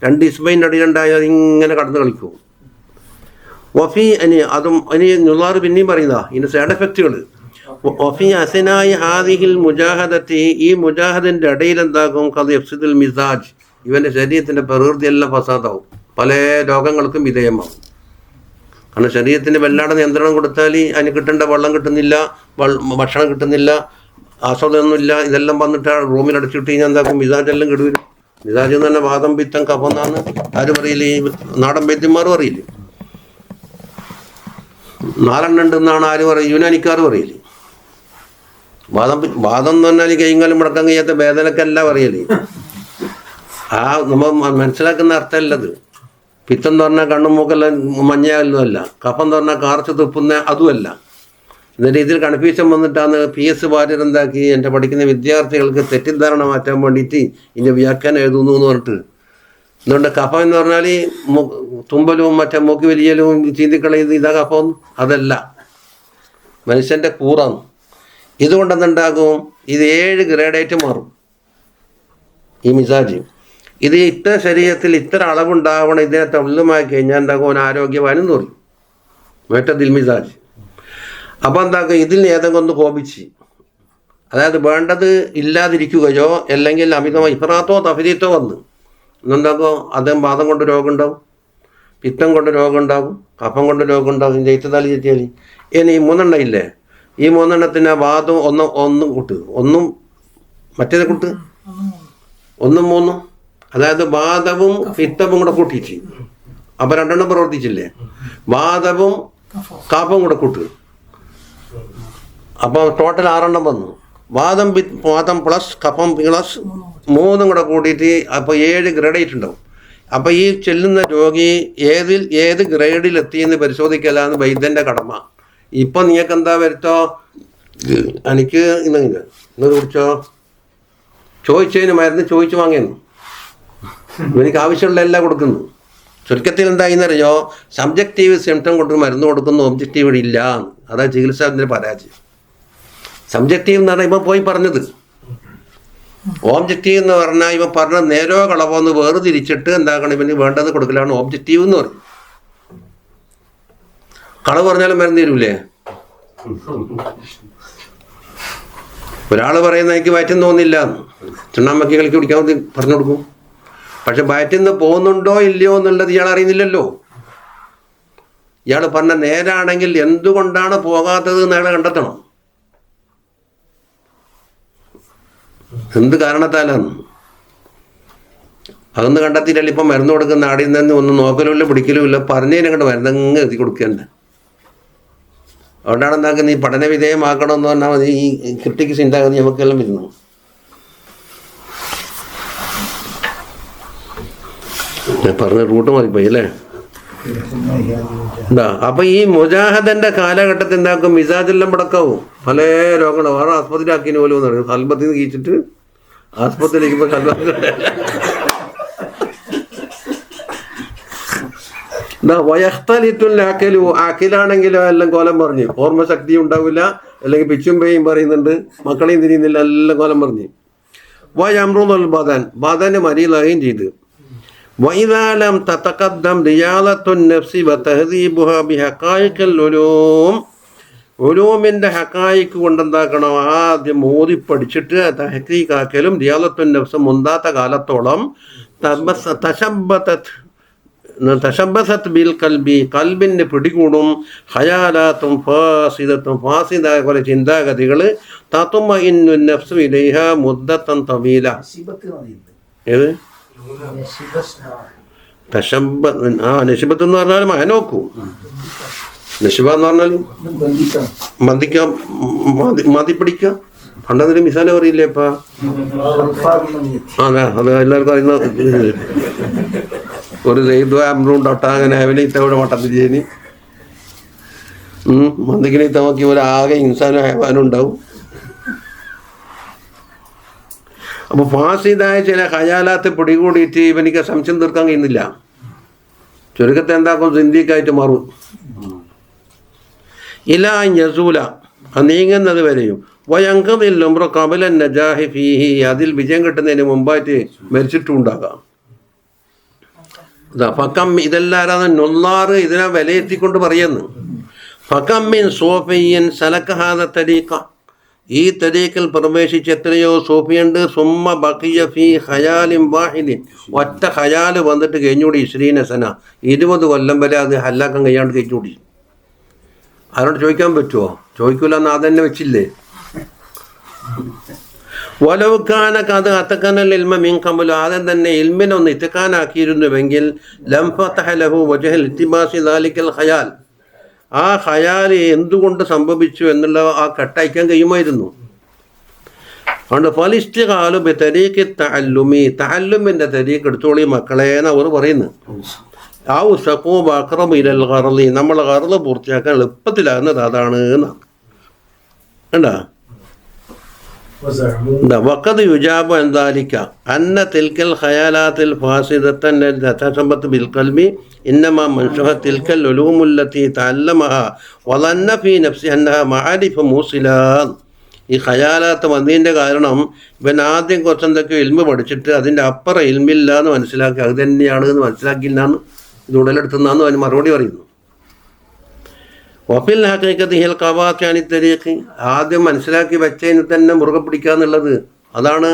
2 ഇസ്ബൈൻ്റെ അടിയിലുണ്ടായാൽ ഇങ്ങനെ കടന്നു കളിക്കും. വഫി അനി അതും അനി നുള്ളാറ് പിന്നെയും പറയുന്നതാ ഇതിൻ്റെ സൈഡ് എഫക്റ്റുകൾ. വഫി അസനായി ഹാദിഹിൽ മുജാഹദത്തി ഈ മുജാഹദിൻ്റെ ഇടയിൽ എന്താകും കത് എഫ്സിദുൽ മിസാജ് ഇവൻ്റെ ശരീരത്തിൻ്റെ പ്രകൃതിയെല്ലാം ഫസാദാവും, പല രോഗങ്ങൾക്കും വിധേയമാവും. കാരണം ശരീരത്തിന് വല്ലാതെ നിയന്ത്രണം കൊടുത്താൽ അതിന് കിട്ടേണ്ട വെള്ളം കിട്ടുന്നില്ല, ഭക്ഷണം കിട്ടുന്നില്ല, ആസ്വാദനമൊന്നുമില്ല. ഇതെല്ലാം വന്നിട്ട് റൂമിലടച്ചിട്ട് കഴിഞ്ഞാൽ എന്താക്കും മിസാജെല്ലാം കെടുവരും. മിസാജ് എന്ന് പറഞ്ഞാൽ വാദം പിത്തം കഫം എന്നാണ് ആര് പറയില്ലേ, നാടൻ വൈദ്യന്മാർ പറയില്ലേ. 4 ഉണ്ടെന്നാണ് ആര് പറയും, യുനാനിക്കാർ പറയില്ലേ. വാദം എന്ന് പറഞ്ഞാൽ കൈകാലം മുടക്കാൻ കഴിയാത്ത വേദനക്കല്ല പറയല്ലേ. ആ നമ്മൾ മനസ്സിലാക്കുന്ന അർത്ഥമല്ലത്. പിത്തം എന്ന് പറഞ്ഞാൽ കണ്ണും മൂക്കെല്ലാം മഞ്ഞയൊന്നുമല്ല, കഫം എന്ന് പറഞ്ഞാൽ കാർച്ച് തുപ്പുന്ന അതുമല്ല. എന്ന രീതിയിൽ കൺഫ്യൂഷൻ വന്നിട്ടാണ് PS വാര്യർ എന്താക്കി എൻ്റെ പഠിക്കുന്ന വിദ്യാർത്ഥികൾക്ക് തെറ്റിദ്ധാരണ മാറ്റാൻ വേണ്ടിയിട്ട് ഇതിൻ്റെ വ്യാഖ്യാനം എഴുതുന്നു എന്ന് പറഞ്ഞിട്ട്. എന്തുകൊണ്ട് കഫം എന്ന് പറഞ്ഞാൽ തുമ്പലും മറ്റേ മൂക്ക് വലിയലും ചീന്തിക്കളയുന്നത് ഇതാ കഫം, അതല്ല, മനുഷ്യൻ്റെ കൂറാണ്. ഇതുകൊണ്ടെന്നുണ്ടാകും ഇത് 7 ഗ്രേഡായിട്ട് മാറും ഈ മിസാജ്. ഇത് ഇത്ര ശരീരത്തിൽ ഇത്ര അളവുണ്ടാവണം, ഇതിനെ തൊള്ളുമായി കഴിഞ്ഞാൽ എന്താകും അവൻ ആരോഗ്യവാനും തോന്നും മറ്റതിൽ മിസാജ്. അപ്പോൾ എന്താക്കും ഇതിൽ ഏതെങ്കിലും ഒന്ന് കോപിച്ച്, അതായത് വേണ്ടത് ഇല്ലാതിരിക്കുകയോ അല്ലെങ്കിൽ അമിതമായി ഇഫ്രാത്തോ തഫരീത്തോ വന്ന് എന്നെന്താക്കും അദ്ദേഹം വാദം കൊണ്ട് രോഗം ഉണ്ടാവും, പിത്തം കൊണ്ട് രോഗം ഉണ്ടാവും, കഫം കൊണ്ട് രോഗം ഉണ്ടാവും. ഇതിൻ്റെ ഇത്തതാലി ചെറ്റിയാൽ ഇനി 3 ഇല്ലേ, ഈ 3 വാദം ഒന്നും കൂട്ട്, ഒന്നും മറ്റേത് കൂട്ട്, 1 3, അതായത് വാദവും പിത്തവും കൂടെ കൂട്ടിച്ച് അപ്പം 2 പ്രവർത്തിച്ചില്ലേ. വാദവും കഫവും കൂടെ കൂട്ട്, അപ്പോൾ ടോട്ടൽ 6 വന്നു. വാദം പ്ലസ് കഫം പ്ലസ് 3 കൂടെ കൂട്ടിയിട്ട് അപ്പോൾ 7 ഗ്രേഡായിട്ട് ഉണ്ടാവും. അപ്പോൾ ഈ ചെല്ലുന്ന രോഗി ഏത് ഗ്രേഡിൽ എത്തിയെന്ന് പരിശോധിക്കലാണ് വൈദ്യൻ്റെ കടമ. ഇപ്പം നിങ്ങൾക്ക് എന്താ വരുത്തോ, എനിക്ക് ഇന്ന് കുറിച്ചോ ചോദിച്ചതിന് മരുന്ന് ചോദിച്ചു വാങ്ങിയെന്നു, എനിക്ക് ആവശ്യമുള്ള എല്ലാം കൊടുക്കുന്നു. ചുരുക്കത്തിൽ എന്തായിന്നറിയോ, സബ്ജക്റ്റീവ് സിംറ്റം കൊണ്ട് മരുന്ന് കൊടുക്കുന്നു, ഒബ്ജക്റ്റീവ് ഇല്ല. അതാ ചികിത്സാവിൻ്റെ പരാജയം. സബ്ജക്റ്റീവ് എന്ന് പറഞ്ഞാൽ ഇവൻ പോയി പറഞ്ഞത്, ഓബ്ജക്റ്റീവ് എന്ന് പറഞ്ഞാൽ ഇവൻ പറഞ്ഞ നേരോ കളവോ എന്ന് വേർതിരിച്ചിട്ട് എന്താക്കണം ഇവന് വേണ്ടത് കൊടുക്കലാണ് ഓബ്ജക്റ്റീവ് എന്ന് പറയും. കളവ് പറഞ്ഞാലും മരുന്ന് തരൂലേ. ഒരാൾ പറയുന്ന എനിക്ക് വയറ്റിന്ന് തോന്നില്ല, ചുണ്ണാമ്പക്കി കളിക്ക് കുടിക്കാൻ പറഞ്ഞു കൊടുക്കും. പക്ഷെ വയറ്റിന്ന് പോകുന്നുണ്ടോ ഇല്ലയോ എന്നുള്ളത് ഇയാൾ അറിയുന്നില്ലല്ലോ. ഇയാൾ പറഞ്ഞ നേരാണെങ്കിൽ എന്തുകൊണ്ടാണ് പോകാത്തത് എന്ന് അയാളെ കണ്ടെത്തണം. എന്ത് കാരണത്താലാണ് അതൊന്ന് കണ്ടെത്തിയിട്ടല്ല ഇപ്പം മരുന്ന് കൊടുക്കുന്ന ആടിൽ നിന്ന് ഒന്നും നോക്കലുമില്ല പിടിക്കലുമില്ല, പറഞ്ഞതിനങ്ങോട്ട് മരുന്നങ്ങ് എത്തി കൊടുക്കേണ്ട. അതുകൊണ്ടാണ് എന്താക്കുന്നത് ഈ പഠന വിധേയമാക്കണമെന്ന് പറഞ്ഞാൽ മതി. ഈ ക്രിട്ടിക്ക് ചിന്താഗതി നമുക്കെല്ലാം വരുന്നു. പറഞ്ഞ റൂട്ട് മാറിപ്പോയി അല്ലേ. എന്താ അപ്പം ഈ മുജാഹദന്റെ കാലഘട്ടത്തിൽ എന്താക്കും മിസാജെല്ലാം മുടക്കാവും, പല രോഗങ്ങളും. വേറെ ആസ്പത്രിയിലാക്കിന് പോലും എന്ന് പറയും. കൽബത്തിൽ നിന്ന് കീച്ചിട്ട് ആസ്പത്രിയിലേക്ക് ഇപ്പോൾ എന്താ വയഖ്തലിത്തുൽ അഖിലു, അഖിലാണെങ്കിലോ എല്ലാം കോലം പറഞ്ഞു, ഓർമ്മശക്തി ഉണ്ടാവില്ല, അല്ലെങ്കിൽ പിച്ചും പേയും പറയുന്നുണ്ട്, മക്കളെയും തിരിയുന്നില്ല, എല്ലാം കോലം പറഞ്ഞു. വയംറുൽ ബദൻ മരീലായും ചെയ്ത്. വഇദാലം തതഖദ്ദം റിയാദത്തുൻ നഫ്സി വതഹദീബുഹാ ബിഹഖായിഖിൽ ഉലൂം, ഉലൂമിൻ്റെ ഹഖായിക്ക് കൊണ്ടെന്താക്കണം ആദ്യം മോദി പഠിച്ചിട്ട് തഹ്ഖീഖാക്കലും റിയാദത്തുൻ നഫ്സ് മുന്താത്ത കാലത്തോളം തശബ്ബസത്ത് ബിൽ കൽബി, കൽബിന് പിടികൂടും. ഹയാലാത്തും ഫാസിദത്തും, ഫാസിദായ പോലെ ചിന്താഗതികൾ. തത്മഇന്നു നഫ്സു ഇലൈഹ മുദ്ദത്തൻ തവീല. ഏത് നശിബത്ത് എന്ന് പറഞ്ഞാൽ നോക്കൂ, നശിബ എന്ന് പറഞ്ഞാൽ മതിക്കാം, മതി പിടിക്കാം. പണ്ടതിന് മിസാല പറയില്ലേ ഇപ്പ, അതെ അത് എല്ലാവർക്കും അറിയുന്ന ഒരു അമ്രുണ്ടോട്ട അങ്ങനെ അവനീത്തവിടെ വട്ടത്തിരിഞ്ഞ് മന്ദിക്കിനീത്ത നോക്കി ഒരാകെ ഇൻസാനും ഹേവാനും ഉണ്ടാവും. അപ്പോൾ ഫാസിദായ ചില ഖയാലാത്ത് പിടികൂടിയിട്ട് ഇവനിക്ക് സംശയം തീർക്കാൻ കഴിയുന്നില്ല. ചുരുക്കത്തെ എന്താക്കും സിന്ദീഖായിട്ട് മാറും. ഇലാ യസൂല, നീങ്ങുന്നത് വരെയും. വയങ്കതിൽ ഉംറ ഖബല നജാഹി ഫീഹി, അതിൽ വിജയം കിട്ടുന്നതിന് മുമ്പായിട്ട് മരിച്ചിട്ടും ഉണ്ടാകാം. ഫക്കം ഇതെല്ലാരാണ് നൊല്ലാറ് ഇതിനെ വിലയിരുത്തിക്കൊണ്ട് പറയുന്നു. ഫക്കമ്മിൻ സോഫിയൻ സലക്കഹാദ തരീഖ, ഈ തരീഖിൽ പ്രവേശിച്ച് എത്രയോ സോഫിയുണ്ട്. സുമ്മ ബഖിയ ഫീ ഖയാലിൻ വാഹിദിൻ, ഒറ്റ ഖയാൽ വന്നിട്ട് കഴിഞ്ഞുകൂടി 20 സന, 20 കൊല്ലം വരെ അത് ഹല്ലാക്കാൻ കഴിയാണ്ട് കഴിഞ്ഞുകൂടി. ആരോട് ചോദിക്കാൻ പറ്റുമോ? ചോദിക്കൂല എന്ന് അതന്നെ വെച്ചില്ലേ. വലവുക്കാനൊക്കെ അത് അത്തക്കനൽ ഇൽമ മീൻ കമ്പൽ, ആദ്യം തന്നെ ഇൽമിനൊന്ന് ഇത്തക്കാനാക്കിയിരുന്നുവെങ്കിൽ ലം ഫതഹ ലഹു വജഹൽ ഇത്തിബാസി ദാലിക്കൽ ഖയാൽ, ആ ഖയാൽ എന്തുകൊണ്ട് സംഭവിച്ചു എന്നുള്ള ആ കട്ടയക്കാൻ കഴിയുമായിരുന്നു. അതുകൊണ്ട് ഫലിസ്തിഖാലു ബി തരീഖി തഅല്ലുമി, തഅല്ലുമിൻ്റെ തരീഖ് എടുത്തോളി മക്കളെ എന്ന് അവർ പറയുന്നു. ഔ സഖൂബ അഖ്റബു ഇലൽ ഖർളി, നമ്മൾ ഖർള് പൂർത്തിയാക്കാൻ എളുപ്പത്തിലാകുന്നത് അതാണ് എന്നാണ്. കണ്ടാ വഖദ് യുജാബു അൻ ദാലിക അന്ന തിൽക്കൽ ഖയാലാത്തിൽ ഫാസിദത്തൻ തസബത്ത് ബിൽ ഖൽബി ഇന്നമാ മൻശഅ തിൽക്കൽ ഉലൂമുല്ലതി തഅല്ലമഹ വളന്ന ഫീ നഫ്സി അന്നഹ മആരിഫ് മൂസിലാൻ. ഈ ഖയാലാത്ത് വന്നതിൻ്റെ കാരണം ഇവൻ ആദ്യം കുറച്ചെന്തൊക്കെ ഇൽമ് പഠിച്ചിട്ട് അതിൻ്റെ അപ്പുറം ഇൽമില്ല എന്ന് മനസ്സിലാക്കി, അത് തന്നെയാണ് എന്ന് മനസ്സിലാക്കിയില്ല എന്ന് ഇത് ഉടലെടുത്തുന്നാന്ന് അവന് മറുപടി പറയുന്നു. വഫിൽ ഹഖീഖത്തി ഹിൽ ഖവാത്തി അനി തരീഖ്, ആദ്യം മനസ്സിലാക്കി വെച്ചതിന് തന്നെ മുറുകെ പിടിക്കുക എന്നുള്ളത് അതാണ്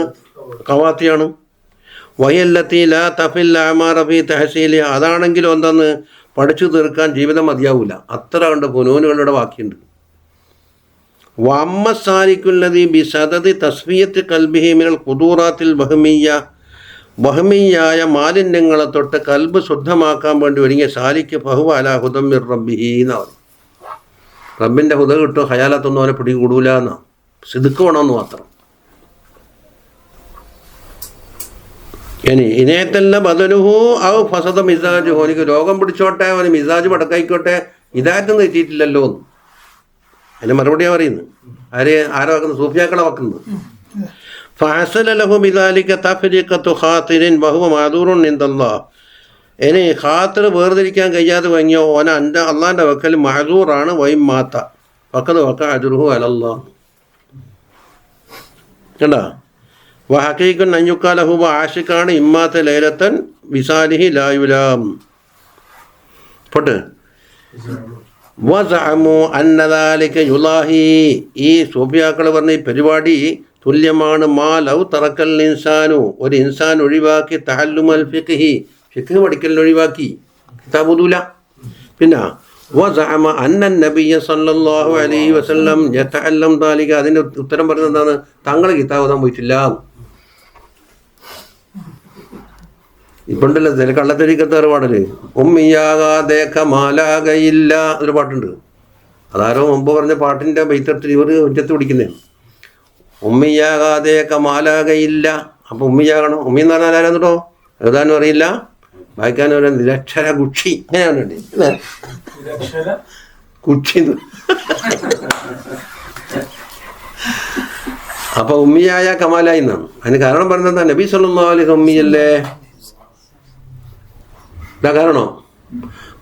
ഖവാത്തിയാണ്. വയല്ലത്തി ലാ തഫിൽ അമാറ ഫീ തഹസീലി, അതാണെങ്കിലും എന്തെന്ന് പഠിച്ചു തീർക്കാൻ ജീവിതം മതിയാവില്ല, അത്ര കണ്ട് ഫുനൂനുകളുടെ ബാക്കിയുണ്ട്. വഅമ്മ സാലിക്കുല്ലദീ ബിസദദി തസ്ഫിയത്തി ഖൽബിഹി മിനൽ ഖുദൂറാത്തിൽ വഹ്മിയ്യ, വഹ്മിയായ മാലിന്യങ്ങളെ തൊട്ട് കൽബ് ശുദ്ധമാക്കാൻ വേണ്ടി ഒരുങ്ങിയ സാലിക്ക് ഫഹുവ അലാ ഹുദം മിർ റബ്ബിഹി എന്നാണ്. റബ്ബിൻ്റെ ഹുദ കിട്ടും, ഖയാലത്തൊന്നും അവനെ പിടികൂടൂല എന്നാണ്. സിദ്ക്ക് വേണമെന്ന് മാത്രം. ഇനി ഇനേത്തല്ല ബദലുഹു ഔ ഫസദ മിസാജ്, ഓനിക്ക് രോഗം പിടിച്ചോട്ടെ, അവന് മിസാജ് പടക്കായിക്കോട്ടെ, ഇതായിട്ടൊന്നും എത്തിയിട്ടില്ലല്ലോ എന്ന്. അതിന് മറുപടിയാണ് പറയുന്നത്. ആരോ വെക്കുന്നത്? സൂഫിയാക്കളെ വെക്കുന്നത്. ഫഹസല ലഹു ബിദാലിക തഫ്രീഖത്തു ഖാതിരിൻ വഹുവ മഅദൂറുൻ ഇൻദല്ലാഹ്, ഇനി ഖാത്തിർ വേർതിരിക്കാൻ കഴിയാതെ വാങ്ങിയോ ഓന എൻ്റെ അള്ളാൻ്റെ വക്കൽ മഅദൂറാണ്. വൈം മാത്ത വഖദ് വഖഅ അജ്റുഹു അലല്ലാഹ്. കണ്ടാ വഹഖീഖുൻ അൻ യുഖാല ഹുവ ആശിഖാണ് ഇമ്മാത്ത ലൈലത്തൻ വിസാലിഹി ലാ യുലാം. പോട്ടെ. വസഅമു അന്ന ദാലിക യുലാഹി, ഈ സൂഫിയാക്കൾ പറഞ്ഞ ഈ പരിപാടി തുല്യമാണ് മാ ലൗ തറക്കൽ ഇൻസാനു, ഒരു ഇൻസാൻ ഒഴിവാക്കി തഅല്ലുമൽ ഫിഖ്ഹി, ഫിഖ് പഠിക്കലിന് ഒഴിവാക്കി കിതാബ് ഓതൂല. പിന്നെ വസഅമ അന്ന നബിയ സല്ലല്ലാഹു അലൈഹി വസല്ലം യതഅല്ലം ദാലിക, അതിൻ്റെ ഉത്തരം പറയുന്നത് എന്താണ്? തങ്ങൾ കിതാബ് ഓതാൻ പോയിട്ടില്ല. ഇപ്പണ്ടല്ലോ ചില കള്ളത്തരിക്കത്തെ ഒരു പാടല്, ഉമ്മിയാകാതെ കമാലാകയില്ല ഒരു പാട്ടുണ്ട്. അതാരോ മുമ്പ് പറഞ്ഞ പാട്ടിൻ്റെ ബൈത്തത്തിൽ ഇവർ ഉച്ചത്ത് പിടിക്കുന്നേ. ഉമ്മിയാകാതെ കമാലാകയില്ല, അപ്പം ഉമ്മിയാകണം. ഉമ്മി എന്ന് പറഞ്ഞാൽ ആരാന്നിട്ടോ എഴുതാനും അറിയില്ല, വായിക്കാനും അറിയാം. നിരക്ഷര കുക്ഷി, അങ്ങനെയാണ് കുക്ഷി. അപ്പൊ ഉമ്മിയായ കമാലായി എന്നാണ്. അതിന് കാരണം പറഞ്ഞത് എന്താ? നബി സല്ലല്ലാഹു അലൈഹി വസല്ലം ഉമ്മിയല്ലേ, ഇതാ കാരണോ.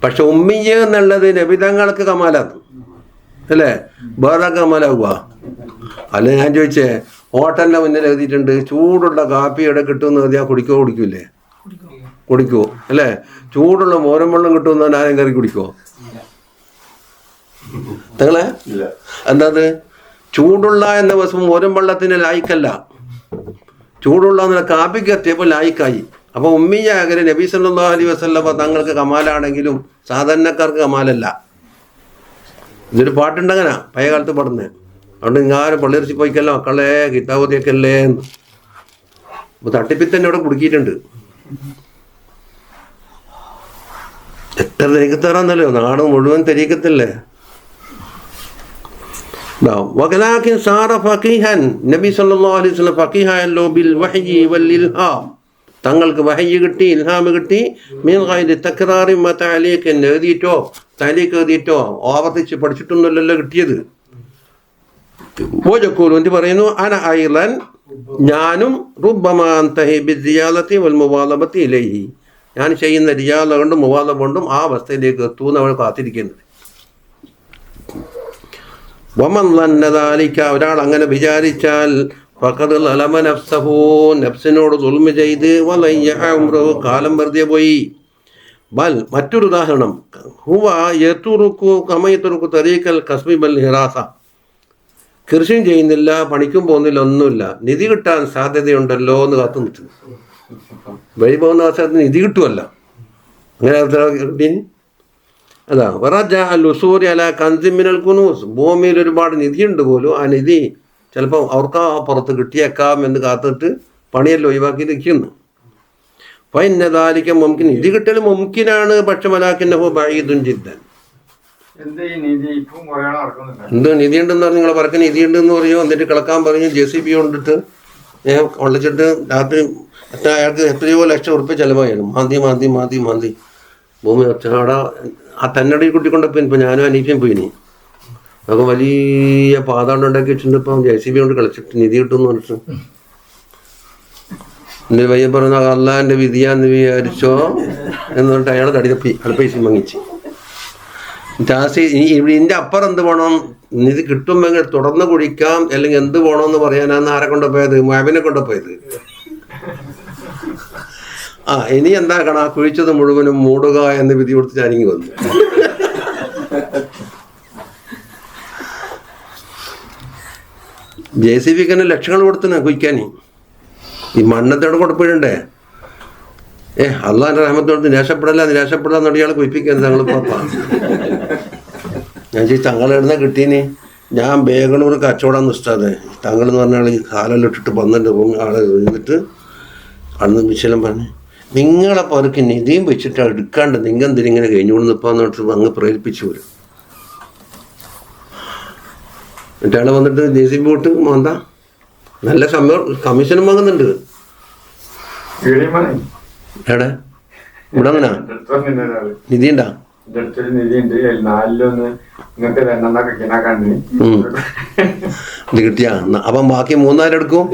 പക്ഷെ ഉമ്മിയ എന്നുള്ളത് നബിതങ്ങൾക്ക് കമാലാണ് അല്ലേ, വേറെ കമാലാവുക അല്ല. ഞാൻ ചോദിച്ചേ, ഹോട്ടലിൻ്റെ മുന്നിൽ എഴുതിയിട്ടുണ്ട് ചൂടുള്ള കാപ്പി എവിടെ കിട്ടുമെന്ന് എഴുതിയാൽ കുടിക്കൂലേ? കുടിക്കുമോ അല്ലേ? ചൂടുള്ള മോരം വെള്ളം കിട്ടുമെന്ന് ആരും കയറി കുടിക്കുമോ? നിങ്ങളെ എന്താത് ചൂടുള്ള എന്ന വസ്തു മോരം വെള്ളത്തിന് ലായിക്കല്ല, ചൂടുള്ള എന്നുള്ള കാപ്പിക്ക് എത്തിയപ്പോൾ ലായിക്കായി. അപ്പോൾ ഉമ്മിയാകരെ നബി സല്ലല്ലാഹു അലൈഹി വസല്ലം തങ്ങൾക്ക് കമാലാണെങ്കിലും സാധാരണക്കാർക്ക് കമാലല്ല. ഇതൊരു പാട്ടുണ്ടങ്ങനെ പഴയ കാലത്ത് പാടുന്നത്. അതുകൊണ്ട് ഇങ്ങാരും പള്ളിയിറച്ചി പോയിക്കല്ലോ മക്കളെ കിതാബോധിയൊക്കെയല്ലേ എന്ന്. അപ്പോൾ തട്ടിപ്പിത്തന്നെ ഇവിടെ കുടുക്കിയിട്ടുണ്ട്. എത്ര തെരീക്കത്താറാന്നല്ലോ, നാട് മുഴുവൻ തെരീക്കത്തല്ലേ. നബി സല്ലല്ലാഹു അലൈഹി വസല്ലം ഫഖീഹല്ലോ ബിൽ വഹ്യി വൽ ഇൽഹാം, തങ്ങൾക്ക് വഹയ്യ് കിട്ടി, ഇൽഹാമ് കിട്ടി. മീൻ ഗൈരി തക്റാറി വ തഅലീഖ്, എഴുതിയിട്ടോ തഅലീഖ് എഴുതിയിട്ടോ ആവർത്തിച്ച് പഠിച്ചിട്ടൊന്നുമല്ലല്ലോ കിട്ടിയത്. ഓജക്കൂലുന്തി പറയുന്നു അന ഐളൻ, ഞാനും റുബ്ബമാ അൻതഹി ബിസിയാലത്തി വൽ മുവാലബത്തി ഇലൈഹി, ഞാൻ ചെയ്യുന്ന റിയാല കൊണ്ടും മുവാല കൊണ്ടും ആ അവസ്ഥയിലേക്ക് എത്തുമെന്ന് അവൾ കാത്തിരിക്കുന്നത്. വമൻ ളന്ന ദാലിക, ഒരാൾ അങ്ങനെ വിചാരിച്ചാൽ ഫഖദ് ലലമ നഫ്സഹു, നഫ്സിനോട് ദുൽമ ചെയ്ത്, വലയ്യ ഉംറഹു, കാലം വെറുതെ പോയി. ബൽ മറ്റൊരു ഉദാഹരണം ഹുവ യതുറുക്കു കമയത്തുറുക്കു തരീക്കൽ കസ്ബി ബൽ ഹിറാസ. കൃഷിയും ചെയ്യുന്നില്ല, പണിക്കും പോകുന്നില്ല, ഒന്നുമില്ല, നിധി കിട്ടാൻ സാധ്യതയുണ്ടല്ലോ എന്ന് കാത്തു നിൽക്കുന്നു. വഴി പോകുന്ന അവസരത്തിന് നിധി കിട്ടുമല്ല, അങ്ങനെ കിട്ടീന് അതാ വറജ അൽ ഉസൂരി അല കൻസിമിനൽ കുനൂസ്. ഭൂമിയിൽ ഒരുപാട് നിധിയുണ്ട് പോലും, ആ നിധി ചിലപ്പോൾ അവർക്ക് പുറത്ത് കിട്ടിയേക്കാം എന്ന് കാത്തിട്ട് പണിയെല്ലാം ഒഴിവാക്കി നിൽക്കുന്നു. ഫൈന്നദാലിക മുംകിൻ, നിധി കിട്ടൽ മുംകിനാണ്, പക്ഷെ മലാക്കിന്നഹു ബഈദുൻ ജിദ്ദൻ. എന്ത് നിധിയുണ്ടെന്ന് പറഞ്ഞ് നിങ്ങളെ പറക്ക് നിധിയുണ്ടെന്ന് പറയുമോ, എന്നിട്ട് കിളക്കാൻ പറഞ്ഞു JCB കൊണ്ടിട്ട് കൊള്ളിച്ചിട്ട് രാത്രി അയാൾക്ക് എത്രയോ ലക്ഷം ഉറുപ്പ്യ ചിലവായിരുന്നു. മാന്തി മാന്തി മാന്തി മാന്തി ഭൂമി അവിടെ ആ തന്നടി കുട്ടിക്കൊണ്ടപ്പോൾ ഇപ്പം ഞാനും അനീഫയും പോയിനി. അതൊക്കെ വലിയ പാതാണ്ട് ഉണ്ടാക്കി വെച്ചിട്ടുണ്ട്. ഇപ്പം JCB കൊണ്ട് കളിച്ചിട്ട് നിധി കിട്ടുമെന്ന് പറഞ്ഞിട്ട് എൻ്റെ പയ്യൻ പറഞ്ഞ അള്ളാൻ്റെ വിധിയാന്ന് വിചാരിച്ചോ എന്ന് പറഞ്ഞിട്ട് അയാൾ തടി തപ്പി പൈസ വാങ്ങിച്ച് ഇതിൻ്റെ അപ്പുറം എന്ത് വേണം, നിധി കിട്ടുമെങ്കിൽ തുടർന്ന് കുഴിക്കാം, അല്ലെങ്കിൽ എന്ത് വേണമെന്ന് പറയാനാന്ന് ആരെ കൊണ്ടുപോയത്, മുഅബിനെ കൊണ്ടുപോയത്. ഇനി എന്താക്കണം, ആ കുഴിച്ചത് മുഴുവനും മൂടുക എന്ന് വിധി കൊടുത്ത് ഞാനിങ്ങി വന്നു. JCBക്ക് തന്നെ ലക്ഷങ്ങൾ കൊടുത്തിന് കുഴിക്കാൻ. ഈ മണ്ണത്തോടെ കൊടുപ്പിടണ്ടേ? അള്ളാന്റെ റഹ്മത്തോട് നിരാശപ്പെടാന്ന് ഇയാൾ കുഴിപ്പിക്കാൻ തങ്ങൾ പാപ്പ. ഞാൻ തങ്ങളെടുന്ന കിട്ടീനി, ഞാൻ ബേഗണൂർ കച്ചവടം നിഷ്ടാതെ തങ്ങളെന്ന് പറഞ്ഞാൽ ഈ കാലെല്ലാം ഇട്ടിട്ട് പന്ത്രണ്ട് ആളെ എഴുന്നിട്ട് അന്ന് വിശലം പറഞ്ഞ് നിങ്ങളെ പതുക്കെ നിധിയും വെച്ചിട്ട് എടുക്കാണ്ട് നിങ്ങെന്തിനിങ്ങനെ കഴിഞ്ഞുകൊണ്ട് നിൽപ്പാന്ന് പറഞ്ഞിട്ട് അങ്ങ് പ്രേരിപ്പിച്ചു വരും. എന്നിട്ട് അയാൾ വന്നിട്ട് JCB വിട്ട് എന്താ നല്ല കമ്മീഷനും വാങ്ങുന്നുണ്ട്. എവിടെ ഇവിടെ അങ്ങനെ നിധി ഉണ്ടാ ഇത് കിട്ടിയാ അപ്പം ബാക്കി 3000 എടുക്കും.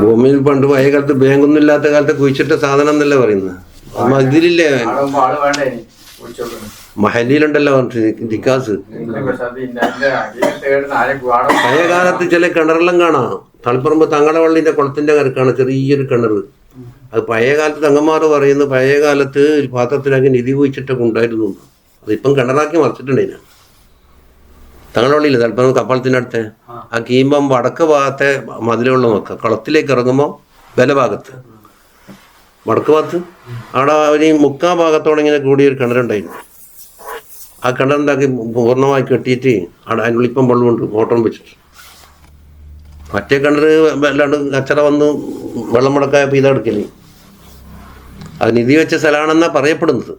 ഭൂമിയിൽ പണ്ട് പഴയ കാലത്ത് ബാങ്കൊന്നും ഇല്ലാത്ത കാലത്ത് കുഴിച്ചിട്ട സാധനം എന്നല്ലേ പറയുന്നത്. ഇതിലില്ലേ മഹലിയിലുണ്ടല്ലോ ദിക്കാസ്. പഴയ കാലത്ത് ചില കിണറെല്ലാം കാണാം. തളിപ്പറമ്പ് തങ്ങളവള്ളിന്റെ കുളത്തിന്റെ കരക്കാണ് ചെറിയൊരു കിണർ. അത് പഴയ കാലത്ത് തങ്ങന്മാർ പറയുന്നു പഴയ കാലത്ത് പാത്രത്തിലാക്കി നിധി കുഴിച്ചിട്ടൊക്കെ ഉണ്ടായിരുന്നു. അതിപ്പം കിണറാക്കി മറിച്ചിട്ടുണ്ടേന. തങ്ങളവള്ളിയില്ല തളിപ്പറമ്പ് കപ്പാളത്തിൻ്റെ അടുത്ത് ആ കീമ്പം വടക്ക് ഭാഗത്തെ മതിലുള്ള നോക്കുക, കുളത്തിലേക്ക് ഇറങ്ങുമ്പോൾ ബലഭാഗത്ത് വടക്ക് ഭാഗത്ത് അവിടെ ഒരു മുക്കാ ഭാഗത്തോടെ ഇങ്ങനെ കൂടിയൊരു കിണറുണ്ടായിരുന്നു. ആ കിണറുണ്ടാക്കി പൂർണ്ണമായി കെട്ടിയിട്ട് അവിടെ അതിനുള്ളിപ്പം വെള്ളമുണ്ട് മോട്ടറും വെച്ചിട്ട്. മറ്റേ കിണർ അല്ലാണ്ട് കച്ചറ വന്ന് വെള്ളം മുടക്കായപ്പോൾ ഇതെടുക്കല്. അത് നിധി വെച്ച സ്ഥലമാണെന്നാണ് പറയപ്പെടുന്നത്.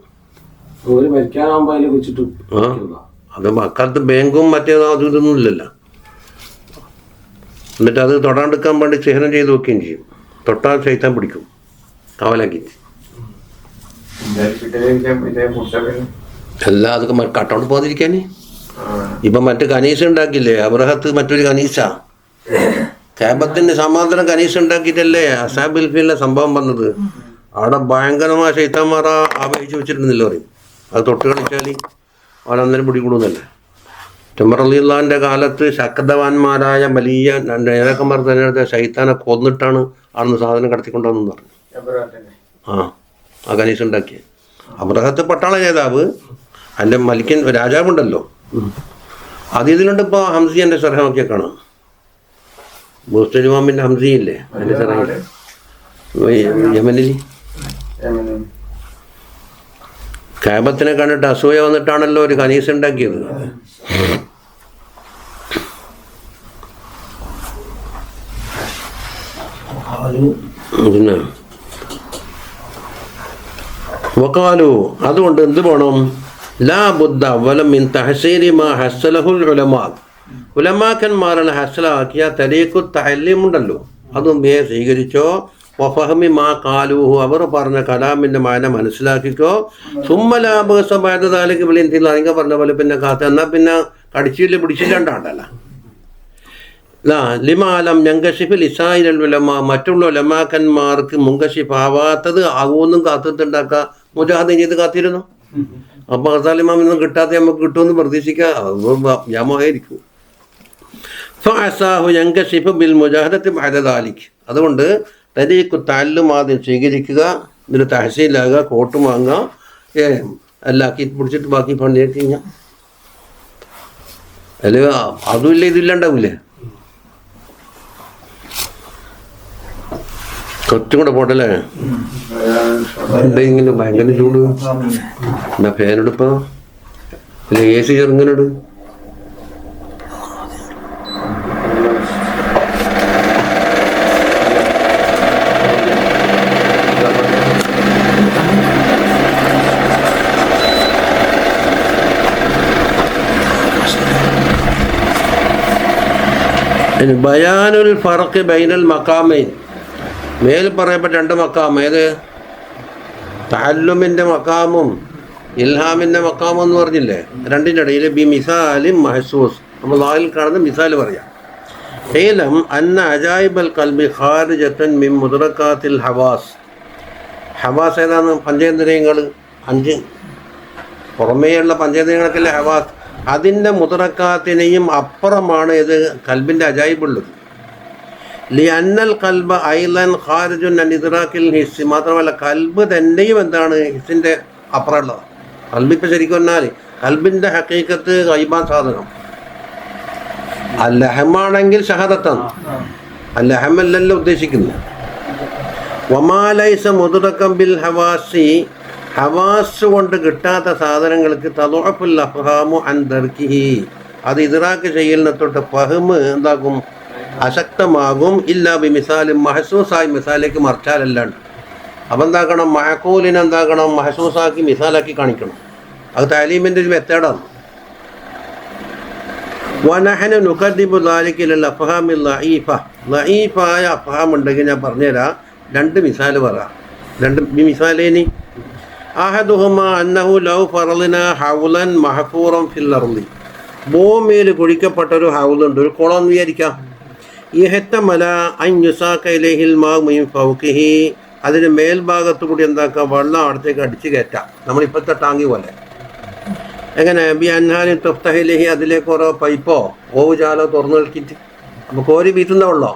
അത് അക്കാലത്ത് ബാങ്കും മറ്റേതോ അതും ഇതൊന്നും ഇല്ലല്ലോ. എന്നിട്ട് അത് തൊടാണ്ടെടുക്കാൻ വേണ്ടി ചിഹ്നം ചെയ്ത് വെക്കുകയും ചെയ്യും. തൊട്ടാൽ ശൈത്താൻ പിടിക്കും, കാവലാക്കി. എല്ലാം അതൊക്കെ കട്ടോണ്ട് പോകാതിരിക്കാന്. ഇപ്പം മറ്റു കനീസ ഉണ്ടാക്കില്ലേ അബ്രഹത്ത്, മറ്റൊരു കനീസ കാബത്തിന്റെ സമാന്തരം കനീസ ഉണ്ടാക്കിയിട്ടല്ലേ അസാബിൽ ഫീലിലെ സംഭവം വന്നത്. അവിടെ ഭയങ്കരമായ ശൈത്താന്മാർ ആവേശിച്ച് വെച്ചിട്ടുണ്ടെന്നില്ല പറയും. അത് തൊട്ട് കളിച്ചാൽ അവനന്നേരം പിടികൂടുന്നല്ലേ. ഉമർ റളിയല്ലാഹുവിന്റെ കാലത്ത് ശക്തവാന്മാരായ വലിയ നേതാക്കന്മാർ തന്നെ ശൈത്താനെ കൊന്നിട്ടാണ് അവിടുന്ന് സാധനം കടത്തിക്കൊണ്ടുവന്നു പറഞ്ഞു. ആ കനീസ ഉണ്ടാക്കിയ അബ്രഹത്ത് പട്ടാള നേതാവ്, അതിൻ്റെ മലിക്കൻ രാജാവുണ്ടല്ലോ, അത് ഇതിലുണ്ട്. ഇപ്പോൾ ഹംസിയൻ്റെ സർഹമൊക്കെ കാണാം. ബൂസ്റ്റലിമാമിൻ്റെ ഹംസിയില്ലേ അതിൻ്റെ സർഹ യമനിൽ. കാബത്തിനെ കണ്ടിട്ട് അസൂയ വന്നിട്ടാണല്ലോ ഒരു കനീസ ഉണ്ടാക്കിയത്. പിന്നെ വഖാലു, അതുകൊണ്ട് എന്ത് വേണം, ലാ ബുദ്ദ വലം മിൻ തഹ്സീരി മാ ഹസ്സലഹുൽ ഉലമാ, ഉലമാക്കന്മാരാണ് ഹസ്സലാക്കിയ തരീഖു തഅല്ലീം ഉണ്ടല്ലോ, അതും സ്വീകരിച്ചോ. വഫഹമി മാ ഖാലൂഹു, അവർ പറഞ്ഞ കലാമിൻ്റെ മാന മനസ്സിലാക്കിക്കോ. സുമ്മ ലാ ബഅസ ബഅദ ദാലിക ബിൽ ഇന്തിലാ, നിങ്ങൾ പറഞ്ഞ പോലെ പിന്നെ കാത്ത എന്നാൽ പിന്നെ കടിച്ചില്ല പിടിച്ചില്ലാണ്ടാണ്ടല്ല. ലിമാലം ഞങ്കഷിഫിൽ ഇസായിൽ ഉലമ, മറ്റുള്ള ഉലമാക്കന്മാർക്ക് മുങ്കഷിഫാവാത്തത് ആവൂന്നും കാത്തിട്ടുണ്ടാക്കുക മുജാഹിദ് ചെയ്ത് കാത്തിരുന്നു. അപ്പോൾ ഹസാലിമാമിനൊന്നും കിട്ടാതെ നമുക്ക് കിട്ടുമെന്ന് പ്രതീക്ഷിക്കുക ജാമായിരിക്കും. ഫഅസാഹു യൻകശിഫു ബിൽ മുജാഹദത്തി ബഅദ ദാലിക്. അതുകൊണ്ട് തരീഖു തഅല്ലും ആദ്യം സ്വീകരിക്കുക, എന്നിട്ട് തഹസീലാകുക, കോട്ട് വാങ്ങുക, എല്ലാക്കി പിടിച്ചിട്ട് ബാക്കി പണിയാക്കി കഴിഞ്ഞാൽ അല്ല അതുമില്ല ഇതില്ലാണ്ടാവില്ലേ. കുറച്ചും കൂടെ പോട്ടല്ലേ എന്തെങ്കിലും ഭയങ്കര ചൂട് എന്നാ ഫാനെടുപ്പോ അല്ല എ സി ചെറുങ്ങനെട്. ബയാനുൽ ഫർഖ് ബൈനൽ മഖാമൈൻ, മേൽ പറയപ്പെട്ട രണ്ട് മക്കാം, ഏത് തഅല്ലുമിൻ്റെ മക്കാമും ഇൽഹാമിൻ്റെ മക്കാമും എന്ന് പറഞ്ഞില്ലേ, രണ്ടിൻ്റെ ഇടയിൽ ബി മിസാലിൻ മഹ്സൂസ്, നമ്മൾ നാലിൽ കാണുന്ന മിസാൽ പറയാം. ഏലം അന്ന അജായിബൽ കൽബി ഖാരിജത്തൻ മിൻ മുദ്റകാത്തിൽ ഹവാസ്. ഹവാസ് ഏതാണ്? പഞ്ചേന്ദ്രിയങ്ങൾ, 5 പുറമേയുള്ള പഞ്ചേന്ദ്രിയങ്ങൾക്കല്ലേ ഹവാസ്. അതിൻ്റെ മുദ്റക്കാത്തിനെയും അപ്പുറമാണ് ഇത് കൽബിൻ്റെ അജായിബുള്ളത്. ലി അന്നൽ കൽബ ഐലൻ ഖാരിജുൻ അൻ ഇദ്റാക്കിൽ ഹിസ്. മാത്രമല്ല കൽബ് തന്നെയും എന്താണ്? ഹിസ്സിൻ്റെ അപ്പുറമുള്ളത്. കൽബിപ്പോൾ ശരിക്കും പറഞ്ഞാൽ കൽബിൻ്റെ ഹഖീഖത്ത് ഗൈബാൻ സാധനം. അല്ലഹമാണെങ്കിൽ ഷഹാദത്താണ്, അല്ലഹമല്ലല്ലോ ഉദ്ദേശിക്കുന്നത്. വമാ ലൈസ മുദ്റകം ബിൽ ഹവാസി, ഹവാസ് കൊണ്ട് കിട്ടാത്ത സാധനങ്ങൾക്ക് തദുഅഫുൽ അഫ്ഹാമു അൻ ദർക്കിഹി, അത് ഇദ്റാക്ക് ചെയ്യുന്ന തൊട്ട് ഫഹ്മ് എന്താകും? അശക്തമാകും. ഇല്ലാ ബി മിസാലും മഹസൂസായി മിസാലേക്ക് മറിച്ചാലല്ലാണ്ട്. അപ്പം എന്താക്കണം? മഅഖൂലിനെ എന്താക്കണം? മഹസൂസാക്കി മിസാലാക്കി കാണിക്കണം. അത് താലീമിൻ്റെ ഒരു മെത്തേഡാണ്. വനഹനു നുഖദ്ദിബു ദാലിക ഇലൽ അഫ്ഹാമിൽ ലഈഫ. ലഈഫായ അഫ്ഹാം ഉണ്ടെങ്കിൽ ഞാൻ പറഞ്ഞുതരാം. 2 മിസാൽ പറയാം. 2 മിസാലേനി. അഹദുഹുമ അന്നഹു ലൗ ഫറളിന ഹൗലൻ മഹഫൂറൻ ഫിൽ അർളി. ഭൂമിയിൽ കുഴിക്കപ്പെട്ടൊരു ഹൗലുണ്ട്, ഒരു കുളം വിചാരിക്കാം. ഇഹ്തമല അൻ യുസാക ഇലൈഹിൽ മാഉ മിൻ ഫൗഖിഹി, അതിന് മേൽഭാഗത്തു കൂടി എന്താക്കുക? വെള്ളം അടുത്തേക്ക് അടിച്ച് കയറ്റാം. നമ്മളിപ്പോഴത്തെ ടാങ്കി പോലെ. എങ്ങനെ? ബി അൻഹാനി തുഫ്തഹിലിഹി, അതിലേക്ക് ഓരോ പൈപ്പോ ഓവുചാലോ തുറന്നു നൽകിയിട്ട് അപ്പോൾ കോരി വീറ്റുന്ന വെള്ളം.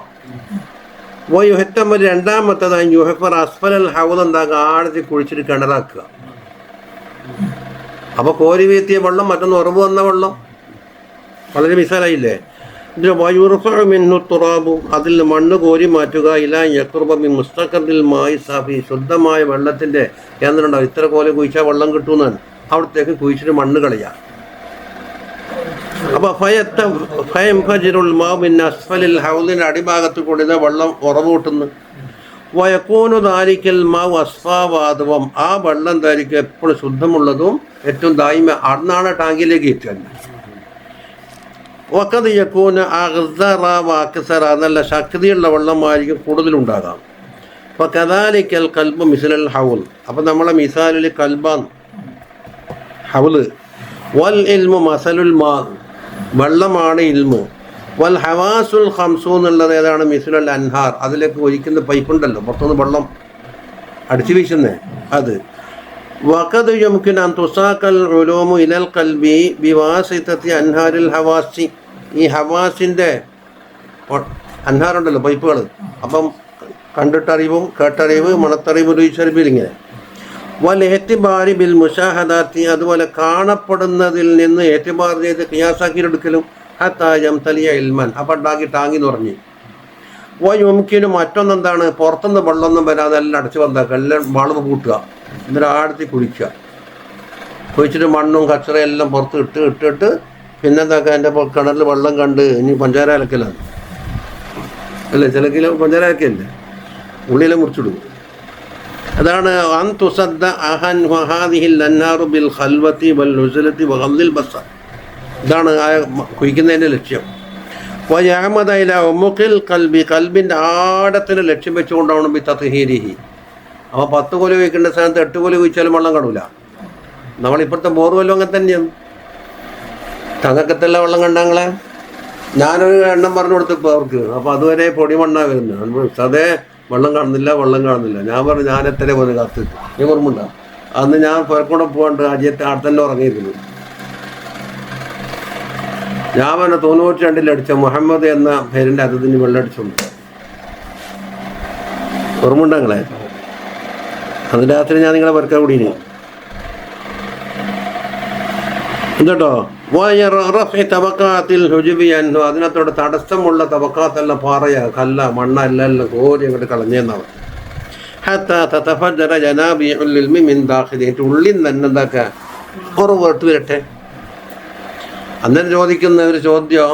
യുഹത്തമൽ രണ്ടാമത്തത് യുഹഫർ അസ്ഫലൽ ഹൗൽ, എന്താക്കുക? ആഴത്തിൽ കുഴിച്ചിട്ട് കിണറാക്കുക. അപ്പോൾ കോരി വീത്തിയ വെള്ളം മറ്റൊന്ന് ഉറവ് വന്ന വെള്ളം. വളരെ മിസാലായില്ലേ? വയുർഫഉ തുറാബു, അതിൽ മണ്ണ് കോരി മാറ്റുക. ഇലാ യഖ്റുബ മിൻ മുസ്തഖറിൽ മായി സാഫി, ശുദ്ധമായ വെള്ളത്തിൻ്റെ കേന്ദ്രം ഉണ്ടാവും. ഇത്ര കോല കുഴിച്ചാൽ വെള്ളം കിട്ടുമെന്നാണ്. അവിടത്തേക്ക് കുഴിച്ചിട്ട് മണ്ണ് കളയാം. അപ്പോൾ ഫയംഫജിറുൽ മാഉ മിൻ അസ്ഫലിൽ ഹൗലിൻ്റെ അടിഭാഗത്ത് കൂടി വെള്ളം ഉറവ് കൂട്ടുന്നു. വയക്കൂനു ദാലിക്കൽ മാഉ അസ്ഫാവാദവം, ആ വെള്ളം ധാരിക്കും എപ്പോഴും ശുദ്ധമുള്ളതും ഏറ്റവും ദായിമ. അന്നാണ് ടാങ്കിലേക്ക് എത്തുക. വഖദ് യകൂന അഗ്സറ വഅക്സറ, നല്ല ശക്തിയുള്ള വെള്ളമായിരിക്കും കൂടുതലുണ്ടാകാം. അപ്പോൾ കദാലിക്കൽ കൽബ് മിസ്ലൽ ഹൗൽ, അപ്പം നമ്മളെ മിസാലിൽ കൽബാണ് ഹൗല്. വൽ ഇൽമു മസലുൽ മാ, വെള്ളമാണ് ഇൽമ്. വൽ ഹവാസുൽ ഖംസു എന്നുള്ളത് ഏതാണ്? മിസ്ലുൽ അൻഹാർ, അതിലേക്ക് ഒഴിക്കുന്ന പൈപ്പുണ്ടല്ലോ, പുറത്തുനിന്ന് വെള്ളം അടിച്ചു വീശുന്നേ അത്. വഖദ് യുംകിൻ അൻ തുസാക്കൽ ഉലൂമു ഇലൽ ഖൽബി ബിവാസിതത്തി അൻഹാരിൽ ഹവാസി. ഈ ഹവാസിൻ്റെ അൻഹാറുണ്ടല്ലോ, പൈപ്പുകൾ. അപ്പം കണ്ടിട്ടറിവും കേട്ടറിവ് മണത്തറിവ് രുചിച്ചറിവിൽ ഇങ്ങനെ. വൽ എഹ്തിബാരി ബിൽ മുഷാഹദാത്തി, അതുപോലെ കാണപ്പെടുന്നതിൽ നിന്ന് എഹ്തിബാർ ചെയ്ത് ഖിയാസാക്കിയെടുക്കലും. ഹത്തായം തലിയ ഇൽമൻ, അപ്പം ടാങ്ങി എന്ന് പറഞ്ഞ്. യുംകിനു മറ്റൊന്നെന്താണ്? പുറത്തുനിന്ന് വെള്ളമൊന്നും വരാതെ എല്ലാം അടച്ചു വന്നാക്കുക, എല്ലാം വളവ് കൂട്ടുക, എന്നിട്ട് ആഴത്തിൽ കുഴിക്കുക. കുഴിച്ചിട്ട് മണ്ണും കച്ചറയും എല്ലാം പുറത്ത് ഇട്ടിട്ട് പിന്നെന്താക്കുക? എൻ്റെ കിണറിൽ വെള്ളം കണ്ട് ഇനി പഞ്ചാര അലക്കലാണ് അല്ലേ? ചില കിലോ പഞ്ചാര അലക്കല്ലേ, ഉള്ളിലെ മുറിച്ചിടും. അതാണ് അൻ തുസദ്ദ അഹൻ വഹാദിഹിൽ അന്നാറു ബിൽ ഖൽവതി വൽ നുസ്ലതി വഗദ്ദിൽ ബസർ. ഇതാണ് ആ കുഴിക്കുന്നതിൻ്റെ ലക്ഷ്യം. വയഅമദ ഇലാ ഉമുഖിൽ ഖൽബി, കൽബിൻ്റെ ആഴത്തിന് ലക്ഷ്യം വെച്ചുകൊണ്ടാണ് ബി തത്ഹീരിഹി. അപ്പോൾ 10 കൊല കുഴിക്കേണ്ട സ്ഥാനത്ത് 8 കൊല കുഴിച്ചാലും വെള്ളം കാണൂല. നമ്മളിപ്പോഴത്തെ ബോർവെല്ലും അങ്ങനെ തന്നെയാണ്. തങ്ങക്കത്തെല്ലാം വെള്ളം കണ്ടങ്ങളെ ഞാനൊരു എണ്ണം പറഞ്ഞു കൊടുത്തപ്പോൾ അവർക്ക്. അപ്പോൾ അതുവരെ പൊടി മണ്ണാണ് വരുന്നത്. അതേ വെള്ളം കാണുന്നില്ല. ഞാൻ പറഞ്ഞു ഞാൻ എത്ര പോലെ കാത്ത് നീ ഓർമ്മയുണ്ടോ? അന്ന് ഞാൻ പുറക്കൂടെ പോകാണ്ട് അജിയത്തെ അവിടെ തന്നെ ഉറങ്ങിയിരുന്നു. ഞാൻ പറഞ്ഞ 92 അടിച്ച മുഹമ്മദ് എന്ന പേരിൻ്റെ അതിന് വെള്ളടിച്ചുണ്ട്. ഓർമ്മയുണ്ടങ്ങളെ? അന്ന് രാത്രി ഞാൻ നിങ്ങളെ വർക്കാൻ കൂടിയിനി എന്തോ തബക്കാത്തിൽ ഹുജുബിയന്നു. അതിനകത്തോടെ തടസ്സമുള്ള തബക്കാത്തെല്ലാം പാറയ കല്ല മണ്ണ എല്ലാം കോരി അങ്ങോട്ട് കളഞ്ഞെന്നാണ്. ഉള്ളിൽ തന്നെ എന്താക്കുക പുറപൊട്ട് വരട്ടെ. അന്നേരം ചോദിക്കുന്ന ഒരു ചോദ്യം,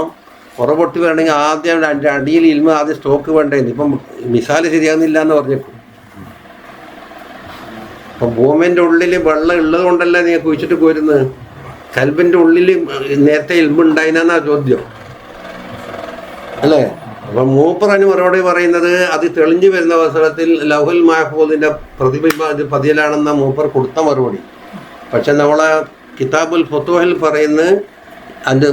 പുറപൊട്ട് വരണമെങ്കിൽ ആദ്യം അടിയിൽ ഇൽമ ആദ്യം സ്റ്റോക്ക് വേണ്ടേന്ന്. ഇപ്പം മിസാല് ശരിയാകുന്നില്ല എന്ന് പറഞ്ഞേക്കും. അപ്പം ഭൂമിൻ്റെ ഉള്ളിൽ വെള്ളം ഉള്ളത് കൊണ്ടല്ല നീ കുഴിച്ചിട്ട് പോരുന്നത്. കൽബിൻ്റെ ഉള്ളിൽ നേരത്തെ ഇൽമുണ്ടായിനാ ചോദ്യം അല്ലേ? അപ്പം മൂപ്പറന് മറുപടി പറയുന്നത് അത് തെളിഞ്ഞു വരുന്ന അവസരത്തിൽ ലൗഹുൽ മഹ്ഫൂദിൻ്റെ പ്രതിബിംബ പതിയലാണെന്ന മൂപ്പർ കൊടുത്ത മറുപടി. പക്ഷെ നമ്മളെ കിതാബുൽ ഫുതൂഹിൽ പറയുന്നത് അതിൻ്റെ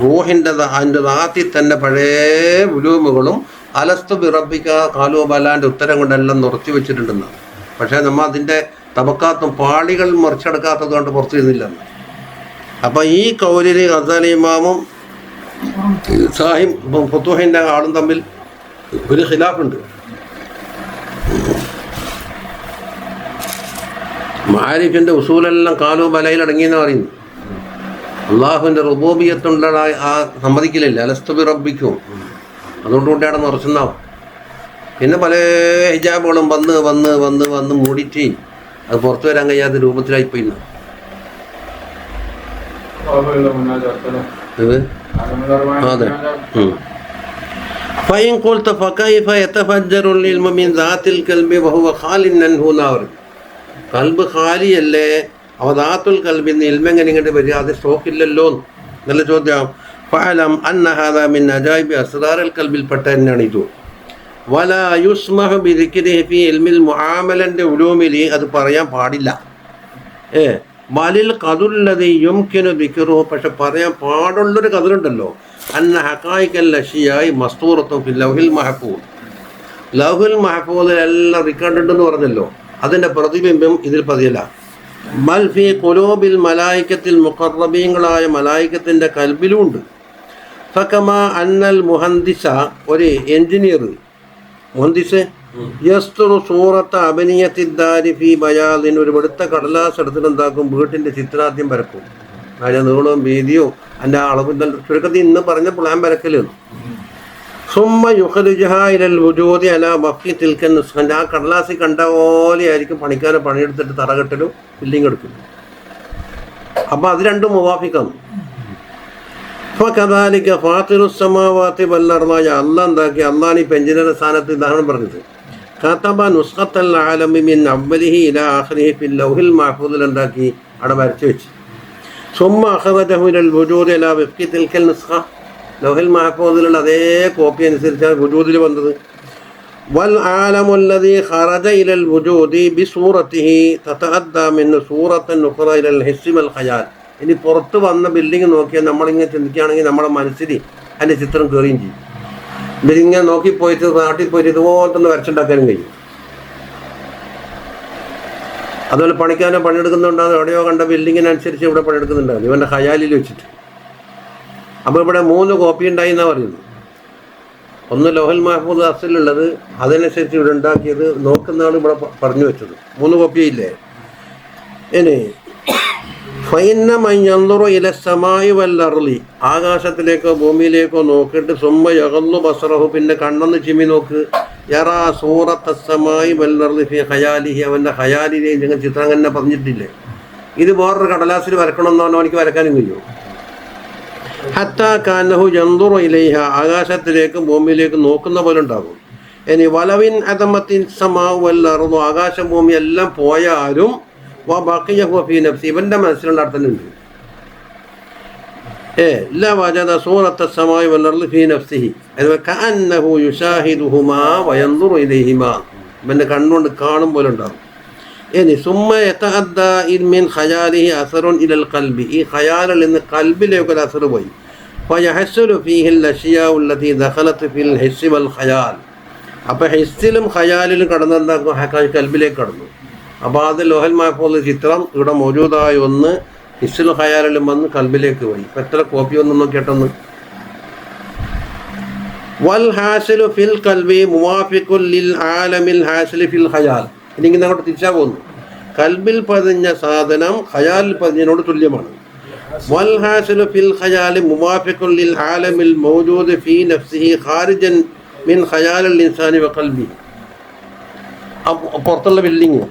റൂഹിൻ്റെ അതിൻ്റെ ദാത്തിൽ തന്നെ പഴയ ഉലൂമുകളും അലസ്തു ബിറബ്ബിക ഖാലൂ ബലാൻ്റെ ഉത്തരം കൊണ്ടെല്ലാം നിറച്ചു വെച്ചിട്ടുണ്ടെന്നാണ്. പക്ഷേ നമ്മൾ അതിൻ്റെ തബക്കാത്തും പാളികൾ മറിച്ചെടുക്കാത്തത് കൊണ്ട് പുറത്തു വരുന്നില്ലെന്ന്. അപ്പം ഈ കൗലിൽ ഗസാലി ഇമാമും സാഹിബ് ഫുതൂഹിൻ്റെ ആളും തമ്മിൽ ഒരു ഖിലാഫുണ്ട്. മാരിഫിൻ്റെ ഉസൂലെല്ലാം കാലു ബലയിൽ അടങ്ങിയെന്ന് പറയുന്നു. അള്ളാഹുവിൻ്റെ റുബൂബിയത്തുള്ള ആ സമ്മതിക്കില്ല, അലസ്തു ബി റബ്ബിക്കും. അതുകൊണ്ടുകൂടിയാണ് നിറച്ചുന്നാവും. പിന്നെ പല ഹിജാബുകളും വന്ന് വന്ന് വന്ന് വന്ന് മൂടിയിട്ട് അത് പുറത്തു വരാൻ കഴിയാത്ത രൂപത്തിലായിപ്പോയി. അതെ. ഫൈൻ ഖുൽത ഫകൈഫ യതഫജ്ജറുൽ ഇൽമു മിൻ ദാത്തിൽ ഖൽബി വഹുവ ഖാലിൻ അൻഹു നാർ. കൽബ് ഖാലിയല്ലേ, അവ ദാത്തുൽ ഖൽബിൽ നിന്ന് ഇൽമ എങ്ങനെ ഇങ്ങോട്ട് വരിക? അത് സ്റ്റോക്കില്ലല്ലോ നല്ല ചോദ്യം. ഫഅലം അന്ന ഹാദാ മിൻ അജായിബി അസ്റാറിൽ ഖൽബിൽ പെട്ട തന്നെയാണ് ഇത്. വലാ യുസ്മഹു ബിദിക്രിഹി ഫീ ഇൽമിൽ മുആമലന്റെ ഉലൂമിലി അത് പറയാൻ പാടില്ല. മലിൽ ഖദുല്ലദി യുംകിനു ദിക്റുഹു, പക്ഷെ പറയാൻ പാടുള്ളൊരു കതിരുണ്ടല്ലോ. അന്ന ഹഖായിഖൽ അഷിയായി മസ്തൂറത്തുൻ ഫിൽ ലൗഹിൽ മഹ്ഫൂദ്. ലൗഹുൽ മഹ്ഫൂദിൽ എല്ലാം റെക്കോർഡ് ഉണ്ടെന്ന് പറഞ്ഞല്ലോ, അതിൻ്റെ പ്രതിബിംബം ഇതിൽ പതിയല്ല. ബൽ ഫീ ഖുലൂബിൽ മലായികത്തിൽ മുഖറബീങ്ങളായ മലായികത്തിൻ്റെ കൽബിലുമുണ്ട്. ഫകമാ അന്നൽ മുഹന്ദിസ, ഒരു എൻജിനീയർ മുഹന്ദിസ് യസ്തുറു സൂറത്ത് അബനിയത്തിദ്ദാരി ഫീ ബയാദിൻ, ഒരു വെടുത്ത കടലാസ് എടുത്തിട്ട് എന്താക്കും, വീട്ടിൻ്റെ ചിത്രാദ്യം വരക്കും. അതിൻ്റെ നീളവും വീതിയും അതിൻ്റെ അളവും ചുരുക്കത്തിൽ ഇന്ന് പറഞ്ഞ പ്ലാൻ വരക്കലാണ്. സുമ്മ യുഖ്രിജുഹാ ഇലൽ വുജൂദി അലാ വഫി തിൽക്കൻ നുസ്ഖൻ, ആ കടലാസിൽ കണ്ട പോലെ ആയിരിക്കും പണിക്കാരെ പണിയെടുത്തിട്ട് തറകെട്ടലും ബിൽഡിങ് എടുക്കും. അപ്പം അത് രണ്ടും മുവാഫിക്കാണ്. ഫകദാലിക ഫാത്തിറുസ് സമാവാതി വൽ അർള്, അല്ലാഹ് എന്താക്കി, അള്ളാഹ് ഈ പെഞ്ചിനയുടെ സ്ഥാനത്ത് ഉദാഹരണം പറഞ്ഞത്. കതബ നുസ്ഖത്തൽ ആലമി മിൻ അവ്വലിഹി ഇലാ ആഖിരിഹി ഫിൽ ലൗഹിൽ മഹ്ഫൂദിൽ എന്താക്കി അവിടെ വരച്ചു വെച്ച്. സുമ്മ അഖറജഹു ഇലൽ വുജൂദി അലാ വഫി തിൽക്കൽ നുസ്ഖ, ലൗഹിൽ മഹ്ഫൂദിലുള്ള അതേ കോപ്പി അനുസരിച്ചാണ് വുജൂദിൽ വന്നത്. വൽ ആലമുല്ലദീ ഖറജ ഇലൽ വുജൂദി ബിസൂറത്തിഹി തതഅദ്ദാ മിൻ സൂറത്തൻ ഉഖറ ഇലൽ ഹിസ്സി വൽ ഖയാൽ. ഇനി പുറത്ത് വന്ന ബിൽഡിങ് നോക്കിയാൽ നമ്മളിങ്ങനെ ചിന്തിക്കുകയാണെങ്കിൽ നമ്മുടെ മനസ്സിൽ അതിൻ്റെ ചിത്രം കയറുകയും ചെയ്യും. ഇതിങ്ങനെ നോക്കിപ്പോയിട്ട് നാട്ടിൽ പോയിട്ട് ഇതുപോലത്തെ ഒന്ന് വരച്ചുണ്ടാക്കാനും കഴിയും. അതുപോലെ പണിക്കാരനെ പണിയെടുക്കുന്നുണ്ടാകും, എവിടെയോ കണ്ട ബിൽഡിങ്ങിനനുസരിച്ച് ഇവിടെ പണിയെടുക്കുന്നുണ്ടാകും ഇവൻ്റെ ഖയാലിൽ വെച്ചിട്ട്. അപ്പോൾ ഇവിടെ 3 കോപ്പി ഉണ്ടായി എന്നാണ് പറയുന്നത്. ഒന്ന് ലൗഹുൽ മഹ്ഫൂദ് അസലുള്ളത്, അതിനനുസരിച്ച് ഇവിടെ ഉണ്ടാക്കിയത്, നോക്കുന്നതാണ് ഇവിടെ പറഞ്ഞു വെച്ചത്. 3 കോപ്പിയില്ലേ? ഇനി ഫൈന്ന മയ്യൻദുറു ഇല സമായി വൽ അർളി, ആകാശത്തിലേക്കോ ഭൂമിയിലേക്കോ നോക്കിയിട്ട് സുമ്മ യഗല്ലു ബസറഹു, പിന്നെ കണ്ണൊന്ന് ചിമ്മി നോക്ക്, യറാ സൂറത്ത സമായി വൽ അർളി ഫി ഖയാലിഹി, അവൻ്റെ ഖയാലിലെ നിങ്ങൾ ചിത്രം തന്നെ പറഞ്ഞിട്ടില്ലേ, ഇത് വേറൊരു കടലാസിൽ വരക്കണമെന്നോ എനിക്ക് വരക്കാനും കഴിയും. ഹത്താ കാന്നഹു യൻദുറു ഇലൈഹ, ആകാശത്തിലേക്കും ഭൂമിയിലേക്കും നോക്കുന്ന പോലെ ഉണ്ടാകും. ഇനി വലവിൻ അദമത്തിൻ സമാഉ വൽ അർളു, ആകാശം ഭൂമി എല്ലാം പോയാലും ഇവന്റെ മനസ്സിലുള്ള അർത്ഥമുണ്ട്. ഇവന്റെ കണ്ണുകൊണ്ട് കാണും പോലെ ഉണ്ടാകും. ഇനി ഈ ഖയാലിൽ നിന്ന് കൽബിലേക്ക് ഒരു അസർ പോയി. അപ്പൊ ഹിസ്സിലും ഖയാലിലും കടന്നെന്താക്കും, കൽബിലേക്ക് കടന്നു. അപ്പോൾ അത് ലൗഹുൽ മഹ്ഫൂദിൽ ചിത്രം ഇവിടെ മൗജൂദായ ഒന്ന് ഹിസ്സുൽ ഖയാലിലും വന്ന് കൽബിലേക്ക് പോയി. ഇപ്പം എത്ര കോപ്പി ഒന്നും നോക്കിയിട്ടൊന്ന്. വൽ ഹാസിലു ഫിൽ കൽബി മുവാഫിഖുൽ ലിൽ ആലമിൽ ഹാസിലി ഫിൽ ഖയാൽ. ഇല്ലെങ്കിൽ അങ്ങോട്ട് തിരിച്ചാ പോകുന്നു. കൽബിൽ പതിഞ്ഞ സാധനം ഖയാലിൽ പതിഞ്ഞതിനോട് തുല്യമാണ്. വൽ ഹാസിലു ഫിൽ ഖയാലി മുവാഫിഖുൽ ലിൽ ആലമിൽ മൗജൂദ് ഫീ നഫ്സിഹി ഖാരിജൻ മിൻ ഖയാലിൽ ഇൻസാനി വ ഖൽബി. പുറത്തുള്ള ബിൽഡിങ്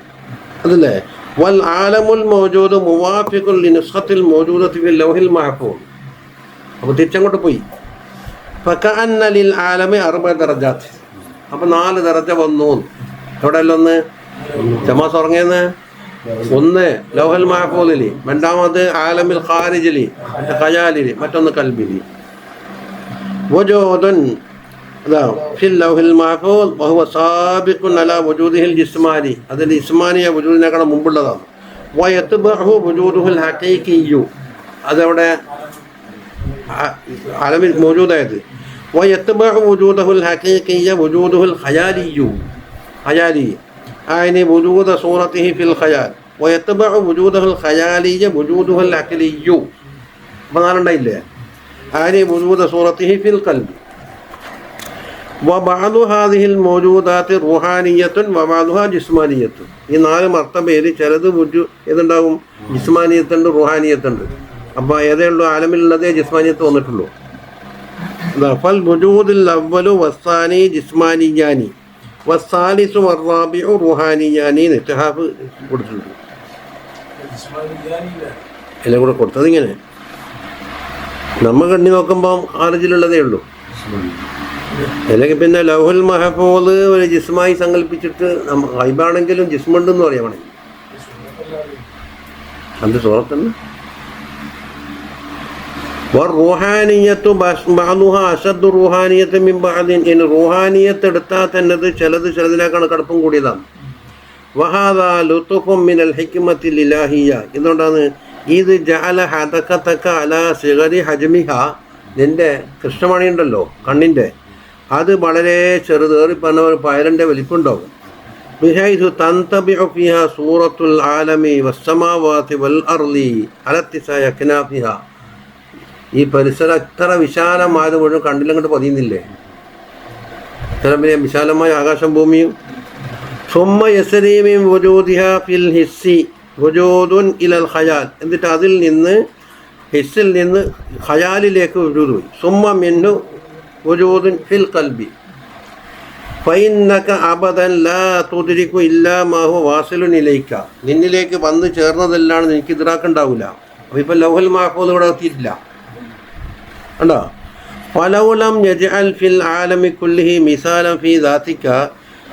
അതല്ലേ. വൽ ആലമുൽ മൗജൂദ് മുവാഫിഖുൽ ലിനുസ്ഖത്തിൽ മൗജൂദത്തി ഫിൽ ലൗഹിൽ മഹ്ഫൂദ്. അപ്പോൾ തിരിച്ചങ്ങോട്ട് പോയി. ഫകഅന്ന ലിൽ ആലമി 4 ദറജാത്ത്. അപ്പോൾ 4 ദറജ വന്നു. എവിടെയല്ല ഒന്ന് ജമാസ് ഉറങ്ങിയെന്ന്, ഒന്ന് ലൗഹൽ മഹ്ഫൂദിൽ, രണ്ടാമത് ആലമിൽ ഖാരിജിൽ ഖയാലിൽ, മറ്റൊന്ന് കൽബിൽ. വജൂദുൻ ഫിൽ ലൗഹിൽ മഹ്ഫൂദ് വഹുവ സാബിഖുൻ അലാ വജൂദിഹിൽ ജിസ്മാനി. അതിൽ ഇസ്മാനിയ വജൂദിനേക്കാൾ മുമ്പുള്ളതാണ്. വയത്ബഉഹു വജൂദുഹുൽ ഹഖീഖിയ്യു. അതവിടെ ആലമിൽ മൗജൂദായത്. വയത്ബഉ വജൂദുഹുൽ ഹഖീഖിയ്യ വജൂദുഹുൽ ഖയാലിയ്യു. ഖയാലി ആയിനി വജൂദ സൂറത്തിഹി ഫിൽ ഖയാൽ. വയത്ബഉ വജൂദുഹുൽ ഖയാലിയ്യ വജൂദുഹുൽ അഖ്ലിയ്യു. അപ്പോൾ 4 ഉണ്ടായില്ലേ. ആയിനി വജൂദ സൂറത്തിഹി ഫിൽ ഖൽബി. വബഅദു ഹാദിഹിൽ മൗജൂദാത്തി റുഹാനിയ്യത്തുൻ വബഅദുഹാ ജിസ്മാനിയ്യത്തുൻ. ഈ 4 മർത്തബയിൽ ചിലത് ഏതുണ്ടാവും, ജിസ്മാനിയത്തുണ്ട്, റുഹാനിയത്തുണ്ട്. അപ്പോൾ ഏതേ ഉള്ളൂ, ആലമിലുള്ളതേ ജിസ്മാനിയത്ത് വന്നിട്ടുള്ളൂ. ഫൽ വജൂദുൽ അവ്വലു വസ്സാനി ജിസ്മാനിയാനി വസ്സാലിസു വറാബിഉ റുഹാനിയാനി. ഇത്ഹാഫ് കൊടുത്തിട്ടുണ്ട്. എല്ലാം കൂടെ കൊടുത്തത് ഇങ്ങനെ നമ്മൾ കണ്ണി നോക്കുമ്പോൾ ആറിജിലുള്ളതേ ഉള്ളൂ. അല്ലെങ്കിൽ പിന്നെ ലൗഹുൽ മഹ്ഫൂദ് ഒരു ജിസ്മായി സങ്കല്പിച്ചിട്ട് ഹൈബാണെങ്കിലും ജിസ്മുണ്ടെന്ന് പറയാൻ വേണമെങ്കിൽ അത് സൂറത്തന്നെ. റൂഹാനിയത്തു ബഅ്ദുഹാ അശദ്ദു റൂഹാനിയത്ത് മിൻ ബഅദിൻ. ഇനി റൂഹാനിയത്ത് എടുത്താൽ തന്നെ ചിലത് ചിലതിനേക്കാൾ കടുപ്പം കൂടിയതാണ്. വഹാദാ ലുത്ഫും മിനൽ ഹിക്മത്തിൽ ഇലാഹിയ്യ. ഇതുകൊണ്ടാണ് ഇത് ജഅല ഹദഖതക അലാ സിഗരി ഹജ്മിഹ. നിന്റെ കൃഷ്ണമണി ഉണ്ടല്ലോ കണ്ണിൻ്റെ, അത് വളരെ ചെറുത്, പറഞ്ഞ ഒരു പയറിൻ്റെ വലിപ്പുണ്ടാവും. ബിഹൈസു തൻതബിഉ ഫിഹാ സൂറത്തുൽ ആലമി വസ്സമാവാതി വൽ അർളി അലത്തിസായ അക്നാഫിഹ. ഈ പരിസരം എത്ര വിശാലമായത് മുഴുവൻ കണ്ടിലങ്ങോട്ട് പതിയുന്നില്ലേ. ഇത്ര വലിയ വിശാലമായ ആകാശം ഭൂമിയും. സുമ്മ യസ്രി മിൻ വജൂദിഹാ ഫിൽ ഹിസ്സി വജൂദുൻ ഇലൽ ഖയാൽ. എന്നിട്ട് അതിൽ നിന്ന് ഹിസ്സിൽ നിന്ന് ഖയാലിലേക്ക് വജൂദ് പോയി. സുമ്മ മിൻഹു വജൂദുൻ ഫിൽ ഖൽബി ഫഇന്നക അബദൻ ലാ തുദ്രികു ഇല്ലാ മാ ഹുവ വാസിലുൻ ഇലൈക. നിന്നിലേക്ക് വന്ന് ചേർന്നതെല്ലാം നിനക്ക് ഇദ്റാക്കുണ്ടാവില്ല. അപ്പോൾ ഇപ്പോൾ ലൗഹുൽ മഹ്ഫൂദ് ഇവിടെ എത്തിയിട്ടില്ല കണ്ടോ. ഫലൗലം യജ്അൽ ഫിൽ ആലമി കുല്ലിഹി മിസാലൻ ഫീ ദാതിക.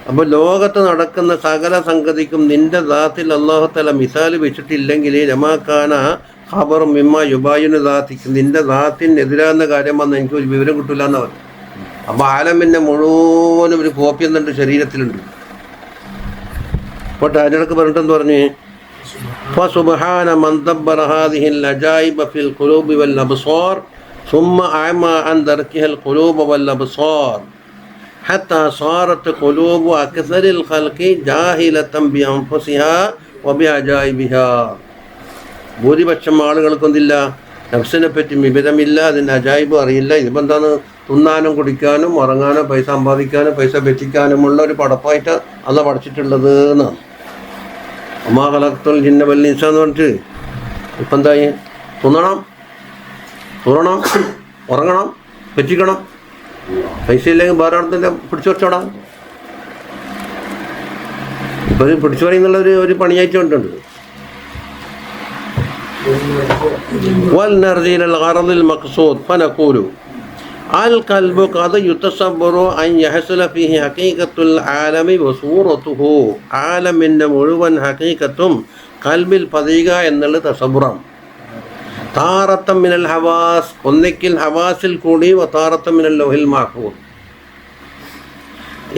അപ്പോൾ ലോകത്ത് നടക്കുന്ന സകല സംഗതിക്കും നിന്റെ ദാത്തിൽ അല്ലാഹു തആല മിസാൽ വെച്ചിട്ടില്ലെങ്കിൽ ലമാകാന ഖബർ മിമ്മ യുബായിനു ദാതിക. നിന്റെ ദാത്തിനെതിരാകുന്ന കാര്യം വന്ന് എനിക്ക് ഒരു വിവരം കിട്ടില്ല എന്ന് പറഞ്ഞു. അപ്പോൾ ആലമിൻ്റെ മുഴുവനും ഒരു കോപ്പി എന്നുണ്ട് ശരീരത്തിലുണ്ട്. അപ്പോൾ അതിനിടക്ക് പറഞ്ഞിട്ടെന്ന് പറഞ്ഞ് ഫസുബ്ഹാന മൻ ദബ്ബറ ഹാദിഹിൽ അജായിബ ഫിൽ ഖുലൂബി വൽ അബ്സാർ ثم أعمى عن دركها القلوب والأبصار حتى صارت قلوب أكثر الخلق جاهلة بأنفسها وبعجائبها. ഭൂരിപക്ഷം ആളുകൾക്കൊന്നില്ല, നഫ്സിനെ പറ്റി വിവരമില്ല, അതിൻ്റെ അജായിബ് അറിയില്ല. ഇതിപ്പോൾ എന്താണ്, തിന്നാനും കുടിക്കാനും ഉറങ്ങാനും പൈസ സമ്പാദിക്കാനും പൈസ വെച്ചിക്കാനുമുള്ള ഒരു പടപ്പായിട്ട് അല്ല പഠിച്ചിട്ടുള്ളത് എന്നാണ്. അമ്മാ ഖലഖ്തുൽ ജിന്ന വൽ ഇൻസ എന്ന് പറഞ്ഞിട്ട് ഇപ്പം എന്തായി, തിന്നണം, തുറണം, ഉറങ്ങണം, പറ്റിക്കണം, പൈസ ഇല്ലെങ്കിൽ വേറെ അടുത്തന്നെ പിടിച്ചു വെച്ചോടാം. ഇപ്പോൾ പിടിച്ചു പറയുന്നുള്ള ഒരു പണിയായിട്ട് കൊണ്ടുണ്ട്. وَلْنَرْجِي إِلَى الْغَرَضِ الْمَقْصُودِ فَنَقُولُ الْقَلْبُ قَدْ يُتَصَوَّرُ أَنْ يَحْصُلَ فِيهِ حَقِيقَةُ الْعَالَمِ وَصُورَتُهُ. ആലമിൻ്റെ മുഴുവൻ ഹഖീഖത്തും കൽബിൽ പതിയുക എന്നുള്ള തസവ്വുറാണ്. താറത്തം മിനൽ ഹവാസ്, ഒന്നിക്കിൽ ഹവാസിൽ കൂടി, താറത്തം മിനൽ ലൗഹിൽ മഹ്ഫൂദ്.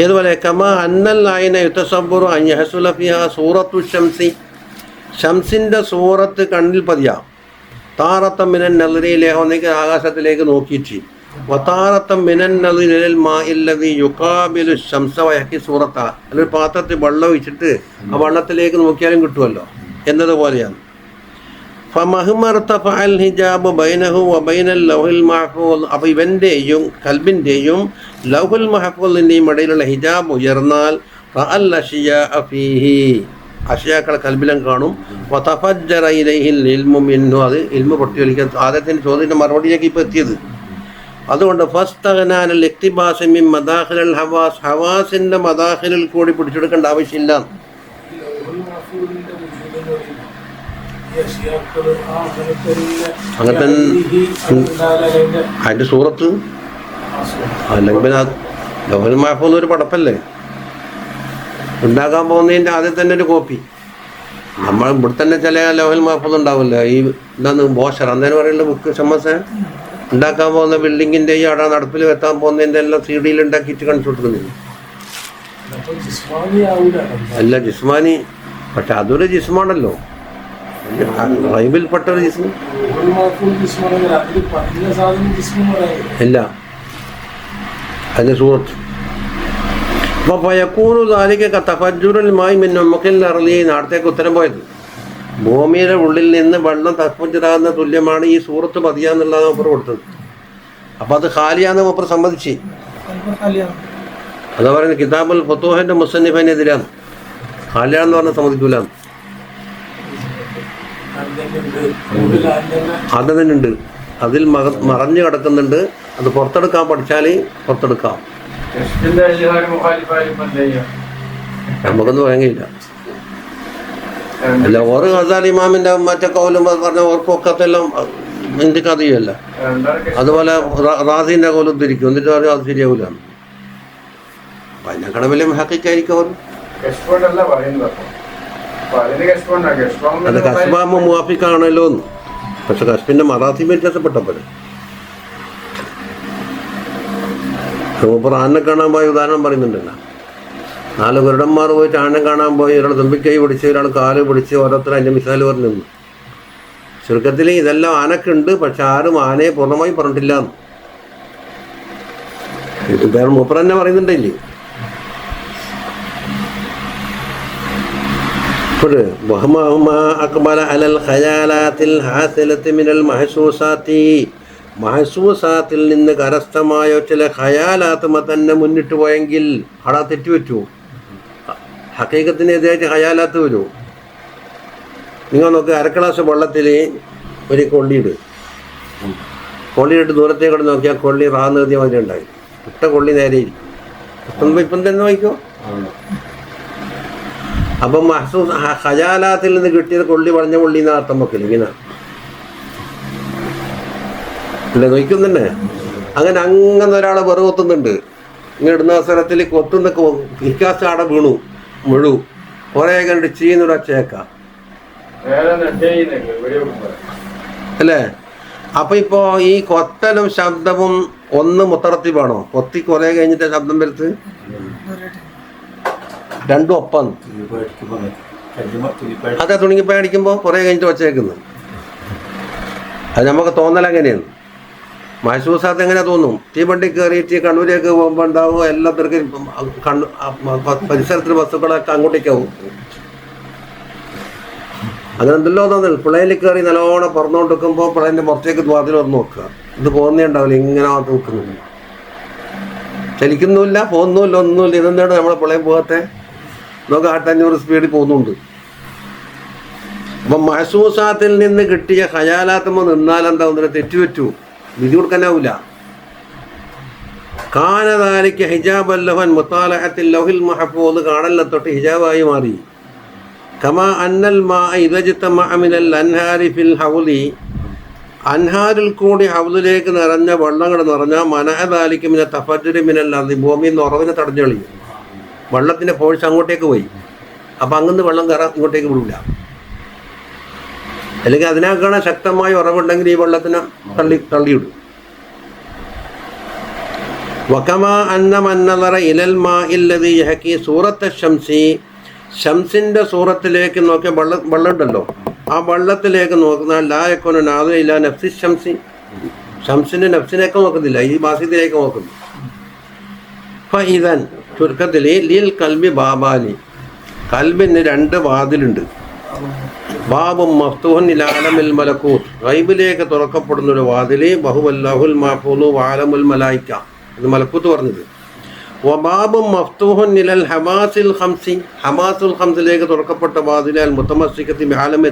ഇതുപോലെ കമാ അന്നൽ ഐന യുതസവ്വറു അൻ യഹ്സുല ഫിഹാ സൂറത്തു ശംസി. ഷംസിൻ്റെ സൂറത്ത് കണ്ണിൽ പതിയാം. താറത്തം മിനൻ നളിരിലെ, ഒന്നിക്ക് ആകാശത്തിലേക്ക് നോക്കിയിട്ട്, വതാറത്തം മിനൻ നളിരിൽ മാഇല്ലദി യുഖാബിലു ശംസ വയഹ്കി സൂറത്ത. അല്ലെങ്കിൽ പാത്രത്തിൽ വെള്ളം ഒഴിച്ചിട്ട് ആ വെള്ളത്തിലേക്ക് നോക്കിയാലും കിട്ടുമല്ലോ എന്നതുപോലെയാണ്. ഫമഹ്മർതഫഅൽ ഹിജാബു ബൈനഹു വബൈനൽ ലൗഹിൽ മഹ്ഫൂദ്. അപ്പോൾ ഇവൻ്റെയും കൽബിൻ്റെയും ലൗഹുൽ മഹ്ഫൂദിൻ്റെയും ഇടയിലുള്ള ഹിജാബ് ഉയർന്നാൽ റഅൽ അഷിയാഅ ഫീഹി, അഷിയാക്കളെ കൽബിലും കാണും. വതഫജ്ജറ ഇലൈഹിൽ ഇൽമു മിൻഹു, അത് ഇൽമു പൊട്ടിയൊലിക്കാൻ. ആദ്യത്തിൻ്റെ ചോദ്യത്തിൻ്റെ മറുപടിയിലേക്ക് ഇപ്പോൾ എത്തിയത്. അതുകൊണ്ട് ഫസ്തഗ്നാനൽ ഇഖ്തിബാസി മിൻ മദാഖിലിൽ ഹവാസ്, ഹവാസിൻ്റെ മദാഖിലിൽ കൂടി പിടിച്ചെടുക്കേണ്ട ആവശ്യമില്ല. അങ്ങനത്തെ അതിൻ്റെ സൂറത്ത് അല്ലെങ്കിൽ പിന്നെ ലൗഹുൽ മഹ്ഫൂദ് ഒരു പടപ്പല്ലേ ഉണ്ടാക്കാൻ പോകുന്നതിൻ്റെ ആദ്യം തന്നെ ഒരു കോപ്പി. നമ്മൾ ഇവിടെ തന്നെ ചില ലൗഹുൽ മഹ്ഫൂദ് ഉണ്ടാവില്ല. ഈ എന്താണ് ബോഷർ അന്നേരം പറയുന്ന ബുക്ക് ഷമസ ഉണ്ടാക്കാൻ പോകുന്ന ബിൽഡിങ്ങിൻ്റെയും അവിടെ നടപ്പിൽ എത്താൻ പോകുന്നതിൻ്റെ എല്ലാം CD യിൽ ഉണ്ടാക്കിയിട്ട് കാണിച്ചു കൊടുക്കുന്നില്ല. അല്ല ജിസ്മാനി, പക്ഷെ അതൊരു ജിസ്മാണല്ലോ, റൈബിൽപ്പെട്ട ഒരു ജിസ്മ ഇല്ല അതിൻ്റെ സൂറത്ത്. അപ്പോൾ ഫയക്കൂനു ദാലിക തഫജ്ജുറുൽ മാഇ മിൻ ഉമ്ഖിൽ അർളി, നാടത്തേക്ക് ഉത്തരം പോയത്. ഭൂമിയുടെ ഉള്ളിൽ നിന്ന് വെള്ളം തഫജ്ജുറാകുന്ന തുല്യമാണ് ഈ സൂറത്ത് മതിയാന്നുള്ളതാണ് മൂപ്പർ കൊടുത്തത്. അപ്പോൾ അത് ഖാലിയാന്ന് മൂപ്പർ സമ്മതിച്ച്. അതാ പറയുന്നത് കിതാബുൽ ഫുതൂഹിൻ്റെ മുസന്നിഫിനെതിരാണ്. ഖാലിയാന്ന് പറഞ്ഞാൽ സമ്മതിക്കൂല. അത് തന്നെ ഉണ്ട്, അതിൽ മറഞ്ഞു കിടക്കുന്നുണ്ട്. അത് പുറത്തെടുക്കാൻ പഠിച്ചാൽ പുറത്തെടുക്കാം. നമുക്കൊന്നും പറയാൻ കഴിയില്ല. അല്ല ഓരോ ഗസാലി ഇമാമിൻ്റെ മറ്റേ കൗലും പറഞ്ഞ ഓർക്കൊക്കത്തെല്ലാം ഇന്ത്യക്ക് അറിയുമല്ല. അതുപോലെ റാസിൻ്റെ കൗലും തിരിക്കും, എന്നിട്ട് പറയും അത് ശരിയാവില്ല. അപ്പം അതിനേക്കാൾ വലിയ ഹക്കിക്കായിരിക്കും അവർ. അത് കസ്ബാമ മുവാഫിക്കാണല്ലോ എന്ന്. പക്ഷെ കസ്ബിൻ്റെ മറാത്തി വ്യത്യാസപ്പെട്ടപ്പോൾ സൂപ്പർ ആനെ കാണാൻ പോയ ഉദാഹരണം പറയുന്നുണ്ടല്ലോ. 4 ഗരുഡന്മാർ പോയിട്ട് ആനെ കാണാൻ പോയി, ഒരാൾ തുമ്പിക്കൈ പിടിച്ച്, ഒരാൾ കാല് പിടിച്ച്, ഓരോരുത്തർ അതിൻ്റെ മിസാൽ പറഞ്ഞു നിന്നു. ചുരുക്കത്തിൽ ഇതെല്ലാം ആനക്കുണ്ട്, പക്ഷെ ആരും ആനയെ പൂർണ്ണമായി പറഞ്ഞിട്ടില്ല. ഇത് മൂപ്പർ തന്നെ പറയുന്നുണ്ടല്ലേ. മഹസൂസാത്തിൽ നിന്ന് കരസ്ഥമായ ചില ഖയാലാത്തുമ തന്നെ മുന്നിട്ട് പോയെങ്കിൽ അവിടെ തെറ്റുപറ്റുമോ? ഹക്കീക്കത്തിനെതിരായിട്ട് ഖയാലാത്ത് വരുമോ? നിങ്ങൾ നോക്ക്, 1/2 ഗ്ലാസ് വെള്ളത്തിൽ ഒരു കൊള്ളിയിട്ട് ദൂരത്തേക്കൂടെ നോക്കിയാൽ കൊള്ളി റാന്നെഴുതിയ മാതിരി ഉണ്ടായി. ഇട്ട കൊള്ളി നേരെ ഇരിക്കും. ഇപ്പം തന്നെ നോക്കിക്കോ. അപ്പം മഹസൂസ് ഖയാലാത്തിൽ നിന്ന് കിട്ടിയത് കൊള്ളി വളഞ്ഞ കൊള്ളി എന്ന് അർത്ഥം വെക്കില്ല. ഇങ്ങനെ അല്ല നോക്കും തന്നെ. അങ്ങനെ ഒരാളെ വെറു കൊത്തുന്നുണ്ട്. ഇങ്ങനെ ഇടുന്ന അവസരത്തിൽ കൊത്തുന്ന ഇക്കാസ് ആടെ വീണു മുഴു കുറേ കണ്ട് ചെയ്യുന്നൊരു ഒച്ചയേക്കാം അല്ലേ. അപ്പം ഇപ്പോൾ ഈ കൊത്തലും ശബ്ദവും ഒന്ന് മുത്തറത്തിവാണോ? കൊത്തി കുറേ കഴിഞ്ഞിട്ട് ശബ്ദം വരുത്ത് രണ്ടും ഒപ്പം. അതെ, തുണിങ്ങിപ്പോയി അടിക്കുമ്പോൾ കുറേ കഴിഞ്ഞിട്ട് ഒച്ചയേക്കുന്നു. അത് നമുക്ക് തോന്നലങ്ങനെയാണ്. മഹസൂസാത്ത് എങ്ങനെ തോന്നും? തീവണ്ടി കയറിയിട്ട് കണ്ണൂരേക്ക് പോകുമ്പോൾ ഉണ്ടാവും എല്ലാത്തിനും പരിസരത്തിൽ വസ്തുക്കളൊക്കെ അങ്ങോട്ടേക്കാവും. അങ്ങനെ എന്തെല്ലോ തോന്നൽ. പിള്ളേരിൽ കയറി നല്ലോണം പറന്നുകൊണ്ട് വെക്കുമ്പോൾ പിള്ളേൻ്റെ പുറത്തേക്ക് വാതിൽ തുറന്ന് നോക്കുക. ഇത് പോകുന്നേ ഉണ്ടാവില്ല, ഇങ്ങനെ മാത്രം വെക്കുന്നില്ല, ചലിക്കുന്നുമില്ല, പോകുന്നുമില്ല, ഒന്നുമില്ല. ഇതെന്താണ് നമ്മളെ പിള്ളേർ പോകാത്തെ? നമുക്ക് 800 സ്പീഡിൽ പോകുന്നുണ്ട്. അപ്പം മഹസൂസാത്തിൽ നിന്ന് കിട്ടിയ ഖയാലാത്തുമ്പോൾ നിന്നാലെന്താ ഒന്നിനെ തെറ്റുപറ്റൂ, വിധി കൊടുക്കാനാവില്ല. കാനദാലിക ഹിജാബ് അല്ലഹൻ മുത്താലഅത്തിൽ ലൗഹിൽ മഹ്ഫൂദ്, കാണലിനെ തൊട്ട് ഹിജാബായി മാറി. കമാ അന്നൽ മാ ഇദജ്തമഅ മിനൽ അൻഹാരി ഫിൽ ഹൗലി, അൻഹാരിൽ കൂടി ഹൗലിലേക്ക് നിറഞ്ഞ വെള്ളങ്ങൾ നിറഞ്ഞ മനഅദാലിക മിന തഫജ്ജുരി മിനൽ അർദി, ഭൂമിയിൽ നിന്ന് ഉറവിനെ തടഞ്ഞു കളയും. വെള്ളത്തിൻ്റെ ഫോഴ്സ് അങ്ങോട്ടേക്ക് പോയി. അപ്പം അങ്ങന്ന് വെള്ളം കയറാൻ ഇങ്ങോട്ടേക്ക് വിടില്ല. അല്ലെങ്കിൽ അതിനേക്കാണ് ശക്തമായ ഉറവുണ്ടെങ്കിൽ ഈ വെള്ളത്തിനെ തള്ളിയിടും. വകമാ അന്ന മൻ നദറ ഇലൽ മാഇല്ലദി യഹ്കി സൂറത്ത ഷംസി, ഷംസിൻ്റെ സൂറത്തിലേക്ക് നോക്കിയ വെള്ളം ഉണ്ടല്ലോ, ആ വെള്ളത്തിലേക്ക് നോക്കുന്ന ലാ യകൂനു നാദിറ ഇലാ നഫ്സി ഷംസി, ഷംസിൻ്റെ നഫ്സിനേക്ക് നോക്കുന്നില്ല, ഈ ബാസിദിലേക്ക് നോക്കുന്നു. ഫഇദൻ, ചുരുക്കത്തിൽ ലിൽ കൽബി ബാബാനി, കൽബിന് 2 വാതിലുണ്ട്. ബാബും മഫ്തൂഹൻ ഇലാ ആലമിൽ മലക്കൂത്ത്, ഗൈബിലേക്ക് തുറക്കപ്പെടുന്ന ഒരു വാതില്, ബഹുവല്ലാഹുൽ മഹ്ഫൂദു വഅലമുൽ മലായിക, ഇത് മലക്കൂത്ത് പറഞ്ഞത്. വബാബും മഫ്തൂഹൻ ഇലൽ ഹവാസിൽ ഖംസി, ഹവാസുൽ ഖംസിലേക്ക് തുറക്കപ്പെട്ട വാതില്, അൽ മുതമസ്സികത്തി ബിആലമി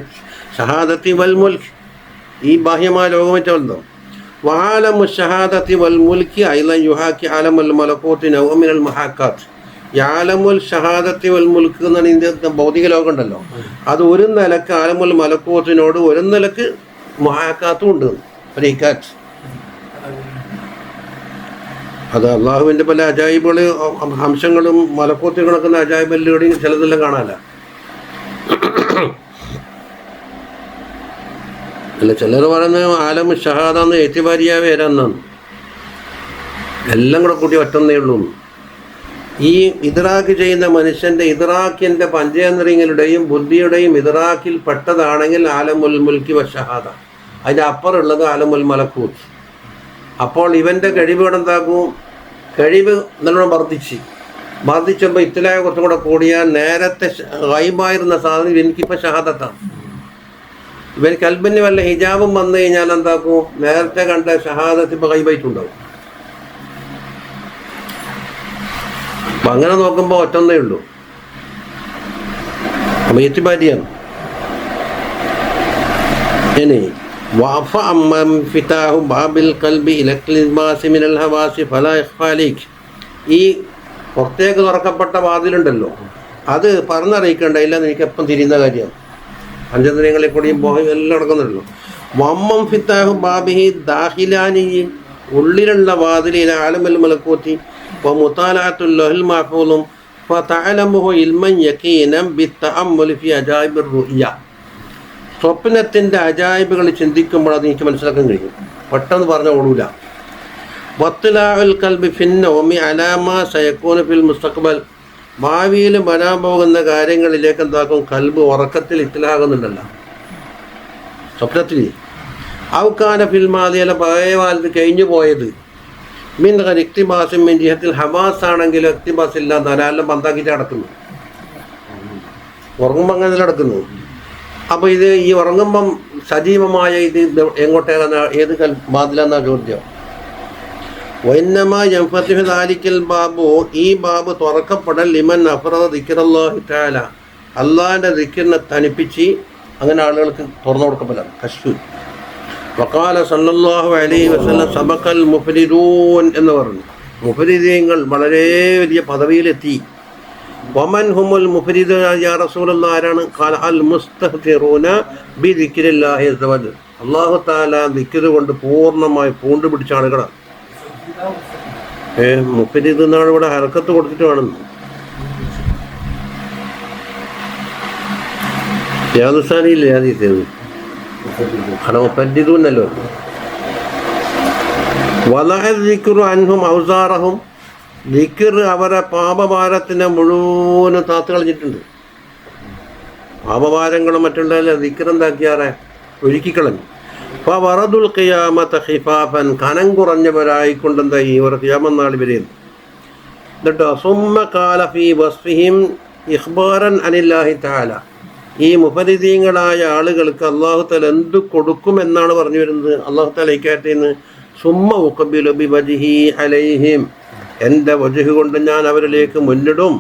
ഷഹാദത്തി വൽ മുൽക്ക്, ഈ ബാഹ്യമായ ലോകമേറ്റ ബന്ധം. വആലമു ഷഹാദത്തി വൽ മുൽക്കി അയ്ളൻ യുഹാക്കി ആലമുൽ മലക്കൂത്തി നൗഅ മിനൽ മുഹാക്കാത്ത്. ഈ ആലമുൽ ഷഹാദത്തി വൽ മുൽക്ക് എന്നാണ് ഇന്ത്യത്തെ ഭൗതിക ലോകം ഉണ്ടല്ലോ, അത് ഒരു നിലക്ക് ആലമുൽ മലക്കൂത്തിനോട് ഒരു നിലക്ക് മുഹാക്കാത്തും ഉണ്ട്. റീക്കാത്ത് അത് അള്ളാഹുവിൻ്റെ പല അജായിബുകൾ അംശങ്ങളും മലക്കൂത്തിൽ കിടക്കുന്ന അജായിബല്ലുകളിൽ ചിലതെല്ലാം കാണാനല്ല. അല്ല, ചിലർ പറയുന്നത് ആലം ഷഹാദാന്ന് ഏറ്റുപാരിയാ വരാന്നാണ്, എല്ലാം കൂടെ കൂട്ടി ഒറ്റന്നേ ഉള്ളൂ. ഈ ഇദ്റാക്ക് ചെയ്യുന്ന മനുഷ്യൻ്റെ ഇദ്റാക്കിൻ്റെ പഞ്ചേന്ദ്രിയങ്ങളുടെയും ബുദ്ധിയുടെയും ഇദ്റാക്കിൽ പെട്ടതാണെങ്കിൽ ആലമുൽ മുൽക്കി വ ഷഹാദ, അതിൻ്റെ അപ്പുറമുള്ളത് ആലമുൽ മലക്കൂത്ത്. അപ്പോൾ ഇവൻ്റെ കഴിവുകൾ എന്താക്കും? കഴിവ് നല്ലോണം വർദ്ധിച്ചപ്പോൾ ഇത്തലായ കുറച്ചും കൂടെ കൂടിയാൽ നേരത്തെ ഗൈബായിരുന്ന സാധനം എനിക്കിപ്പോൾ ഷഹാദത്താണ്. ഇവൻ കൽബിന് വല്ല ഹിജാബും വന്നു കഴിഞ്ഞാൽ എന്താക്കും? നേരത്തെ കണ്ട ഷഹാദത്ത് ഇപ്പോൾ ഗൈബായിട്ടുണ്ടാവും. അപ്പം അങ്ങനെ നോക്കുമ്പോൾ ഒറ്റന്നേ ഉള്ളൂ, അപ്പം എത്തിപ്പാറ്റിയാണ്. ഇനി ഈ പുറത്തേക്ക് തുറക്കപ്പെട്ട വാതിലുണ്ടല്ലോ, അത് പറഞ്ഞറിയിക്കേണ്ടയില്ല, എനിക്കെപ്പം തിരിയുന്ന കാര്യമാണ്. പഞ്ചേന്ദ്രിയങ്ങളിൽ കൂടിയും ബോഹയും എല്ലാം നടക്കുന്നുണ്ടല്ലോ. വമ്മം ഫിത്താഹു ബാബിഹി ദാഹിലാനി, ഉള്ളിലുള്ള വാതിലിൽ ആലമുൽ മലക്കൂത്തി വമുതാലഅത്തുൽ ലഹുൽ മഹ്ഫൂളും ഫതഅലമുഹു ഇൽമൻ യഖീനം ബിത്തഅമ്മുലി ഫി അജായിബിർ റുഅ്യ. സ്വപ്നത്തിൻ്റെ അജായിബുകൾ ചിന്തിക്കുമ്പോൾ അത് എനിക്ക് മനസ്സിലാക്കാൻ കഴിയും, പെട്ടെന്ന് പറഞ്ഞ ഓടൂല. വത്ലാഉൽ ഖൽബി ഫിന്നൗമി അലാ മാ സയകൂനു ഫിൽ മുസ്തഖ്ബൽ, ഭാവിയിൽ വരാൻ പോകുന്ന കാര്യങ്ങളിലേക്ക് എന്താക്കും? കൽബ് ഉറക്കത്തിൽ ഇത്തിലാകുന്നുണ്ടല്ലോ, സ്വപ്നത്തിൽ. ഔകാന ഫിൽമാദിയല്ല, പഴയകാലത്ത് കഴിഞ്ഞു പോയത്. മീൻ ഇക്തിബാസും മിൻ ജിഹത്തിൽ ഹവാസ് ആണെങ്കിലും ഇക്തിബാസ് ഇല്ല, ധാരാളം പന്താക്കിയിട്ട് നടക്കുന്നു. ഉറങ്ങുമ്പോൾ അങ്ങനെ നടക്കുന്നു. അപ്പോൾ ഇത് ഈ ഉറങ്ങുമ്പം സജീവമായ ഇത് എങ്ങോട്ടേക്കാണ്, ഏത് ബാതിലെന്നാ ചോദ്യം. വൈന്നമാ യൻഫതിഹു ദാലിക്കൽ ബാബു, ഈ ബാബ് തുറക്കപ്പെടൽ ലിമൻ അഫ്റദ ദിക്റല്ലാഹി തആല, അള്ളാഹിൻ്റെ ദിക്റിനെ തനിപ്പിച്ച് അങ്ങനെ ആളുകൾക്ക് തുറന്നു കൊടുക്കപ്പെടാം. കശ്ഫ് വഖാല സല്ലല്ലാഹു അലൈഹി വസല്ലം സബഖൽ മുഫ്രിദൂൻ എന്ന് പറഞ്ഞു. മുഫ്രിദീങ്ങൾ വളരെ വലിയ പദവിയിലെത്തി. വമൻ ഹുമുൽ മുഫ്രിദൂൻ യാ റസൂലല്ലാഹ്, ആരാണ്? ഖാല അൽ മുസ്തഗ്ഫിറൂന ബി ദിക്രില്ലാഹി അസ്സ വജൽ, അല്ലാഹു തആല ദിക്ർ കൊണ്ട് പൂർണ്ണമായി പൂണ്ടു പിടിച്ച ആളുകളാണ്. മുഫ്രിദ് എന്നാണ് ഇവിടെ ഹർക്കത്ത് കൊടുത്തിട്ട് വേണം. യാദുസാനിയില്ലേ ആദ്യത്തേത് മുഫരിദൂന്നല്ലോ. വലഹു അൻഹും ഔസാറഹും, ദിക്ർ അവരെ പാപഭാരത്തിനെ മുഴുവനും താത്തു കളഞ്ഞിട്ടുണ്ട്. പാപഭാരങ്ങളും മറ്റുള്ളതല്ല, ദിക്ർ എന്താക്കിയാറെ ഒരുക്കിക്കളഞ്ഞു. അപ്പോൾ വറദുൽ ഖിയാമത ഖിഫാഫൻ, കനം കുറഞ്ഞവരായിക്കൊണ്ടെന്താ ഈ ഒരു ഖിയാമത്ത് നാൾ വരെയും. എന്നിട്ടോ സുമ്മ ഖാല ഫീ വസ്ഫിഹിം ഇഖ്ബാറൻ അനില്ലാഹി തആല, ഈ മുഫരിദീങ്ങളായ ആളുകൾക്ക് അല്ലാഹു തആല എന്ത് കൊടുക്കുമെന്നാണ് പറഞ്ഞു വരുന്നത്. അല്ലാഹു തആല ഇക്കാറ്റേന്ന് സുമ്മ ഉഖബിലു ബിവജ്ഹി അലൈഹിം, എൻ്റെ വജ്ഹ് കൊണ്ട് ഞാൻ അവരിലേക്ക് മുന്നിടും.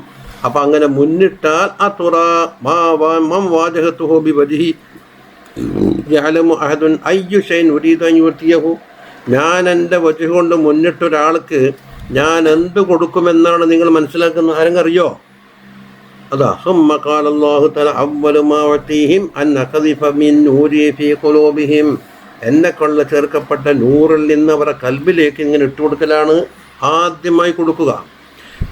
അപ്പം അങ്ങനെ മുന്നിട്ടാൽ അതുറ മം വാജഹതുഹു ബിവജ്ഹി യഅലമു അഹദുൻ അയ്യു ഷൈൻ ഉരീദു അൻ യുതിയഹു, ഞാൻ എൻ്റെ വജ്ഹ് കൊണ്ട് മുന്നിട്ടൊരാൾക്ക് ഞാൻ എന്ത് കൊടുക്കുമെന്നാണ് നിങ്ങൾ മനസ്സിലാക്കുന്നത്. ആരെങ്കിലും അറിയോ? അതാ സുമ്മ ഖാല അല്ലാഹു തആല അവ്വലു മാ ഉതീഹിം അൻ അഖദിഫ മിൻ നൂരി ഫീ ഖുലൂബിഹിം, എന്നെ കൊണ്ട് ചേർക്കപ്പെട്ട നൂറിൽ നിന്ന് അവരുടെ കൽബിലേക്ക് ഇങ്ങനെ ഇട്ടുകൊടുക്കലാണ് ആദ്യമായി കൊടുക്കുക.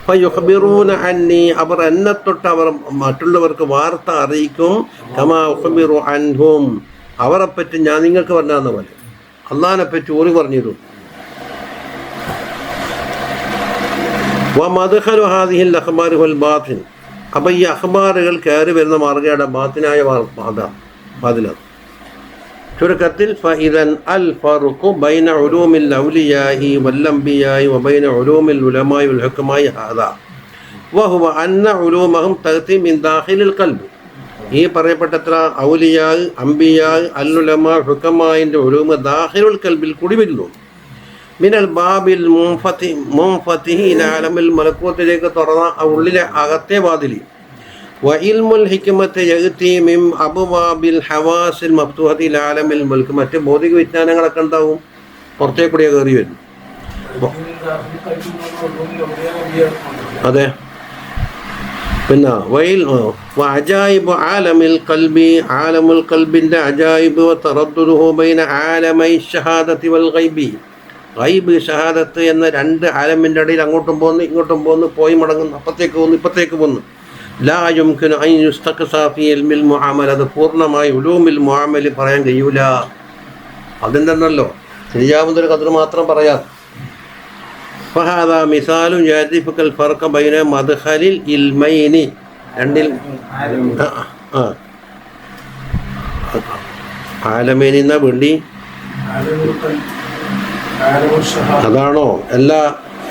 ഫയുഖ്ബിറൂന അന്നി, അവർ എന്നെ തൊട്ട് അവർ മറ്റുള്ളവർക്ക് വാർത്ത അറിയിക്കും. കമാ ഉഖ്ബിറു അൻഹും, അവരെപ്പറ്റി ഞാൻ നിങ്ങൾക്ക് പറഞ്ഞാന്ന പോലെ അള്ളാഹിനെ പറ്റി ഓറി പറഞ്ഞിരും. വമദ്ഖലു ഹാദിഹിൽ അഖ്ബാരി വൽ ബാത്തിൻ, അപ്പോൾ ഈ അഖ്ബാറുകൾ കയറി വരുന്ന മാർഗ്ഗയുടെ ബാത്തിനായ വാതിലാണ്. ചുരുക്കത്തിൽ ഫഇദൻ അൽ ഫർഖു ബൈന ഉലൂമിൽ ഔലിയാഇ വൽ അംബിയാഇ വബൈന ഉലൂമിൽ ഉലമാഇ വൽ ഹുക്കമായി ഹാദാ വഹുവ അന്ന ഉലൂമഹും തഅതി മിൻ ദാഖിലിൽ ഖൽബ്. ഈ പറയപ്പെട്ടത്ര ഔലിയാ, അംബിയാ, അല്ലുലമ, ഹുക്കമായിൻ്റെ ഉലൂമ് ദാഖിലുൽ ഖൽബിൽ കൂടി വരുന്നു. മിനൽ ബാബിൽ മുൻഫത്തിഹി ഇലാ ആലമിൽ മലക്കൂത്തിലേക്ക് തുറന്ന ഉള്ളിലെ അകത്തെ വാതിലി. വഇൽമുൽ ഹിക്മത്ത് യഅതി മിൻ അബ്വാബിൽ ഹവാസിൽ മഫ്തൂഹത്തി ഇലാ ആലമിൽ മുൽക്ക്. മറ്റ് ഭൗതിക വിജ്ഞാനങ്ങളൊക്കെ ഉണ്ടാവും, പുറത്തേക്കൂടിയ കയറി വരും. അതെ. പിന്നെ അജായിബ് ആലമിൽ ഖൽബി, ആലമുൽ ഖൽബിൻ്റെ അജായിബ് തറദ്ദുദുഹു ബൈന ആലമൈ ഷഹാദത്തി വൽ ഗൈബി. ഗൈബ് ഷഹാദത്ത് എന്ന രണ്ട് ആലമിൻ്റെ ഇടയിൽ അങ്ങോട്ടും പോകുന്നു ഇങ്ങോട്ടും പോകുന്നു, പോയി മടങ്ങുന്നു, അപ്പുറത്തേക്ക് പോകുന്നു ഇപ്പുറത്തേക്ക് പോകുന്നു. ലാ യുംകിനു അൻ യുസ്തഖ്സാ ഫീ ഇൽമിൽ മുആമല. അത് പൂർണ്ണമായി ഉലൂമിൽ മുആമലി പറയാൻ കഴിയൂല. അതെന്തെന്നല്ലോ ശരിയാവുന്നൊരു ഖദർ മാത്രം പറയാം. ഫഹാദാ മിസാലു യഅരിഫുൽ ഫർഖ ബൈന മദ്ഖലിൽ ഇൽമൈനി. രണ്ടിൽ ആലമൈനി എന്നാ വേണ്ടി അതാണോ? എല്ലാ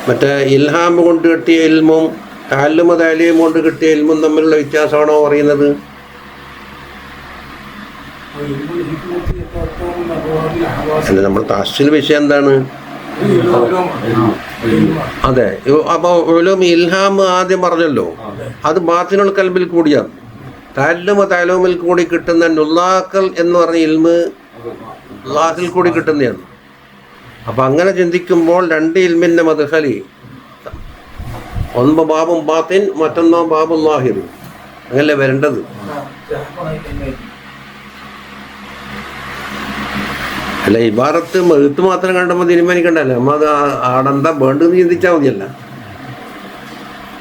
മറ്റേ ഇൽഹാം കൊണ്ട് കിട്ടിയ ഇൽമും തഅല്ലുമ തഅലീം കൊണ്ട് കിട്ടിയ ഇൽമും തമ്മിലുള്ള വ്യത്യാസമാണോ പറയുന്നത്? അല്ല, നമ്മുടെ താശ്ശിൽ വിഷയം എന്താണ്? അതെ. അപ്പോൾ ഉലൂം ഇൽഹാം ആദ്യം പറഞ്ഞല്ലോ, അത് ബാത്തിനുൽ ഖൽബിൽ കൂടിയാണ്. തഅല്ലുമ തഅലൂമിൽ കൂടി കിട്ടുന്ന നുള്ളാക്കൽ എന്ന് പറഞ്ഞ ഇൽമ് ലാഹിൽ കൂടി കിട്ടുന്നതാണ്. അപ്പം അങ്ങനെ ചിന്തിക്കുമ്പോൾ രണ്ട് ഇൽമിൻ്റെ മദ്ഖലി, ഒന്ന് ബാബും ബാത്തിൻ, മറ്റൊന്നോ ബാബുൽ ലാഹിർ, അങ്ങനല്ലേ വരേണ്ടത്. അല്ല, ഇബാറത്ത് എഴുത്ത് മാത്രം കണ്ടുമ്പോൾ തീരുമാനിക്കണ്ടല്ലോ. നമ്മൾ അത് ആടെന്താ വേണ്ടെന്ന് ചിന്തിച്ചാൽ മതിയല്ല.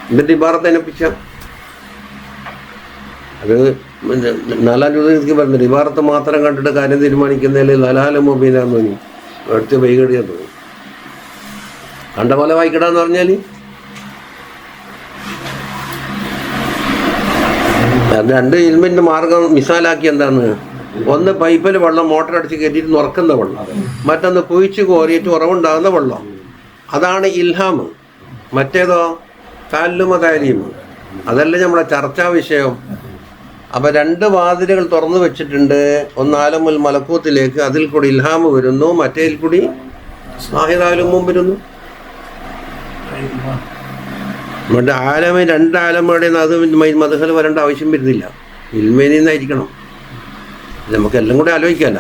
എന്നിട്ട് ഇബാറത്ത് അനുപ്പിച്ച അത് 4 രൂപയ്ക്ക് പറഞ്ഞില്ല. ഇബാറത്ത് മാത്രം കണ്ടിട്ട് കാര്യം തീരുമാനിക്കുന്നതിൽ ലലാല മൊബൈലാന്ന് തോന്നി, എടുത്ത് വൈകടിയാന്ന് തോന്നി. കണ്ട പോലെ വായിക്കടാന്ന് പറഞ്ഞാൽ രണ്ട് ഇൽമിൻ്റെ മാർഗം മിസാലാക്കി. എന്താണ്? ഒന്ന് പൈപ്പിൽ വെള്ളം മോട്ടർ അടിച്ച് കയറ്റിയിട്ട് നുറക്കുന്ന വെള്ളം, മറ്റൊന്ന് കുഴിച്ച് കോരിയിട്ട് ഉറവുണ്ടാകുന്ന വെള്ളം. അതാണ് ഇൽഹാം. മറ്റേതോ തഅല്ലുമ തഅലീം. അതല്ല നമ്മുടെ ചർച്ചാ വിഷയം. അപ്പം രണ്ട് വാതിലുകൾ തുറന്നു വെച്ചിട്ടുണ്ട്. ഒന്ന് ആലമുൽ മലക്കൂത്തിലേക്ക്, അതിൽ കൂടി ഇൽഹാം വരുന്നു, മറ്റേതിൽ കൂടി സാഹിദാലുമും വരുന്നു. മറ്റേ ആലമ രണ്ട് ആലമയുടെ അത് മദ്ഖൽ വരേണ്ട ആവശ്യം വരുന്നില്ല. ഇൽമേനിൽ നിന്നായിരിക്കണം. നമുക്ക് എല്ലാം കൂടെ ആലോചിക്കാമല്ല.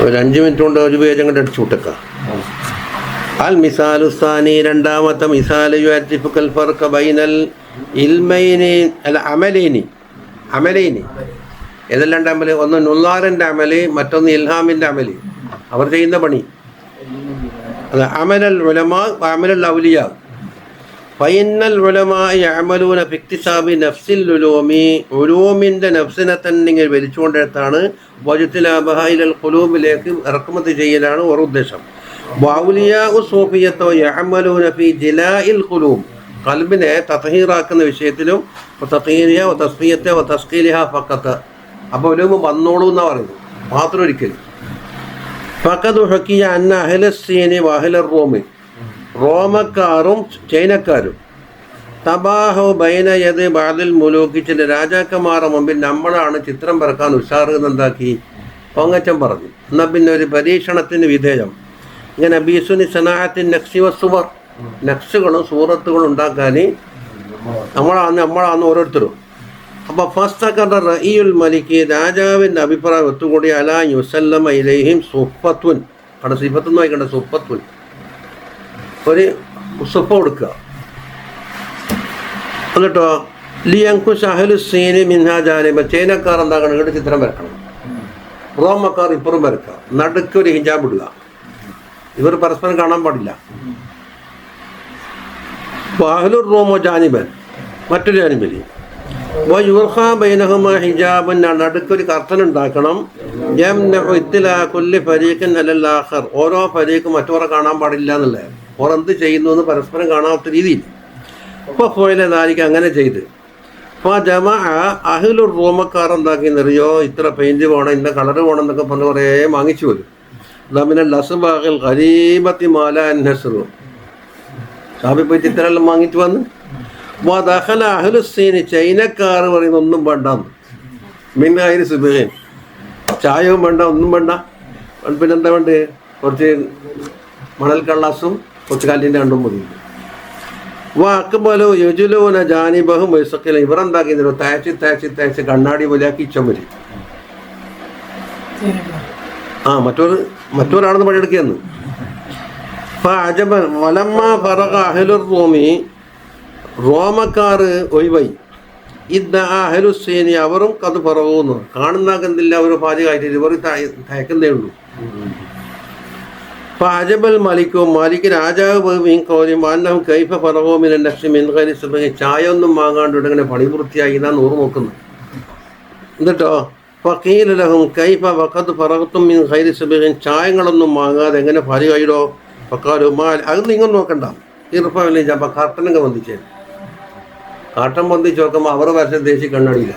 ഒരു 5 മിനിറ്റ് കൊണ്ട് ഒരു പേജ് അങ്ങോട്ട് അടിച്ചു വിട്ടേക്കാം. അൽ മിസാലുസ്ഥാനി, രണ്ടാമത്തെ മിസാൽ യുഅരിഫുൽ ഫർഖ ബൈനൽ ഇൽമൈനി അല്ല അമലൈനി. ഏതെല്ലാം രണ്ട് അമല്? ഒന്ന് നുള്ളാറിൻ്റെ അമല്, മറ്റൊന്ന് ഇൽഹാമിൻ്റെ അമല്. അവർ ചെയ്യുന്ന പണി അത് അമലൽ ഉലമാ അമലൽ ഔലിയാ. ഫൈനൽ ഉലമാ യഅമലൂന ഫിക്തിസാബി നഫ്സിൽ ഉലൂമി. ഉലൂമിൻ്റെ നഫ്സിനെ തന്നെ ഇങ്ങനെ വലിച്ചുകൊണ്ടെടുത്താണ് വജ്തിലാബഹ ഇലൽ ഖുലൂബിലേക്ക് ഇറക്കുമതി ചെയ്യലാണ് ഒരു ഉദ്ദേശം. വൗലിയാ സൂഫിയത്തോ യഅമലൂന ഫി ജിലാഇൽ ഖുലൂബ്. ഖൽബിനെ തത്ഹീറാക്കുന്ന വിഷയത്തിലും തത്ഹീരിയ തസ്ഫിയത്തെ തസ്ഖീലിഹ ഫഖത്ത്. അപ്പോൾ ഉലൂമ് വന്നോളൂ എന്നാണ് പറയുന്നത്, മാത്രം ഒരിക്കലും. ഫഖദ് ഹുക്കിയ അന്ന അഹ്ലസ്സീനി വഅഹ്ലർ റൂമി. റോമക്കാരും ചൈനക്കാരും തബാഹു ബൈന യദ് ബഅദിൽ മുലൂക്കി. ചില രാജാക്കന്മാരുടെ മുമ്പിൽ നമ്മളാണ് ചിത്രം വരക്കാൻ ഉഷാറുന്നുണ്ടാക്കി പൊങ്ങച്ചം പറഞ്ഞു. എന്നാൽ പിന്നെ ഒരു പരീക്ഷണത്തിന് വിധേയം. ഇങ്ങനെ ബീസുനി സനാഅത്തിൻ നക്സി വസുവർ, നക്സുകളും സൂറത്തുകളും ഉണ്ടാക്കാൻ നമ്മളാന്ന് ഓരോരുത്തരും. അപ്പോൾ ഫസ്തഖറ റഈയുൽ മലികി, രാജാവിൻ്റെ അഭിപ്രായം ഒത്തുകൂടി അലാ യുസല്ലമ ഇലൈഹിം സുഫത്തുൻ. അവിടെ സിഫത്തൊന്നും വായിക്കണ്ട, സുഫത്തുൻ. ഒരു സുഫ കൊടുക്കുക. എന്നിട്ടോ ലിയങ്കുശ് അഹ്ലുസ്സീനി മിൻഹാ ജാനിബ. ചൈനക്കാർ എന്താക്കണം? ഇവിടെ ചിത്രം വരക്കണം. റോമക്കാർ ഇപ്പുറം വരക്കുക. നടുക്ക് ഒരു ഹിജാബ് ഇടുക. ഇവർ പരസ്പരം കാണാൻ പാടില്ല. അഹ്ലുർ റോമോ ജാനിബൻ, മറ്റൊരു ജാനിബിൽ. വയുർഖാ ബൈനഹുമ ഹിജാബൻ, നടുക്കൊരു കർട്ടൻ ഉണ്ടാക്കണം. യംനഉ ഇത്ലാ കുല്ലി ഫരീഖിൻ അലൽ ആഖർ. ഓരോ ഫരീഖും മറ്റോറെ കാണാൻ പാടില്ല എന്നുള്ളത്. ഓർ എന്ത് ചെയ്യുന്നു എന്ന് പരസ്പരം കാണാത്ത രീതിയിൽ. അപ്പോൾ ഫോയിലെ ദാലിക്ക് അങ്ങനെ ചെയ്ത്. അപ്പോൾ ജമഅ അഹ്ലുർ റോമക്കാർ എന്താക്കിയെന്നറിയോ? ഇത്ര പെയിൻറ്റ് വേണം, ഇന്ന കളറ് വേണം എന്നൊക്കെ പറഞ്ഞ് കുറേ വാങ്ങിച്ചു വരും. ദമിനൽ അസ്ബാഖിൽ ഖരീബത്തി മാല അൻഹസ്റു. ഷാബി പോയിട്ട് ഇത്രയെല്ലാം വാങ്ങിച്ചു വന്ന് വദഖല അഹ്ലുസ്സീനി ചൈനക്കാർ പറയുന്ന ഒന്നും വേണ്ടെന്ന് മിൻഗൈരി സുബഹിൻ ചായവും വേണ്ട ഒന്നും വേണ്ട. പിന്നെന്താ വേണ്ട? കുറച്ച് മണൽ കള്ളാസും കുറച്ച് കല്ലിൻ്റെ രണ്ടും മതി. വാക്കുബലു യുജുലൂന ജാനിബഹും വൈസക്കില ഇവരെന്താക്കിയിരുന്നു തേച്ച് കണ്ണാടി പോലെയാക്കി ചുമരി. മറ്റൊരാണെന്ന് പണിയെടുക്കുകയെന്ന്. അജബൻ വലമ്മ ഫറഖ അഹ്ലുർ റൂമി റോമക്കാർ ഒഴിവായി. ഇദ്ദ അഹ്ലുസ്സീനി അവരും കത് ഫറഖൂന്ന് കാണുന്നാക്കുന്നില്ല. അവർ പാചകമായിട്ട് ഇവർ തയ്ക്കുന്നേ ഉള്ളൂ. അജബൽ മലിക്കും മാലിക്ക് രാജാവ് മീൻകോലും അന്നഹും കൈഫ ഫറഖൂമിൻ നഫ്സി മിൻ ഗൈരി സുബ്ഹി ചായ ഒന്നും വാങ്ങാണ്ട് ഇങ്ങനെ പണി പൂർത്തിയായി എന്നാ നൂറ് നോക്കുന്നത്. എന്നിട്ടോ ഫഖീല ലഹും കൈഫ വഖദ് ഫറഖ്തും മിൻ ഗൈരി സുബ്ഹി ചായങ്ങളൊന്നും വാങ്ങാതെ എങ്ങനെ ഫരി കഴിയോ? ഫഖാലു മാൽ അത് നിങ്ങൾ നോക്കണ്ട. ഇർഫഅലി ജബ കാട്ടനങ്ങ് വന്നിച്ചേ. കാട്ടം വന്നിച്ച് നോക്കുമ്പോൾ അവർ വരച്ച ദേശി കണ്ണടിയില്ല.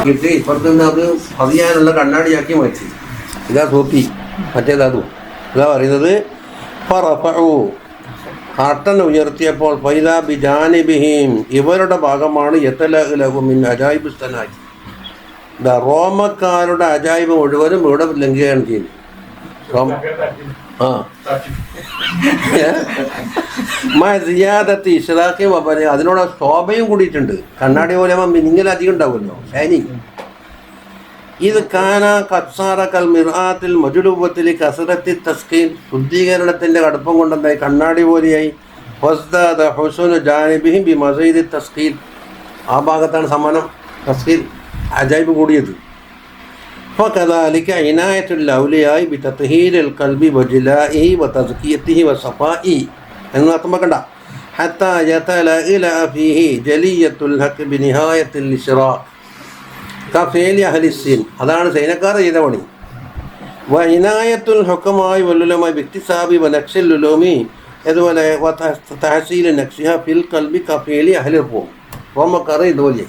കിട്ടി ഇപ്പുറത്തുനിന്ന് അത് പതിയാനുള്ള കണ്ണാടിയാക്കി മാറ്റി. ഇതാ സോപ്പി, മറ്റേതാതും ഇതാ പറയുന്നത്. കാട്ടൻ ഉയർത്തിയപ്പോൾ ഫൈദാ ബിജാനിബിഹിം ഇവരുടെ ഭാഗമാണ് യതലഹുമിൻ അജായിബുസ്തനായി. ഇതാ റോമക്കാരുടെ അജായിബ് മുഴുവനും ഇവിടെ ലംഘിക്കുകയാണ് ചെയ്യുന്നത്. അതിനോട് ശോഭയും കൂടിയിട്ടുണ്ട്. കണ്ണാടി പോലെ മിനിങ്ങൽ അധികം ഉണ്ടാവുമല്ലോ, ഷൈനിങ്. ഇത് കാന കത്സാറ കൽ മിർആത്തിൽ മജുലൂബത്തിൽ കസറത്തി തസ്കീൻ ശുദ്ധീകരണത്തിൻ്റെ കടുപ്പം കൊണ്ടെന്തായി കണ്ണാടി പോലെയായി. വസ്ദാദ ഹുസ്നു ജാനിബിഹിം ബി മസീദി തസ്കീൽ ആ ഭാഗത്താണ് സമാനം തസ്കീൽ അജായിബ് കൂടിയത്. فكذلك عناية الأولياء بتطهير القلب وجلائه وتزكيته وصفائه എന്നർത്ഥമാക്കണ്ട. حتى يتلألأ فيه جلية الحق بنهاية الإشراق كفعل أهل السين അതാണ് സൈനക്കാർ ചെയ്ത പണി. وعناية الحكماء والعلماء باكتساب ونقش العلوم അതുപോലെ تحصيل نقشها في القلب كفعل أهل الروم റോമക്കാർ ഇതുപോലെ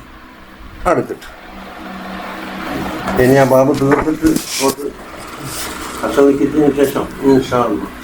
അടുത്തിട്ട് ഇനി ആ ബാബ് തീർത്തിട്ട് അസമിക്കുന്നതിന് ശേഷം ഇൻഷാ അല്ലാഹ്